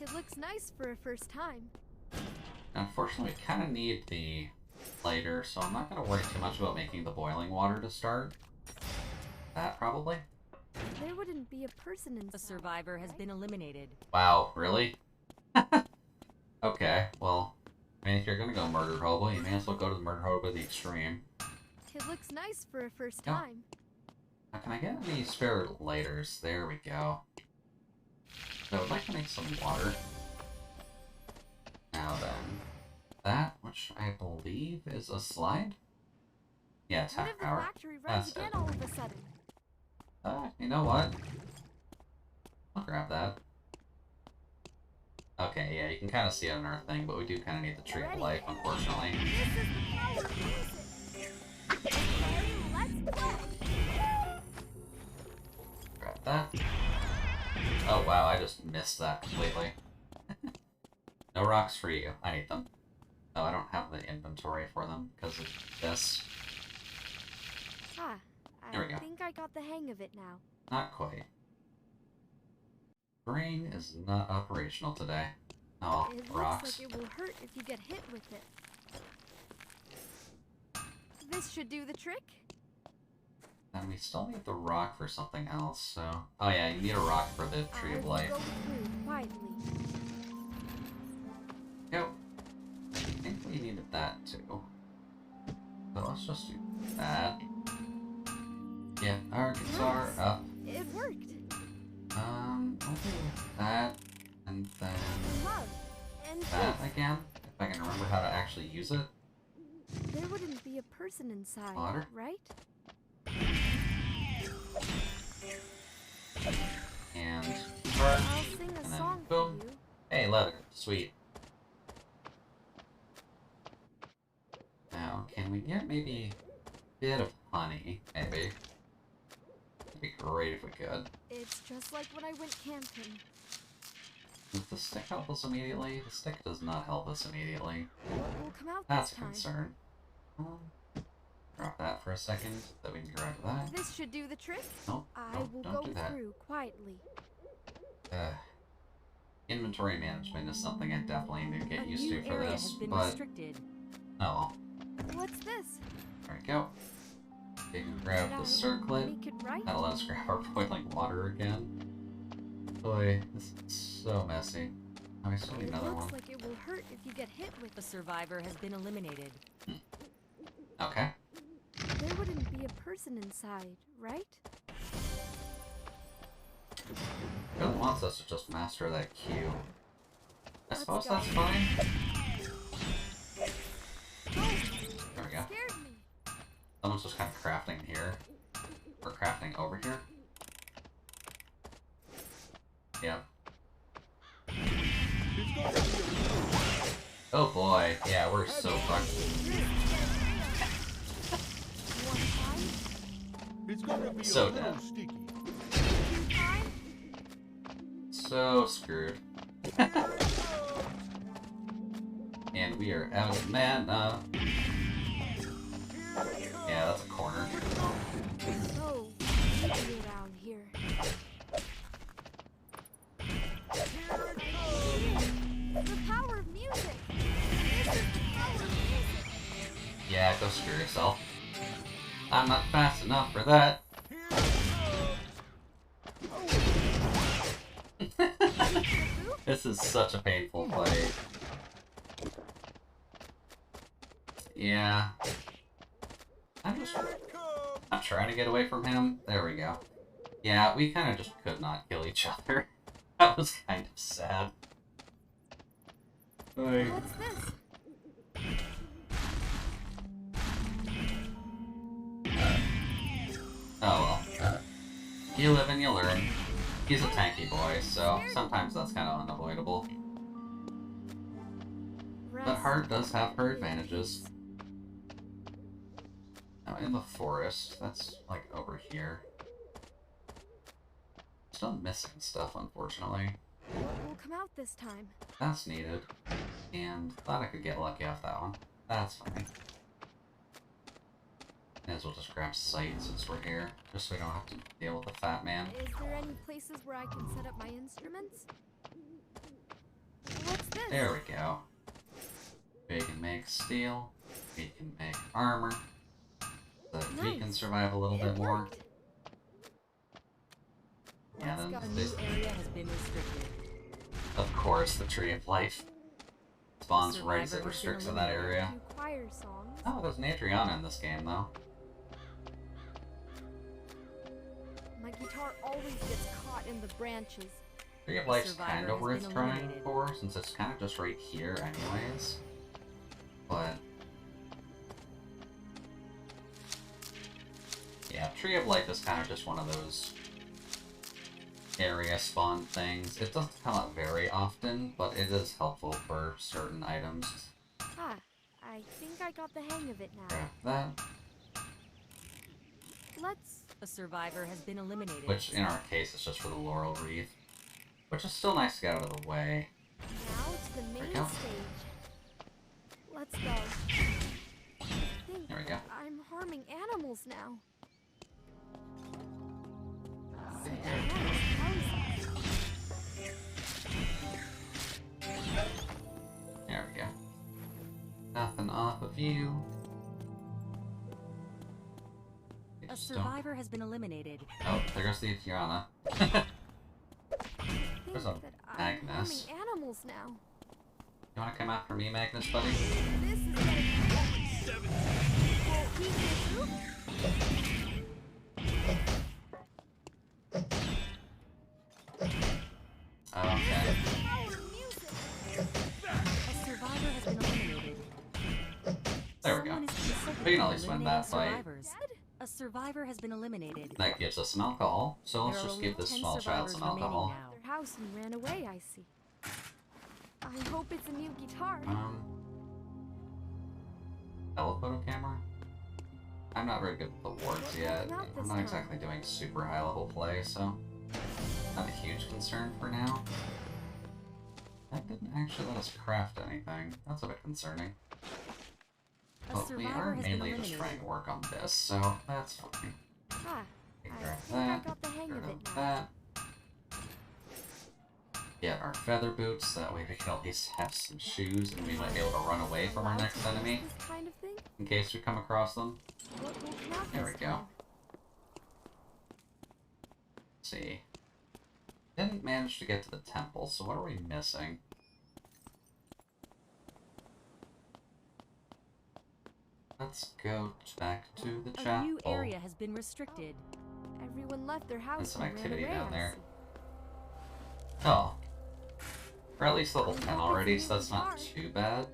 It looks nice for a first time. Unfortunately, we kind of need the lighter, so I'm not going to worry too much about making the boiling water to start. That, probably. There wouldn't be a person inside. A survivor has been eliminated. Wow, really? Okay, well, I mean, if you're going to go murder hobo, you may as well go to the murder hobo the extreme. It looks nice for a first Yeah. time. Now, can I get any spare lighters? There we go. So I would like to make some water. Now then, that, which I believe is a slide? Yeah, it's What half if the power. factory runs That's again it. all of a sudden? You know what? I'll grab that. Okay, yeah, you can kind of see it on our thing, but we do kind of need the Tree of Life, unfortunately. This is the power of music. Okay, let's play. Grab that. Oh wow, I just missed that completely. No rocks for you. I need them. Oh, I don't have the inventory for them because of this. Ah, There we I go. think I got the hang of it now. Not quite. Brain is not operational today. Oh, It rocks. looks like it will hurt if you get hit with it. This should do the trick. And we still need the rock for something else, so... Oh yeah, you need a rock for the Tree I of will Life. go through quietly. Go. I think we needed that too. So let's just do that. Yeah, our guitar Nice. up. It worked. We'll do that, and then Love and that peace. again, if I can remember how to actually use it. There wouldn't be a person inside, Water? right? And heart, I'll sing a and then song boom. for you. Hey, leather, sweet. Can we get maybe a bit of honey? Maybe. That'd be great if we could. It's just like when I went camping. Does the stick help us immediately? The stick does not help us immediately. What will come out That's a this time? concern. Drop that for a second, so that we can grab that. This should do the trick. Nope, I nope, will don't go do that. through quietly. Inventory management is something I definitely need to get A used new to for area this, has been but restricted. oh, What's this? there we go. We can grab the circlet. Make it right? That'll let us grab our boiling water again. Boy, this is so messy. Oh, we still need It another looks one. like it will hurt if you get hit with The it. survivor has been eliminated. Okay. There wouldn't be a person inside, right? It really wants us to just master that cue. I Let's suppose go. that's fine. Oh, There we go. scared me. Someone's just kind of crafting here. Or crafting over here. Yep. Oh boy, yeah, we're so fucked. One time, It's gonna be So a little dead. sticky. two time. So screwed. And we are out of mana. Yeah, that's a corner. So, easy around here. The power of music. This is the power of music. Yeah, go screw yourself. I'm not fast enough for that. This is such a painful fight. Yeah. I'm trying to get away from him. There we go. Yeah, we kind of just could not kill each other. That was kind of sad. Like, What's this? oh well. You live and you learn. He's a tanky boy, so sometimes that's kind of unavoidable. But hard does have her advantages. Now in the forest, that's like over here. Still missing stuff, unfortunately. What will come out this time? That's needed. And thought I could get lucky off that one. That's fine. May as well just grab sight since we're here, just so we don't have to deal with the fat man. Is there any places where I can set up my instruments? What's this? There we go. We can make steel. We can make armor. So that we can Nice. survive a little It bit more. worked. Yeah, Let's then go. A this, new area has been restricted. of course, the Tree of Life spawns right as it Survivor has been restricts in that area. Two choir songs. Oh, there's an Adriana in this game, though. My guitar always gets caught in the branches. Tree of The Life's survivor kind of has worth been trying eliminated. for, since it's kind of just right here anyways. But... yeah, Tree of Life is kind of just one of those area spawn things. It doesn't come up very often, but it is helpful for certain items. Ah, I think I got the hang of it now. Grab that, Let's... A survivor has been eliminated. which in our case is just for the Laurel Wreath. Which is still nice to get out of the way. Now to the There we main go. stage. Let's go. I think There we go. I'm harming animals now. There we go. Nothing off of you. A Just don't- survivor has been eliminated. Oh, there goes the Adriana. I There's think a that I'm Magnus. harming animals now. You wanna come out for me, Magnus, buddy? This is gonna be... Will he get through? Okay. Power of music. A survivor has been eliminated. There we go. Someone is consecutively We can at least win that eliminating fight. survivors. A survivor has been eliminated. That gives us some alcohol, so let's There are just only give this 10 small child survivors some remaining alcohol. now. Their house and ran away, I see. I hope it's a new guitar. telephoto camera? I'm not very good with the wards yet. Not I'm this not time. exactly doing super high level play, so not a huge concern for now. That didn't actually let us craft anything. That's a bit concerning. A But we survivor are has been mainly just eliminated. trying to work on this, so that's fine. Ah, Take I care of think I that. got the hang Get of rid it of now. that. Get our feather boots, that way we can at least have some shoes and we might be able to run away from our Allowed next to use enemy This kind of thing? in case we come across them. What will count There this we go. time? Let's see. Didn't manage to get to the temple, so what are we missing? Let's go back to the A chapel. new area has been restricted. Everyone left their house There's some and ran activity away, down I there. see. Oh. We're at least level 10 already, so that's not too bad.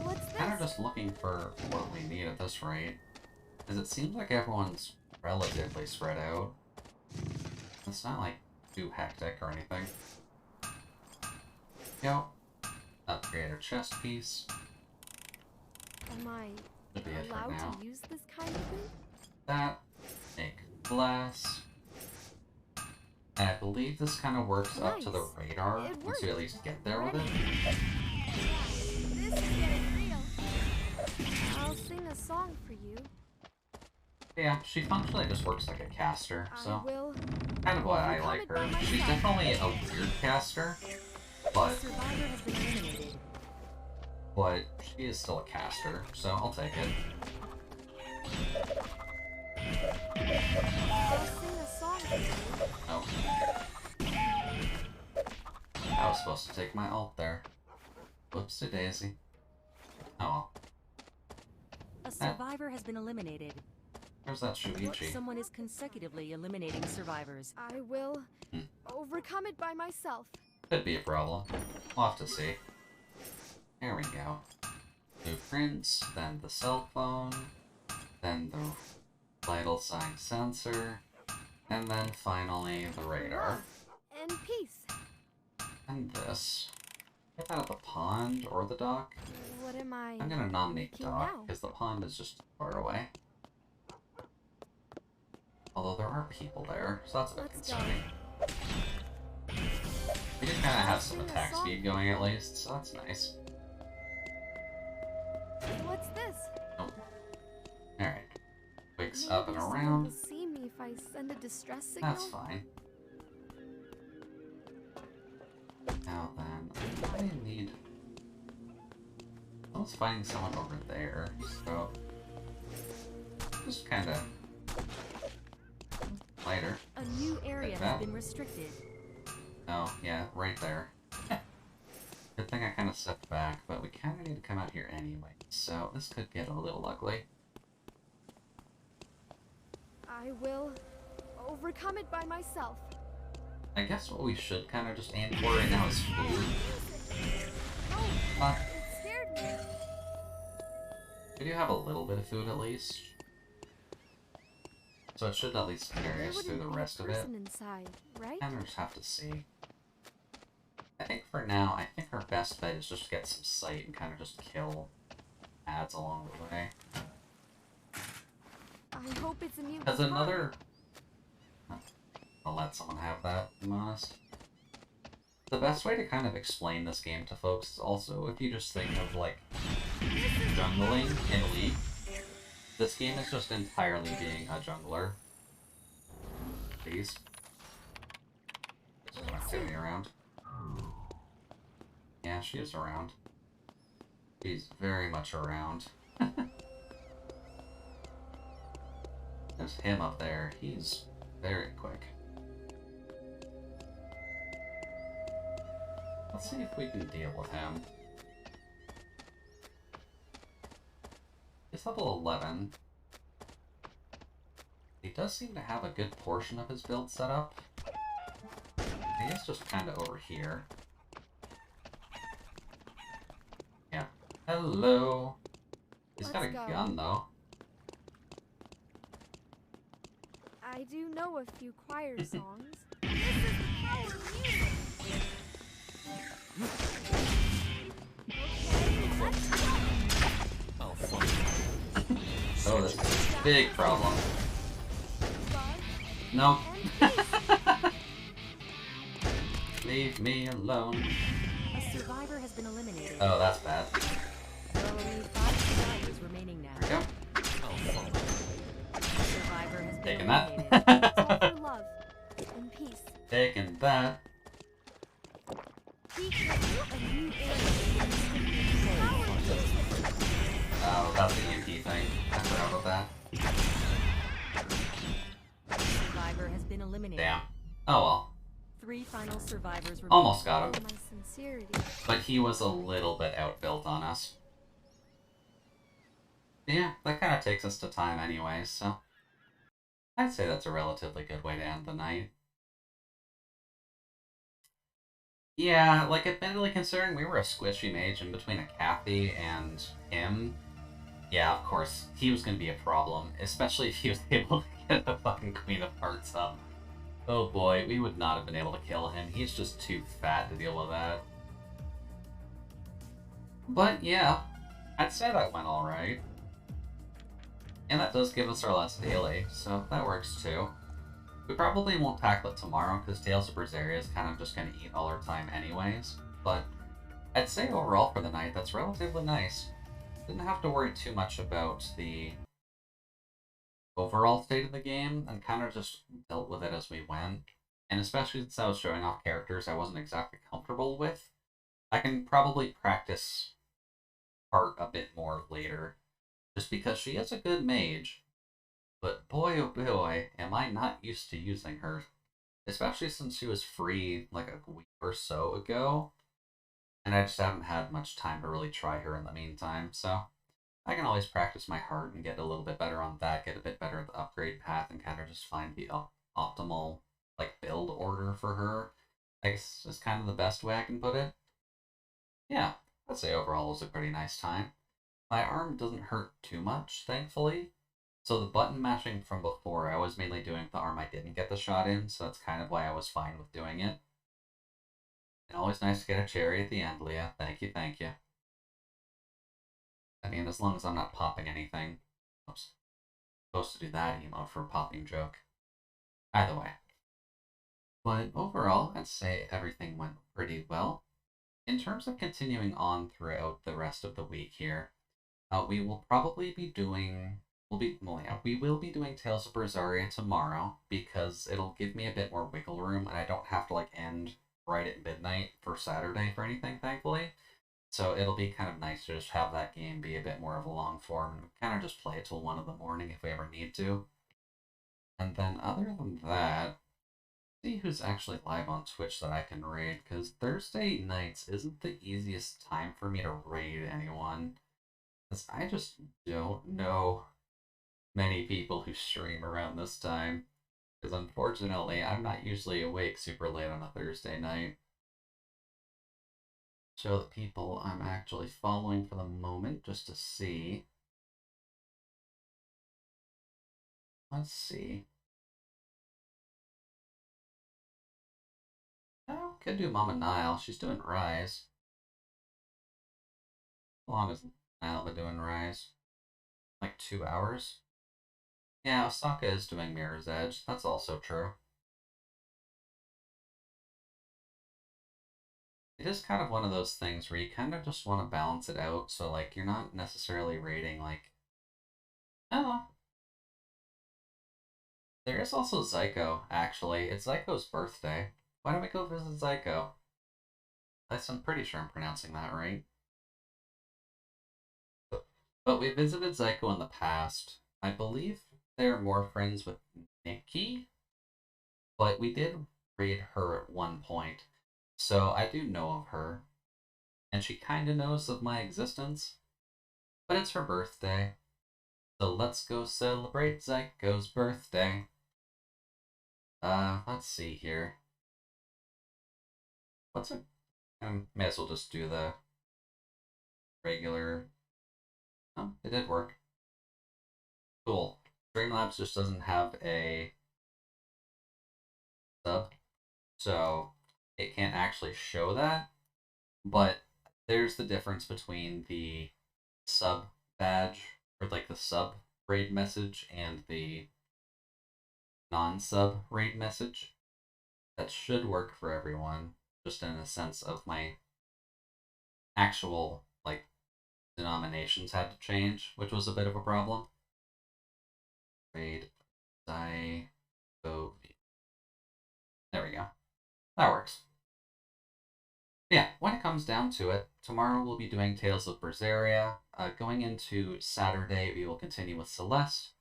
What's Kind of this? just looking for what we need at this rate. Because it seems like everyone's relatively spread out. It's not like too hectic or anything. Yo. Upgrade our chest piece. Am I Should be it for allowed now. to use this kind of thing? That. Make glass. And I believe this kind of works up to the Nice. radar It once you at least get there with it. This is getting real. I'll sing a song for you. Yeah, she functionally just works like a caster, I so will. kind of why I overcome like it by her. myself. She's definitely a weird caster, A but survivor has been eliminated. she is still a caster, so I'll take it. I'll sing a song for you. Oh. I was supposed to take my ult there. Whoopsie daisy. Oh well. A survivor has been eliminated. There's that Shuichi. Someone is consecutively eliminating survivors. I will overcome it by myself. Could be a problem. We'll have to see. There we go. Blueprints, then the cell phone, then the vital sign sensor, and then finally the radar. And peace. And this. Get that at the pond or the dock. What am I? I'm gonna nominate making dock, now? because the pond is just far away. Although there are people there, so that's a bit Let's go. concerning. We do kind of have some Sing a attack song. speed going at least, so that's nice. What's this? Alright. Wakes Maybe up and someone around. will see me if I send a distress signal. That's fine. Now then, I need... I was finding someone over there, so... Just kinda... Later. A new area Like has that? been restricted. Oh, yeah, right there. Good thing I kinda stepped back, but we kinda need to come out here anyway, so this could get a little ugly. I will overcome it by myself. I guess what we should kinda just aim for right now is food. Oh, it scared me. We do have a little bit of food at least. So it should at least carry There us through wouldn't the be a rest of it. person inside, right? And we'll just have to see. I think for now, I think our best bet is just to get some sight and kind of just kill ads along the way. I hope it's a new. Because another... I'll let someone have that, I'm honest. The best way to kind of explain this game to folks is also if you just think of, like, jungling in League. This game is just entirely being a jungler. Please. There's some activity around. Yeah, she is around. She's very much around. There's him up there. He's very quick. Let's see if we can deal with him. He's level 11. He does seem to have a good portion of his build set up. He is just kind of over here. Yeah. Hello! He's got a Let's go. gun, though. I do know a few choir songs. This is power music. Okay, let's go. Big problem. No. Leave me alone. A survivor has been eliminated. Oh, that's bad. There are only 5 survivors remaining now. There we go. A survivor has been Taking eliminated. It's all that. for love and peace. Taking that. Peace with a new era. How ambitious. Oh, that's the EMP thing. I forgot about that. A survivor has been eliminated. Damn. Oh well. 3 final survivors remain. Almost got him. My sincerity. But he was a little bit outbuilt on us. Yeah, that kind of takes us to time anyway, so I'd say that's a relatively good way to end the night. Yeah, like, admittedly, considering we were a squishy mage in between a Kathy and him, yeah, of course, he was going to be a problem, especially if he was able to get the fucking Queen of Hearts up. Oh boy, we would not have been able to kill him. He's just too fat to deal with that. But yeah, I'd say that went alright. And that does give us our last daily, so that works too. We probably won't tackle it tomorrow, because Tales of Berseria is kind of just going to eat all our time anyways. But I'd say overall for the night, that's relatively nice. Didn't have to worry too much about the overall state of the game, and kind of just dealt with it as we went. And especially since I was showing off characters I wasn't exactly comfortable with, I can probably practice Heart a bit more later. Just because she is a good mage. But boy oh boy, am I not used to using her. Especially since she was free like a week or so ago. And I just haven't had much time to really try her in the meantime, so I can always practice my Heart and get a little bit better on that, get a bit better at the upgrade path, and kind of just find the optimal like build order for her. I guess is kind of the best way I can put it. Yeah, I'd say overall it was a pretty nice time. My arm doesn't hurt too much, thankfully. So the button mashing from before, I was mainly doing the arm I didn't get the shot in, so that's kind of why I was fine with doing it. And always nice to get a cherry at the end, Leah. Thank you, thank you. I mean, as long as I'm not popping anything. Oops. Supposed to do that emote for a popping joke. Either way. But overall, I'd say everything went pretty well. In terms of continuing on throughout the rest of the week here, we will probably be doing... we will be doing Tales of Berseria tomorrow, because it'll give me a bit more wiggle room, and I don't have to, like, end right at midnight for Saturday for anything, thankfully. So it'll be kind of nice to just have that game be a bit more of a long form, and kind of just play it till 1 in the morning if we ever need to. And then other than that, see who's actually live on Twitch that I can raid, because Thursday nights isn't the easiest time for me to raid anyone. Because I just don't know many people who stream around this time. Because unfortunately, I'm not usually awake super late on a Thursday night. Show the people I'm actually following for the moment, just to see. Let's see. Oh, could do Mama Nile. She's doing Rise. How long has Nile been doing Rise? Like 2 hours? Yeah, Osaka is doing Mirror's Edge. That's also true. It is kind of one of those things where you kind of just want to balance it out, so like you're not necessarily rating like... Oh. There is also Zyko, actually. It's Zyko's birthday. Why don't we go visit Zyko? I'm pretty sure I'm pronouncing that right. But we visited Zyko in the past. I believe they're more friends with Nikki, but we did raid her at one point. So I do know of her, and she kinda knows of my existence, but it's her birthday. So let's go celebrate Zyko's birthday. Let's see here. May as well just do the regular... Oh, it did work. Cool. Streamlabs just doesn't have a sub, so it can't actually show that, but there's the difference between the sub badge, or like the sub raid message and the non-sub raid message. That should work for everyone, just in a sense of my actual, like, denominations had to change, which was a bit of a problem. Raid VOD. There we go. That works. Yeah, when it comes down to it, tomorrow we'll be doing Tales of Berseria. Going into Saturday, we will continue with Celeste.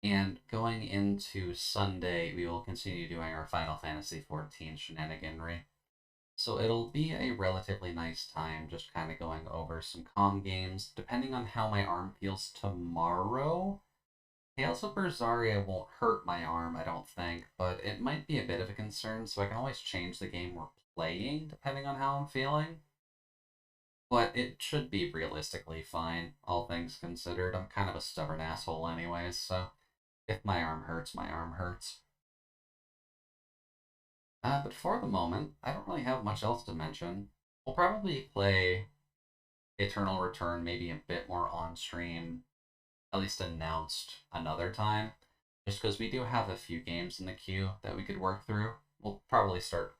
And going into Sunday, we will continue doing our Final Fantasy XIV shenaniganry. So it'll be a relatively nice time just kind of going over some calm games. Depending on how my arm feels tomorrow, Tales of Berseria won't hurt my arm, I don't think, but it might be a bit of a concern, so I can always change the game we're playing depending on how I'm feeling. But it should be realistically fine, all things considered. I'm kind of a stubborn asshole anyways, so if my arm hurts, my arm hurts. But for the moment, I don't really have much else to mention. We'll probably play Eternal Return maybe a bit more on stream, at least announced another time, just because we do have a few games in the queue that we could work through. We'll probably start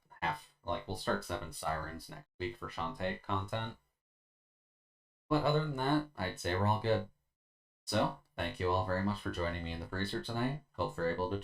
we'll start 7 Sirens next week for Shantae content. But other than that, I'd say we're all good. So, thank you all very much for joining me in the freezer tonight. Hope you're able to